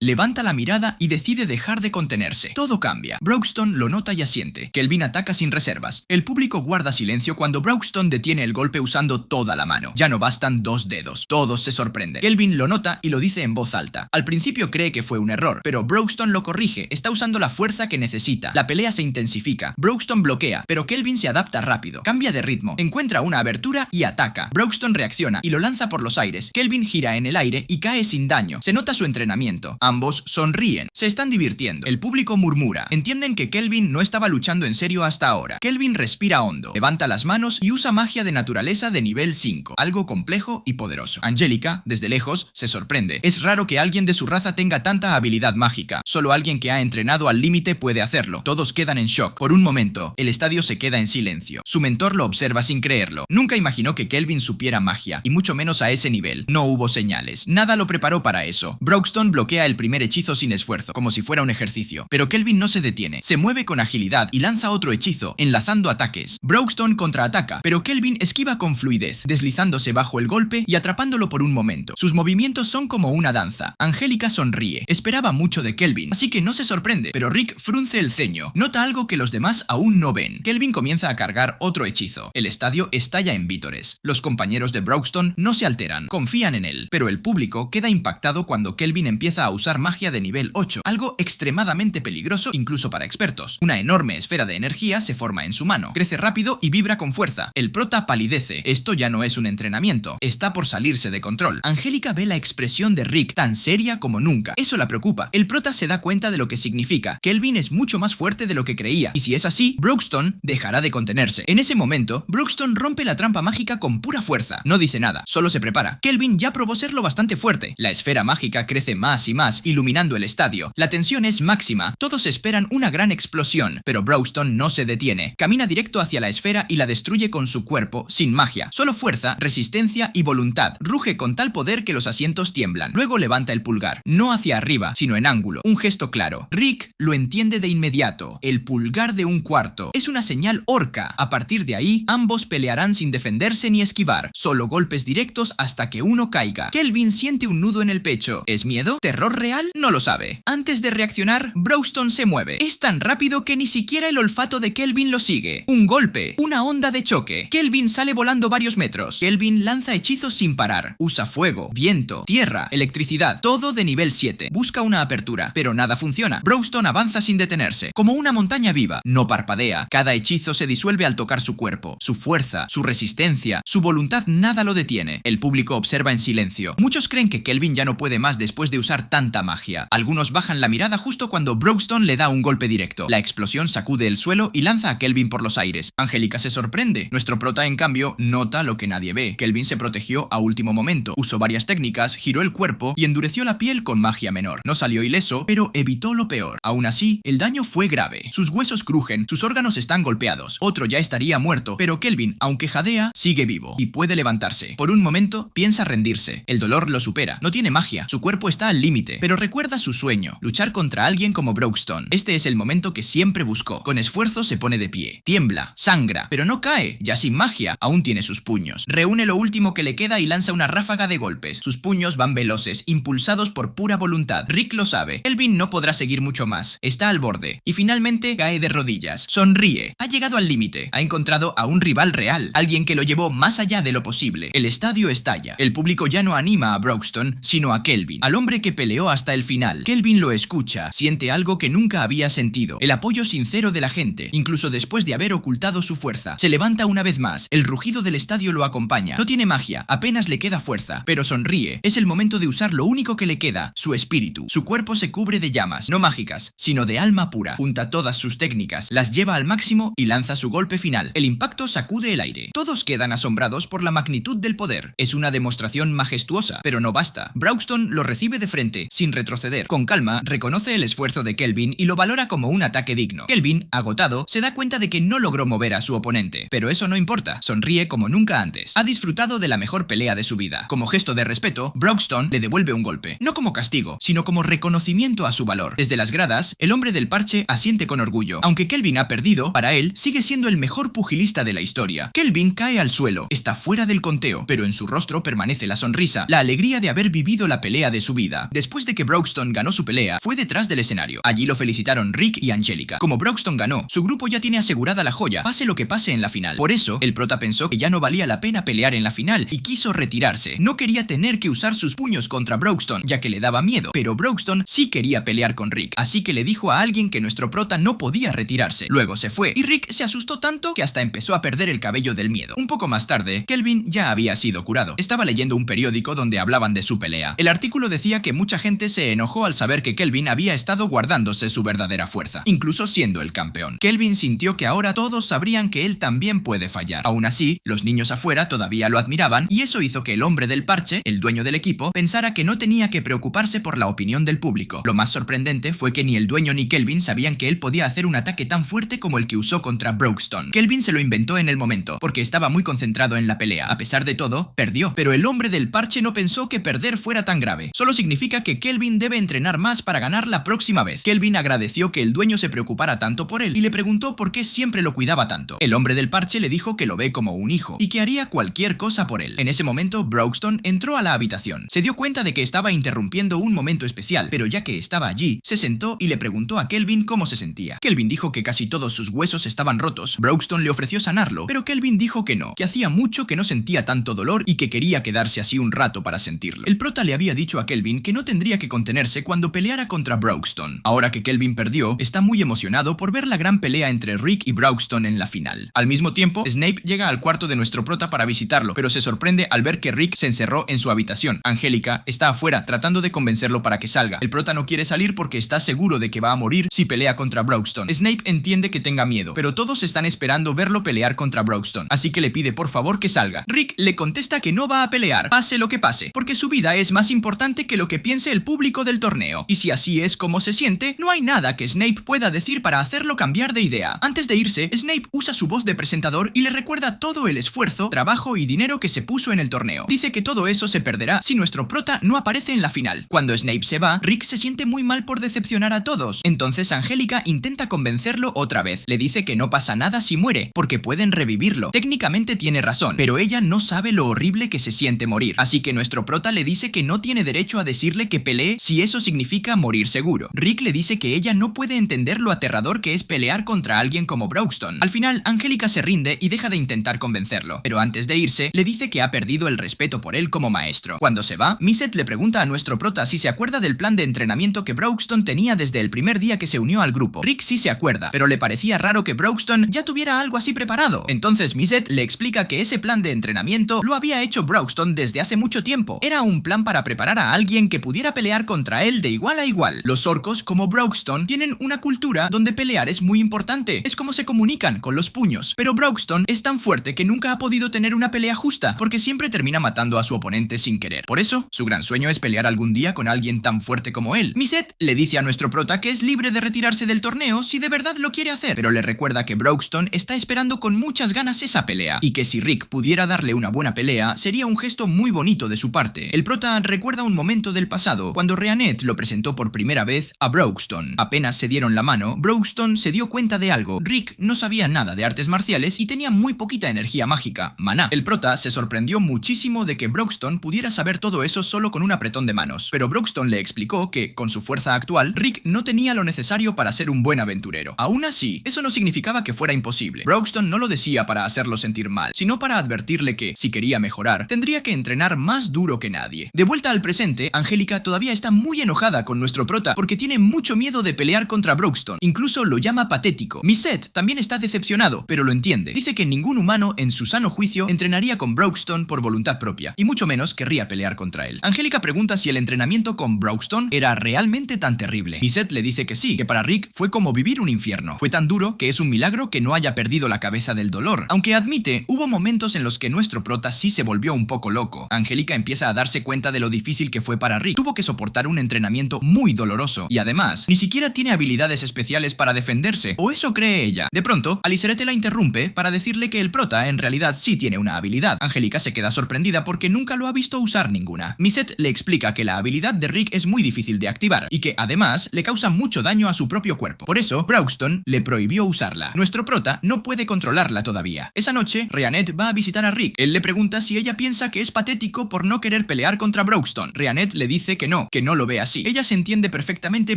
levanta la mirada y decide dejar de contenerse. Todo cambia. Broxton lo nota y asiente. Kelvin ataca sin reservas. El público guarda silencio cuando Broxton detiene el golpe usando toda la mano. Ya no bastan 2 dedos. Todos se sorprenden. Kelvin lo nota y lo dice en voz alta. Al principio cree que fue un error, pero Broxton lo corrige. Está usando la fuerza que necesita. La pelea se intensifica. Broxton bloquea, pero Kelvin se adapta rápido. Cambia de ritmo. Encuentra una abertura y ataca. Broxton reacciona y lo lanza por los aires. Kelvin gira en el aire y cae sin daño. Se nota su entrenamiento. Ambos sonríen. Se están divirtiendo. El público murmura. Entienden que Kelvin no estaba luchando en serio hasta ahora. Kelvin respira hondo, levanta las manos y usa magia de naturaleza de nivel 5, algo complejo y poderoso. Angélica, desde lejos, se sorprende. Es raro que alguien de su raza tenga tanta habilidad mágica. Solo alguien que ha entrenado al límite puede hacerlo. Todos quedan en shock. Por un momento, el estadio se queda en silencio. Su mentor lo observa sin creerlo. Nunca imaginó que Kelvin supiera magia, y mucho menos a ese nivel. No hubo señales. Nada lo preparó para eso. Broxton bloquea el primer hechizo sin esfuerzo, como si fuera un ejercicio. Pero Kelvin no se detiene. Se mueve con agilidad y lanza otro hechizo, enlazando ataques. Broxton contraataca, pero Kelvin esquiva con fluidez, deslizándose bajo el golpe y atrapándolo por un momento. Sus movimientos son como una danza. Angélica sonríe. Esperaba mucho de Kelvin, así que no se sorprende, pero Rick frunce el ceño. Nota algo que los demás aún no ven. Kelvin comienza a cargar otro hechizo. El estadio estalla en vítores. Los compañeros de Broxton no se alteran, confían en él, pero el público queda impactado cuando Kelvin empieza a usar magia de nivel 8, algo extremadamente peligroso incluso para expertos. Una enorme esfera de energía se forma en su mano, crece rápido y vibra con fuerza. El prota palidece. Esto ya no es un entrenamiento, está por salirse de control. Angélica ve la expresión de Rick tan seria como nunca. Eso la preocupa. El prota se da cuenta de lo que significa. Kelvin es mucho más fuerte de lo que creía, y si es así, Broxton dejará de contenerse. En ese momento, Broxton rompe la trampa mágica con pura fuerza. No dice nada, solo se prepara. Kelvin ya probó serlo bastante fuerte. La esfera mágica crece más y más, iluminando el estadio. La tensión es máxima. Todos esperan una gran explosión, pero Broxton no se detiene. Camina directo hacia la esfera y la destruye con su cuerpo, sin magia. Solo fuerza, resistencia y voluntad. Ruge con tal poder que los asientos tiemblan. Luego levanta el pulgar, no hacia arriba, sino en ángulo. Un gesto claro. Rick lo entiende de inmediato. El pulgar de un cuarto. Es una señal orca. A partir de ahí, ambos pelearán sin defenderse ni esquivar. Solo golpes directos hasta que uno caiga. Kelvin siente un nudo en el pecho. ¿Es miedo? ¿Terror real? No lo sabe. Antes de reaccionar, Broxton se mueve. Es tan rápido que ni siquiera el olfato de Kelvin lo sigue. Un golpe. Una onda de choque. Kelvin sale volando varios metros. Kelvin lanza hechizos sin parar. Usa fuego, viento, tierra, electricidad, todo de nivel 7. Busca una apertura, pero nada funciona. Browston avanza sin detenerse, como una montaña viva. No parpadea. Cada hechizo se disuelve al tocar su cuerpo. Su fuerza, su resistencia, su voluntad nada lo detiene. El público observa en silencio. Muchos creen que Kelvin ya no puede más después de usar tanta magia. Algunos bajan la mirada justo cuando Browston le da un golpe directo. La explosión sacude el suelo y lanza a Kelvin por los aires. Angélica se sorprende. Nuestro prota, en cambio, nota lo que nadie ve. Kelvin se protegió a último momento. Usó varias técnicas, giró el cuerpo y endureció la piel con magia menor. No salió ileso, pero evitó lo peor. Aún así, el daño fue grave. Sus huesos crujen, sus órganos están golpeados. Otro ya estaría muerto, pero Kelvin, aunque jadea, sigue vivo y puede levantarse. Por un momento, piensa rendirse. El dolor lo supera. No tiene magia. Su cuerpo está al límite, pero recuerda su sueño: luchar contra alguien como Browston. Este es el momento que siempre buscó. Con esfuerzo se pone de pie. Tiembla, sangra, pero no cae. Ya sin magia, aún tiene sus puños. Reúne lo último que le queda y lanza una ráfaga de golpes. Sus puños van veloces, impulsados por pura voluntad. Rick lo sabe. Kelvin no podrá seguir mucho más. Está al borde. Y finalmente cae de rodillas. Sonríe. Ha llegado al límite. Ha encontrado a un rival real. Alguien que lo llevó más allá de lo posible. El estadio estalla. El público ya no anima a Browston, sino a Kelvin, al hombre que peleó hasta el final. Kelvin lo escucha. Siente algo que nunca había sentido. El apoyo sincero de la gente, incluso después de haber ocultado su fuerza. Se levanta una vez más. El rugido del estadio lo acompaña. No tiene magia. Apenas le queda fuerza. Pero sonríe. Es el momento de usar lo único que le queda: su espíritu. Su cuerpo se cubre de llamas, no mágicas, sino de alma pura. Junta todas sus técnicas, las lleva al máximo y lanza su golpe final. El impacto sacude el aire. Todos quedan asombrados por la magnitud del poder. Es una demostración majestuosa, pero no basta. Browston lo recibe de frente, sin retroceder. Con calma, reconoce el esfuerzo de Kelvin y lo valora como un ataque digno. Kelvin, agotado, se da cuenta de que no logró mover a su oponente, pero eso no importa. Sonríe como nunca antes. Ha disfrutado de la mejor pelea de su vida. Como gesto de respeto, Browston le devuelve un golpe, no como castigo, sino como reconocimiento a su valor. Desde las gradas, el hombre del parche asiente con orgullo. Aunque Kelvin ha perdido, para él sigue siendo el mejor pugilista de la historia. Kelvin cae al suelo, está fuera del conteo, pero en su rostro permanece la sonrisa, la alegría de haber vivido la pelea de su vida. Después de que Browston ganó su pelea, fue detrás del escenario. Allí lo felicitaron Rick y Angélica. Como Browston ganó, su grupo ya tiene asegurada la joya, pase lo que pase en la final. Por eso, el prota pensó que ya no valía la pena pelear en la final y quiso retirarse. No quería tener que usar sus puños contra Browston, ya que le daba miedo, pero Browston sí quería pelear con Rick, así que le dijo a alguien que nuestro prota no podía retirarse. Luego se fue, y Rick se asustó tanto que hasta empezó a perder el cabello del miedo. Un poco más tarde, Kelvin ya había sido curado. Estaba leyendo un periódico donde hablaban de su pelea. El artículo decía que mucha gente se enojó al saber que Kelvin había estado guardándose su verdadera fuerza, incluso siendo el campeón. Kelvin sintió que ahora todos sabrían que él también puede fallar. Aún así, los niños afuera todavía lo admiraban, y eso hizo que el hombre del parche, el dueño del equipo, pensara que no tenía que preocuparse por la opinión del público. Lo más sorprendente fue que ni el dueño ni Kelvin sabían que él podía hacer un ataque tan fuerte como el que usó contra Browston. Kelvin se lo inventó en el momento, porque estaba muy concentrado en la pelea. A pesar de todo, perdió. Pero el hombre del parche no pensó que perder fuera tan grave. Solo significa que Kelvin debe entrenar más para ganar la próxima vez. Kelvin agradeció que el dueño se preocupara tanto por él y le preguntó por qué siempre lo cuidaba tanto. El hombre del parche le dijo que lo ve como un hijo y que haría cualquier cosa por él. En ese momento, Browston entró a la habitación. Se dio cuenta de que estaba interrumpiendo un momento especial, pero ya que estaba allí, se sentó y le preguntó a Kelvin cómo se sentía. Kelvin dijo que casi todos sus huesos estaban rotos. Browston le ofreció sanarlo, pero Kelvin dijo que no, que hacía mucho que no sentía tanto dolor y que quería quedarse así un rato para sentirlo. El prota le había dicho a Kelvin que no tendría que contenerse cuando peleara contra Browston. Ahora que Kelvin perdió, está muy emocionado por ver la gran pelea entre Rick y Browston en la final. Al mismo tiempo, Snape llega al cuarto de nuestro prota para visitarlo, pero se sorprende al ver que Rick se encerró en su habitación. Angélica está afuera tratando de convencerlo para que salga. El prota no quiere salir porque está seguro de que va a morir si pelea contra Browston. Snape entiende que tenga miedo, pero todos están esperando verlo pelear contra Browston, así que le pide por favor que salga. Rick le contesta que no va a pelear, pase lo que pase, porque su vida es más importante que lo que piense el público del torneo. Y si así es como se siente, no hay nada que Snape pueda decir para hacerlo cambiar de idea. Antes de irse, Snape usa su voz de presentador y le recuerda todo el esfuerzo, trabajo y dinero que se puso en el torneo. Dice que todo eso se perderá si nuestro prota no aparece en la final. Cuando Snape se va, Rick se siente muy mal por decepcionar a todos. Entonces Angélica intenta convencerlo otra vez. Le dice que no pasa nada si muere, porque pueden revivirlo. Técnicamente tiene razón, pero ella no sabe lo horrible que se siente morir. Así que nuestro prota le dice que no tiene derecho a decirle que pelee si eso significa morir seguro. Rick le dice que ella no puede entender lo aterrador que es pelear contra alguien como Browston. Al final, Angélica se rinde y deja de intentar intentar convencerlo, pero antes de irse, le dice que ha perdido el respeto por él como maestro. Cuando se va, Miset le pregunta a nuestro prota si se acuerda del plan de entrenamiento que Brookston tenía desde el primer día que se unió al grupo. Rick sí se acuerda, pero le parecía raro que Brookston ya tuviera algo así preparado. Entonces Miset le explica que ese plan de entrenamiento lo había hecho Brookston desde hace mucho tiempo. Era un plan para preparar a alguien que pudiera pelear contra él de igual a igual. Los orcos, como Brookston, tienen una cultura donde pelear es muy importante. Es como se comunican, con los puños. Pero Brookston es tan fuerte que nunca ha podido tener una pelea justa, porque siempre termina matando a su oponente sin querer. Por eso, su gran sueño es pelear algún día con alguien tan fuerte como él. Miset le dice a nuestro prota que es libre de retirarse del torneo si de verdad lo quiere hacer, pero le recuerda que Brookston está esperando con muchas ganas esa pelea, y que si Rick pudiera darle una buena pelea, sería un gesto muy bonito de su parte. El prota recuerda un momento del pasado, cuando Rhiannet lo presentó por primera vez a Brookston. Apenas se dieron la mano, Brookston se dio cuenta de algo. Rick no sabía nada de artes marciales y tenía muy poquita energía mágica, maná. El prota se sorprendió muchísimo de que Brookston pudiera saber todo eso solo con un apretón de manos, pero Brookston le explicó que, con su fuerza actual, Rick no tenía lo necesario para ser un buen aventurero. Aún así, eso no significaba que fuera imposible. Brookston no lo decía para hacerlo sentir mal, sino para advertirle que, si quería mejorar, tendría que entrenar más duro que nadie. De vuelta al presente, Angélica todavía está muy enojada con nuestro prota porque tiene mucho miedo de pelear contra Brookston. Incluso lo llama patético. Miset también está decepcionado, pero lo entiende. Dice que ningún humano en su sano juicio entrenaría con Brookston por voluntad propia, y mucho menos querría pelear contra él. Angélica pregunta si el entrenamiento con Brookston era realmente tan terrible. Miset le dice que sí, que para Rick fue como vivir un infierno. Fue tan duro que es un milagro que no haya perdido la cabeza del dolor. Aunque admite, hubo momentos en los que nuestro prota sí se volvió un poco loco. Angélica empieza a darse cuenta de lo difícil que fue para Rick. Tuvo que soportar un entrenamiento muy doloroso, y además, ni siquiera tiene habilidades especiales para defenderse, o eso cree ella. De pronto, Alicerete la interrumpe para decirle que el prota en realidad sí tiene una habilidad. Angélica se queda sorprendida porque nunca lo ha visto usar ninguna. Miset le explica que la habilidad de Rick es muy difícil de activar, y que además le causa mucho daño a su propio cuerpo. Por eso, Brookston le prohibió usarla. Nuestro prota no puede controlarla todavía. Esa noche, Rhiannet va a visitar a Rick. Él le pregunta si ella piensa que es patético por no querer pelear contra Brookston. Rhiannet le dice que no lo ve así. Ella se entiende perfectamente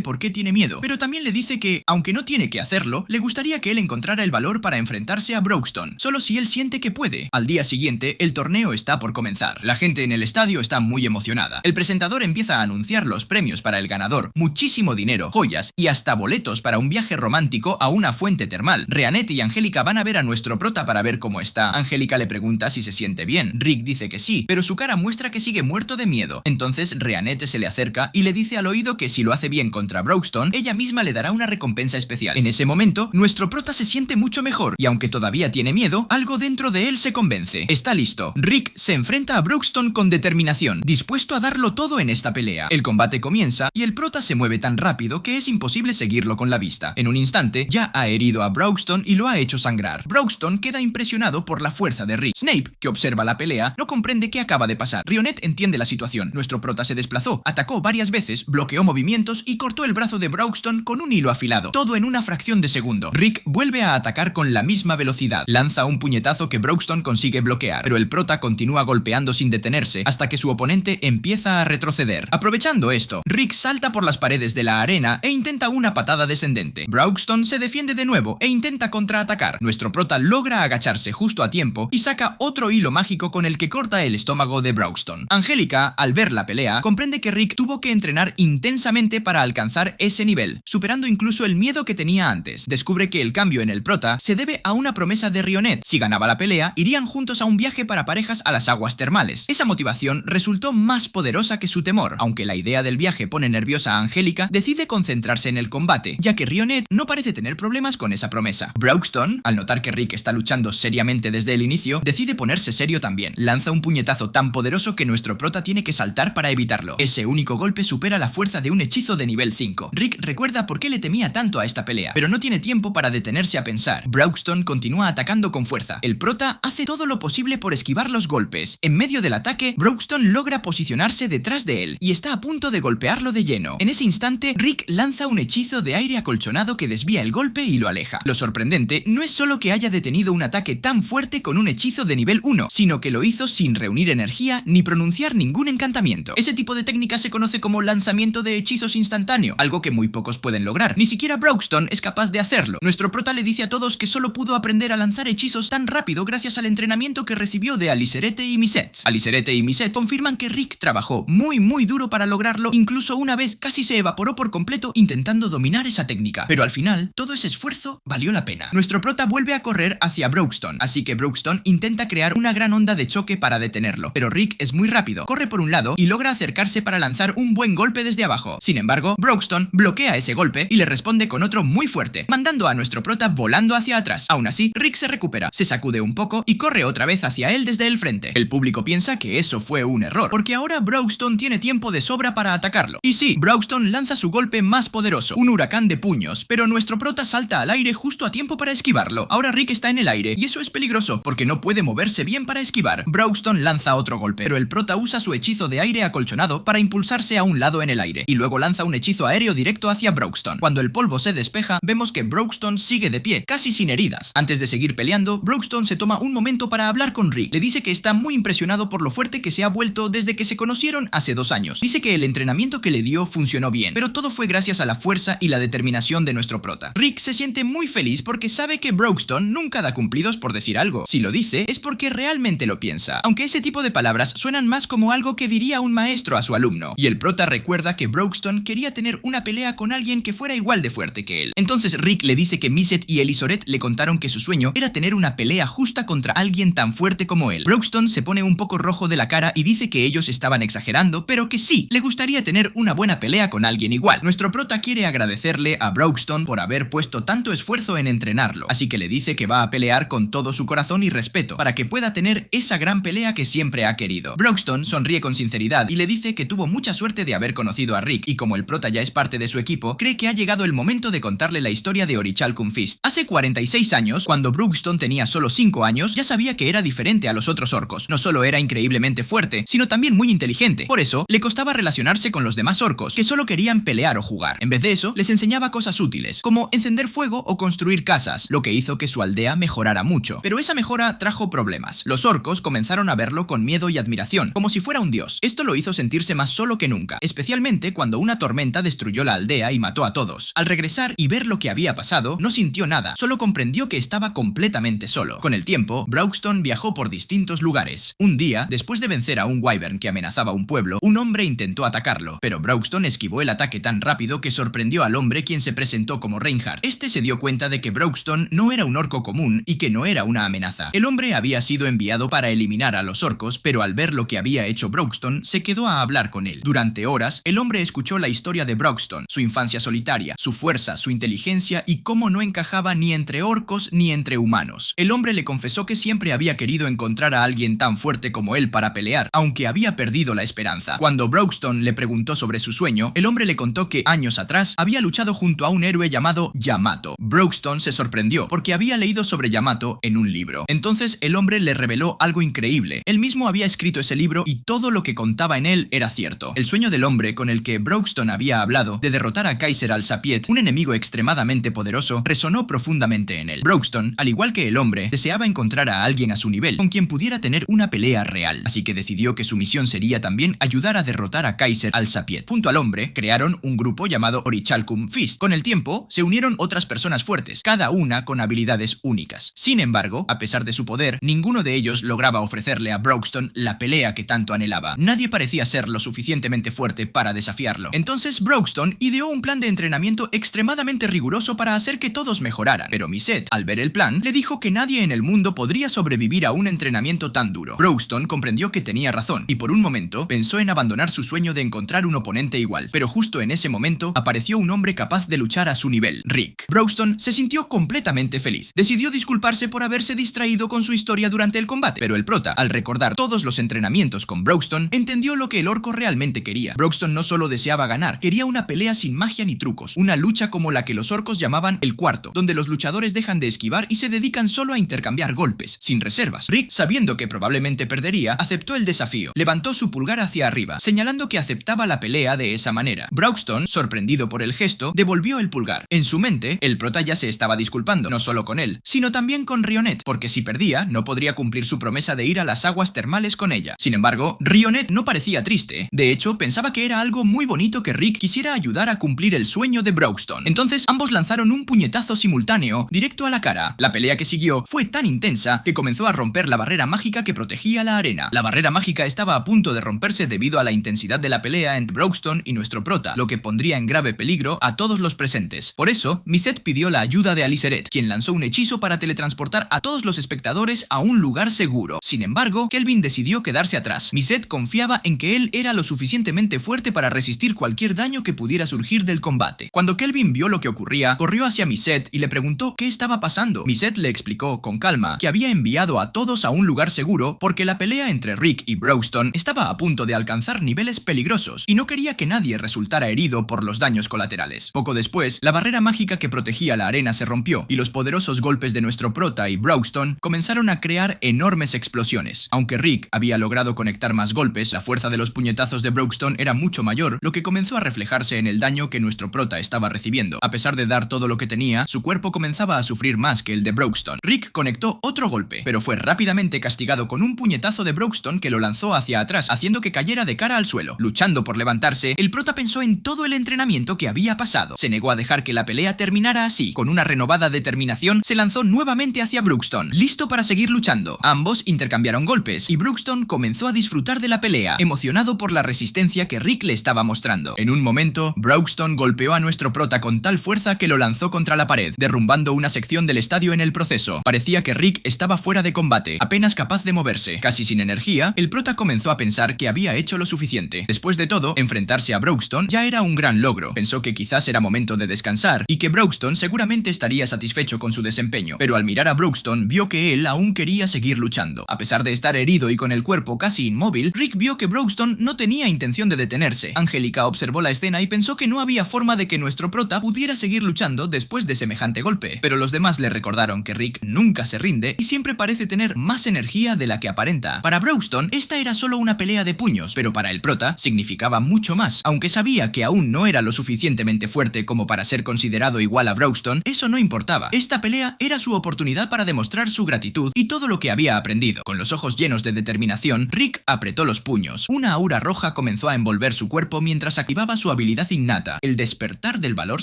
por qué tiene miedo, pero también le dice que, aunque no tiene que hacerlo, le gustaría que él encontrara el valor para enfrentarse a Brookston, solo si él siente que puede. Al día siguiente, el torneo está por comenzar. La gente en el estadio está muy emocionada. El presentador empieza a anunciar los premios para el ganador, muchísimo dinero, joyas y hasta boletos para un viaje romántico a una fuente termal. Rhiannet y Angélica van a ver a nuestro prota para ver cómo está. Angélica le pregunta si se siente bien. Rick dice que sí, pero su cara muestra que sigue muerto de miedo. Entonces Rhiannet se le acerca y le dice al oído que si lo hace bien contra Brookston, ella misma le dará una recompensa especial. En ese momento, nuestro prota se siente mucho mejor, y aunque todavía tiene miedo, algo dentro de él se convence. Está listo. Rick se enfrenta a Brookston con determinación, dispuesto a darlo todo en esta pelea. El combate comienza y el prota se mueve tan rápido que es imposible seguirlo con la vista. En un instante, ya ha herido a Brookston y lo ha hecho sangrar. Brookston queda impresionado por la fuerza de Rick. Snape, que observa la pelea, no comprende qué acaba de pasar. Rhiannet entiende la situación. Nuestro prota se desplazó, atacó varias veces, bloqueó movimientos y cortó el brazo de Brookston con un hilo afilado. Todo en una fracción de segundo. Rick vuelve a atacar con la misma velocidad. Lanza un puñetazo que Brookston consigue bloquear, pero el prota continúa golpeando sin detenerse hasta que su oponente empieza a retroceder. Aprovechando esto, Rick salta por las paredes de la arena e intenta una patada descendente. Brookston se defiende de nuevo e intenta contraatacar. Nuestro prota logra agacharse justo a tiempo y saca otro hilo mágico con el que corta el estómago de Brookston. Angélica, al ver la pelea, comprende que Rick tuvo que entrenar intensamente para alcanzar ese nivel, superando incluso el miedo que tenía antes. Descubre que el cambio en el prota se debe a una promesa de Rhiannet. Si ganaba la pelea, irían juntos a un viaje para parejas a las aguas termales. Esa motivación resultó más poderosa que su temor. Aunque la idea del viaje pone nerviosa a Angélica, decide concentrarse en el combate, ya que Rhiannet no parece tener problemas con esa promesa. Brookston, al notar que Rick está luchando seriamente desde el inicio, decide ponerse serio también. Lanza un puñetazo tan poderoso que nuestro prota tiene que saltar para evitarlo. Ese único golpe supera la fuerza de un hechizo de nivel 5. Rick recuerda por qué le temía tanto a esta pelea, pero no tiene tiempo para detenerse a pensar. Brookston continúa atacando con fuerza. El prota hace todo lo posible por esquivar los golpes. En medio del ataque, Brookston logra posicionarse detrás de él y está a punto de golpearlo de lleno. En ese instante, Rick lanza un hechizo de aire acolchonado que desvía el golpe y lo aleja. Lo sorprendente no es solo que haya detenido un ataque tan fuerte con un hechizo de nivel 1, sino que lo hizo sin reunir energía ni pronunciar ningún encantamiento. Ese tipo de técnica se conoce como lanzamiento de hechizos instantáneo, algo que muy pocos pueden lograr. Ni siquiera Brookston es capaz de hacerlo. Nuestro prota le dice a todos que solo pudo aprender a lanzar hechizos tal tan rápido gracias al entrenamiento que recibió de Alicerete y Miset. Alicerete y Miset confirman que Rick trabajó muy duro para lograrlo, incluso una vez casi se evaporó por completo intentando dominar esa técnica. Pero al final, todo ese esfuerzo valió la pena. Nuestro prota vuelve a correr hacia Broxton, así que Broxton intenta crear una gran onda de choque para detenerlo, pero Rick es muy rápido, corre por un lado y logra acercarse para lanzar un buen golpe desde abajo. Sin embargo, Broxton bloquea ese golpe y le responde con otro muy fuerte, mandando a nuestro prota volando hacia atrás. Aún así, Rick se recupera, se sacude un poco y corre otra vez hacia él desde el frente. El público piensa que eso fue un error, porque ahora Broxton tiene tiempo de sobra para atacarlo. Y sí, Broxton lanza su golpe más poderoso, un huracán de puños, pero nuestro prota salta al aire justo a tiempo para esquivarlo. Ahora Rick está en el aire y eso es peligroso porque no puede moverse bien para esquivar. Broxton lanza otro golpe, pero el prota usa su hechizo de aire acolchonado para impulsarse a un lado en el aire y luego lanza un hechizo aéreo directo hacia Broxton. Cuando el polvo se despeja, vemos que Broxton sigue de pie, casi sin heridas. Antes de seguir peleando, Broxton se toma un momento para hablar con Rick. Le dice que está muy impresionado por lo fuerte que se ha vuelto desde que se conocieron hace 2 años. Dice que el entrenamiento que le dio funcionó bien, pero todo fue gracias a la fuerza y la determinación de nuestro prota. Rick se siente muy feliz porque sabe que Broxton nunca da cumplidos por decir algo. Si lo dice, es porque realmente lo piensa, aunque ese tipo de palabras suenan más como algo que diría un maestro a su alumno. Y el prota recuerda que Broxton quería tener una pelea con alguien que fuera igual de fuerte que él. Entonces Rick le dice que Miset y Elisoret le contaron que su sueño era tener una pelea justa contra alguien tan fuerte como él. Broxton se pone un poco rojo de la cara y dice que ellos estaban exagerando, pero que sí, le gustaría tener una buena pelea con alguien igual. Nuestro prota quiere agradecerle a Broxton por haber puesto tanto esfuerzo en entrenarlo, así que le dice que va a pelear con todo su corazón y respeto para que pueda tener esa gran pelea que siempre ha querido. Broxton sonríe con sinceridad y le dice que tuvo mucha suerte de haber conocido a Rick y como el prota ya es parte de su equipo, cree que ha llegado el momento de contarle la historia de Orichalcum Fist. Hace 46 años, cuando Broxton tenía solo 5 años, ya sabía que era diferente a los otros orcos. No solo era increíblemente fuerte, sino también muy inteligente. Por eso, le costaba relacionarse con los demás orcos, que solo querían pelear o jugar. En vez de eso, les enseñaba cosas útiles, como encender fuego o construir casas, lo que hizo que su aldea mejorara mucho. Pero esa mejora trajo problemas. Los orcos comenzaron a verlo con miedo y admiración, como si fuera un dios. Esto lo hizo sentirse más solo que nunca, especialmente cuando una tormenta destruyó la aldea y mató a todos. Al regresar y ver lo que había pasado, no sintió nada, solo comprendió que estaba completamente solo. Con el tiempo, Broxton viajó por distintos lugares. Un día, después de vencer a un wyvern que amenazaba un pueblo, un hombre intentó atacarlo, pero Broxton esquivó el ataque tan rápido que sorprendió al hombre, quien se presentó como Reinhardt. Este se dio cuenta de que Broxton no era un orco común y que no era una amenaza. El hombre había sido enviado para eliminar a los orcos, pero al ver lo que había hecho Broxton, se quedó a hablar con él. Durante horas, el hombre escuchó la historia de Broxton, su infancia solitaria, su fuerza, su inteligencia y cómo no encajaba ni entre orcos ni entre humanos. El hombre le confesó que siempre había querido encontrar a alguien tan fuerte como él para pelear, aunque había perdido la esperanza. Cuando Broxton le preguntó sobre su sueño, el hombre le contó que años atrás había luchado junto a un héroe llamado Yamato. Broxton se sorprendió porque había leído sobre Yamato en un libro. Entonces el hombre le reveló algo increíble. Él mismo había escrito ese libro y todo lo que contaba en él era cierto. El sueño del hombre con el que Broxton había hablado de derrotar a Kaiser Alsapiet, un enemigo extremadamente poderoso, resonó profundamente en él. Broxton, al igual que el hombre, deseaba encontrar a alguien a su nivel, con quien pudiera tener una pelea real, así que decidió que su misión sería también ayudar a derrotar a Kaiser Alsapiet. Junto al hombre, crearon un grupo llamado Orichalcum Fist. Con el tiempo, se unieron otras personas fuertes, cada una con habilidades únicas. Sin embargo, a pesar de su poder, ninguno de ellos lograba ofrecerle a Broxton la pelea que tanto anhelaba. Nadie parecía ser lo suficientemente fuerte para desafiarlo. Entonces Broxton ideó un plan de entrenamiento extremadamente riguroso para hacer que todos mejoraran. Pero Miset, al ver el plan, le dijo que nadie en el mundo podría sobrevivir a un entrenamiento tan duro. Broxton comprendió que tenía razón, y por un momento pensó en abandonar su sueño de encontrar un oponente igual. Pero justo en ese momento, apareció un hombre capaz de luchar a su nivel, Rick. Broxton se sintió completamente feliz. Decidió disculparse por haberse distraído con su historia durante el combate, pero el prota, al recordar todos los entrenamientos con Broxton, entendió lo que el orco realmente quería. Broxton no solo deseaba ganar, quería una pelea sin magia ni trucos, una lucha como la que los orcos llamaban el cuarto, donde los luchadores dejan de esquivar y se dedican solo a intercambiar golpes, sin reservas. Rick, sabiendo que probablemente perdería, aceptó el desafío. Levantó su pulgar hacia arriba, señalando que aceptaba la pelea de esa manera. Broxton, sorprendido por el gesto, devolvió el pulgar. En su mente, el prota prota ya se estaba disculpando, no solo con él, sino también con Rionette, porque si perdía, no podría cumplir su promesa de ir a las aguas termales con ella. Sin embargo, Rionette no parecía triste. De hecho, pensaba que era algo muy bonito que Rick quisiera ayudar a cumplir el sueño de Broxton. Entonces, ambos lanzaron un puñetazo simultáneo directo a la cara. La pelea que siguió fue tan intensa que comenzó a romper la barrera mágica que protegía la arena. La barrera mágica estaba a punto de romperse debido a la intensidad de la pelea entre Broxton y nuestro prota, lo que pondría en grave peligro a todos los presentes. Por eso, Missette pidió la ayuda de Aliceret, quien lanzó un hechizo para teletransportar a todos los espectadores a un lugar seguro. Sin embargo, Kelvin decidió quedarse atrás. Missette confiaba en que él era lo suficientemente fuerte para resistir cualquier daño que pudiera surgir del combate. Cuando Kelvin vio lo que ocurría, corrió hacia Missette y le preguntó qué estaba pasando. Missette le explicó con calma que había enviado a todos a un lugar seguro porque la pelea entre Rick y Broxton estaba a punto de alcanzar niveles peligrosos y no quería que nadie resultara herido por los daños colaterales. Poco después, la barrera mágica que protegía la arena se rompió y los poderosos golpes de nuestro prota y Broxton comenzaron a crear enormes explosiones. Aunque Rick había logrado conectar más golpes, la fuerza de los puñetazos de Broxton era mucho mayor, lo que comenzó a reflejarse en el daño que nuestro prota estaba recibiendo. A pesar de dar todo lo que tenía, su cuerpo comenzaba a sufrir más que el de Broxton. Rick conectó otro golpe, pero fue rápidamente castigado con un puñetazo de Broxton que lo lanzó hacia atrás, haciendo que cayera de cara al suelo. Luchando por levantarse, el prota pensó en todo el entrenamiento que había pasado. Se negó a dejar que la pelea terminara así. Con una renovada determinación, se lanzó nuevamente hacia Broxton, listo para seguir luchando. Ambos intercambiaron golpes, y Broxton comenzó a disfrutar de la pelea, emocionado por la resistencia que Rick le estaba mostrando. En un momento, Broxton golpeó a nuestro prota con tal fuerza que lo lanzó contra la pared, derrumbando una sección del estadio en el proceso. Parecía que Rick estaba fuera de combate, apenas capaz de moverse. Casi sin energía, el prota comenzó a pensar que había hecho lo suficiente. Después de todo, enfrentarse a Broxton ya era un gran logro. Pensó que quizás era momento de descansar y que Broxton seguramente estaría satisfecho con su desempeño, pero al mirar a Broxton vio que él aún quería seguir luchando. A pesar de estar herido y con el cuerpo casi inmóvil, Rick vio que Broxton no tenía intención de detenerse. Angélica observó la escena y pensó que no había forma de que nuestro prota pudiera seguir luchando después de semejante golpe, pero los demás le recordaron que Rick nunca se rinde y siempre parece tener más energía de la que aparenta. Para Broxton, esta era solo una pelea de puños, pero para el prota significaba mucho más. Aunque sabía que aún no era lo suficientemente fuerte como para ser considerado igual a Broxton, eso no importaba. Esta pelea era su oportunidad para demostrar su gratitud y todo lo que había aprendido. Con los ojos llenos de determinación, Rick apretó los puños. Una aura roja comenzó a envolver su cuerpo mientras activaba su habilidad innata, el despertar del valor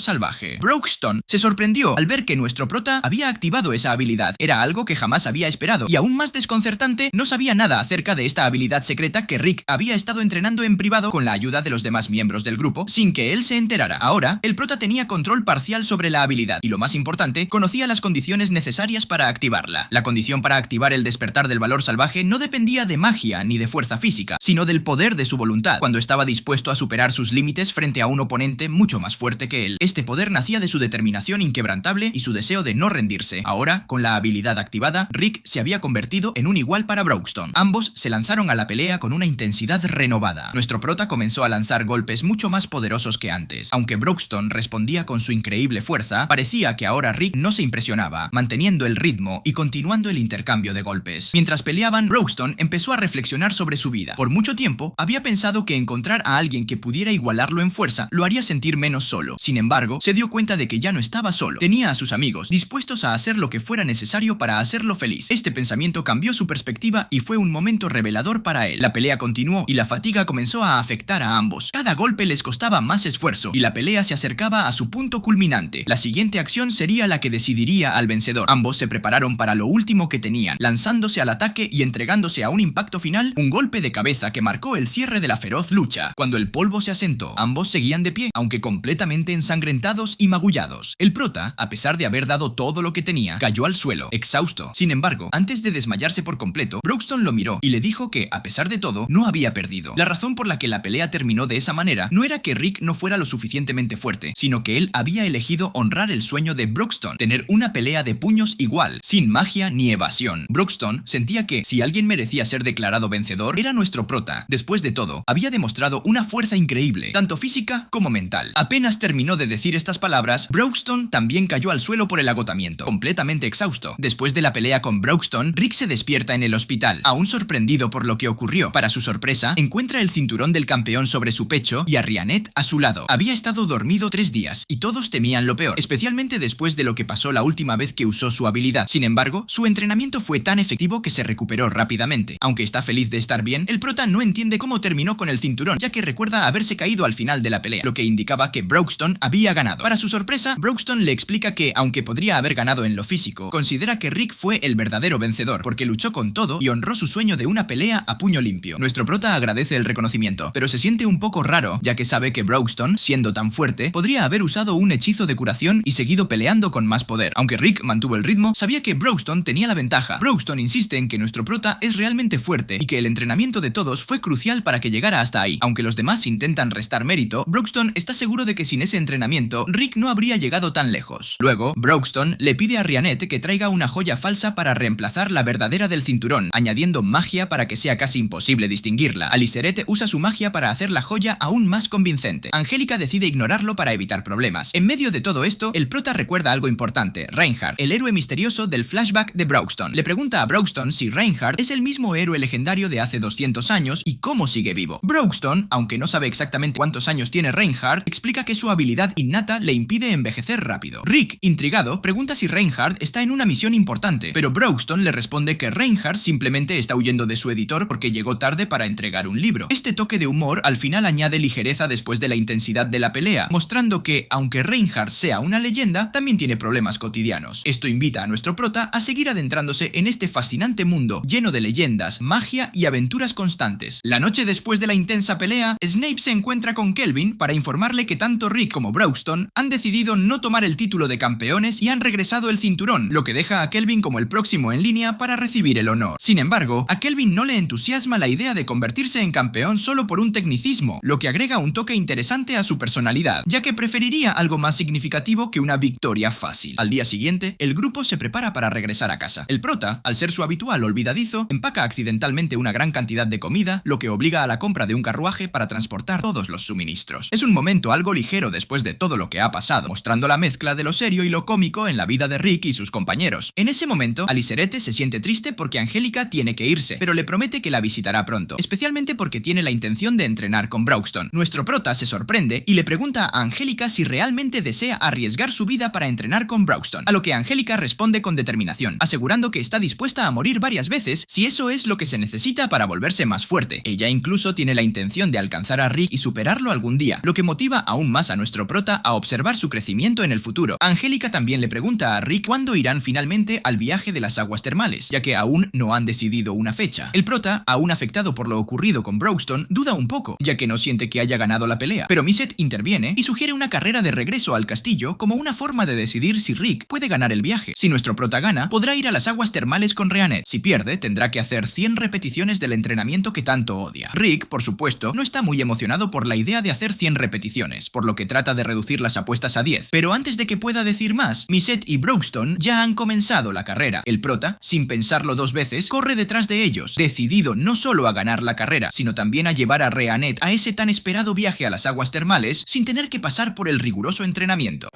salvaje. Broxton se sorprendió al ver que nuestro prota había activado esa habilidad. Era algo que jamás había esperado, y aún más desconcertante, no sabía nada acerca de esta habilidad secreta que Rick había estado entrenando en privado con la ayuda de los demás miembros del grupo, sin que él se enterara. Ahora, el prota tenía control parcial sobre la habilidad, y lo más importante, conocía las condiciones necesarias para activarla. La condición para activar el despertar del valor salvaje no dependía de magia ni de fuerza física, sino del poder de su voluntad, cuando estaba dispuesto a superar sus límites frente a un oponente mucho más fuerte que él. Este poder nacía de su determinación inquebrantable y su deseo de no rendirse. Ahora, con la habilidad activada, Rick se había convertido en un igual para Broxton. Ambos se lanzaron a la pelea con una intensidad renovada. Nuestro prota comenzó a lanzar golpes mucho más poderosos que antes. Aunque Broxton respondía con su increíble fuerza, parecía que ahora Rick no se impresionaba, manteniendo el ritmo y continuando el intercambio de golpes. Mientras peleaban, Broxton empezó a reflexionar sobre su vida. Por mucho tiempo, había pensado que encontrar a alguien que pudiera igualarlo en fuerza lo haría sentir menos solo. Sin embargo, se dio cuenta de que ya no estaba solo. Tenía a sus amigos, dispuestos a hacer lo que fuera necesario para hacerlo feliz. Este pensamiento cambió su perspectiva y fue un momento revelador para él. La pelea continuó y la fatiga comenzó a afectar a ambos. Cada golpe les costaba más esfuerzo y la pelea se acercaba a su punto culminante. La siguiente acción sería la que decidiría al vencedor. Ambos se prepararon para lo último que tenían, lanzándose al ataque y entregándose a un impacto final, un golpe de cabeza que marcó el cierre de la feroz lucha. Cuando el polvo se asentó, ambos seguían de pie, aunque completamente ensangrentados y magullados. El prota, a pesar de haber dado todo lo que tenía, cayó al suelo, exhausto. Sin embargo, antes de desmayarse por completo, Broxton lo miró y le dijo que, a pesar de todo, no había perdido. La razón por la que la pelea terminó de esa manera no era que Rick no fuera lo suficientemente fuerte, sino que él había elegido honrar el sueño de Broxton, tener una pelea de puños igual, sin magia ni evasión. Broxton sentía que, si alguien merecía ser declarado vencedor, era nuestro prota. Después de todo, había demostrado una fuerza increíble, tanto física como mental. Apenas terminó de decir estas palabras, Broxton también cayó al suelo por el agotamiento, completamente exhausto. Después de la pelea con Broxton, Rick se despierta en el hospital, aún sorprendido por lo que ocurrió. Para su sorpresa, encuentra el cinturón del campeón sobre su pecho y a Rionette a su lado. Había estado dormido 3 días y todos temían lo peor, especialmente especialmente después de lo que pasó la última vez que usó su habilidad. Sin embargo, su entrenamiento fue tan efectivo que se recuperó rápidamente. Aunque está feliz de estar bien, el prota no entiende cómo terminó con el cinturón, ya que recuerda haberse caído al final de la pelea, lo que indicaba que Broxton había ganado. Para su sorpresa, Broxton le explica que, aunque podría haber ganado en lo físico, considera que Rick fue el verdadero vencedor, porque luchó con todo y honró su sueño de una pelea a puño limpio. Nuestro prota agradece el reconocimiento, pero se siente un poco raro, ya que sabe que Broxton, siendo tan fuerte, podría haber usado un hechizo de curación y seguido peleando con más poder. Aunque Rick mantuvo el ritmo, sabía que Broxton tenía la ventaja. Broxton insiste en que nuestro prota es realmente fuerte y que el entrenamiento de todos fue crucial para que llegara hasta ahí. Aunque los demás intentan restar mérito, Broxton está seguro de que sin ese entrenamiento, Rick no habría llegado tan lejos. Luego, Broxton le pide a Rhianette que traiga una joya falsa para reemplazar la verdadera del cinturón, añadiendo magia para que sea casi imposible distinguirla. Aliceret usa su magia para hacer la joya aún más convincente. Angélica decide ignorarlo para evitar problemas. En medio de todo esto, el prota recuerda algo importante: Reinhardt, el héroe misterioso del flashback de Broxton. Le pregunta a Broxton si Reinhardt es el mismo héroe legendario de hace 200 años y cómo sigue vivo. Broxton, aunque no sabe exactamente cuántos años tiene Reinhardt, explica que su habilidad innata le impide envejecer rápido. Rick, intrigado, pregunta si Reinhardt está en una misión importante, pero Broxton le responde que Reinhardt simplemente está huyendo de su editor porque llegó tarde para entregar un libro. Este toque de humor al final añade ligereza después de la intensidad de la pelea, mostrando que, aunque Reinhardt sea una leyenda, también tiene problemas cotidianos. Esto invita a nuestro prota a seguir adentrándose en este fascinante mundo lleno de leyendas, magia y aventuras constantes. La noche después de la intensa pelea, Snape se encuentra con Kelvin para informarle que tanto Rick como Broxton han decidido no tomar el título de campeones y han regresado el cinturón, lo que deja a Kelvin como el próximo en línea para recibir el honor. Sin embargo, a Kelvin no le entusiasma la idea de convertirse en campeón solo por un tecnicismo, lo que agrega un toque interesante a su personalidad, ya que preferiría algo más significativo que una victoria fácil. Al día siguiente, el grupo se prepara para regresar a casa. El prota, al ser su habitual olvidadizo, empaca accidentalmente una gran cantidad de comida, lo que obliga a la compra de un carruaje para transportar todos los suministros. Es un momento algo ligero después de todo lo que ha pasado, mostrando la mezcla de lo serio y lo cómico en la vida de Rick y sus compañeros. En ese momento, Aliceret se siente triste porque Angélica tiene que irse, pero le promete que la visitará pronto, especialmente porque tiene la intención de entrenar con Broxton. Nuestro prota se sorprende y le pregunta a Angélica si realmente desea arriesgar su vida para entrenar con Broxton, a lo que Angélica responde con determinación, asegurando que está dispuesta a morir varias veces si eso es lo que se necesita para volverse más fuerte. Ella incluso tiene la intención de alcanzar a Rick y superarlo algún día, lo que motiva aún más a nuestro prota a observar su crecimiento en el futuro. Angélica también le pregunta a Rick cuándo irán finalmente al viaje de las aguas termales, ya que aún no han decidido una fecha. El prota, aún afectado por lo ocurrido con Broxton, duda un poco, ya que no siente que haya ganado la pelea, pero Miset interviene y sugiere una carrera de regreso al castillo como una forma de decidir si Rick puede ganar el viaje. Si nuestro prota gana, podrá ir a las aguas termales con Rhianette. Si pierde, tendrá que hacer 100 repeticiones del entrenamiento que tanto odia. Rick, por supuesto, no está muy emocionado por la idea de hacer 100 repeticiones, por lo que trata de reducir las apuestas a 10. Pero antes de que pueda decir más, Miset y Broxton ya han comenzado la carrera. El prota, sin pensarlo dos veces, corre detrás de ellos, decidido no solo a ganar la carrera, sino también a llevar a Rhianette a ese tan esperado viaje a las aguas termales sin tener que pasar por el riguroso entrenamiento.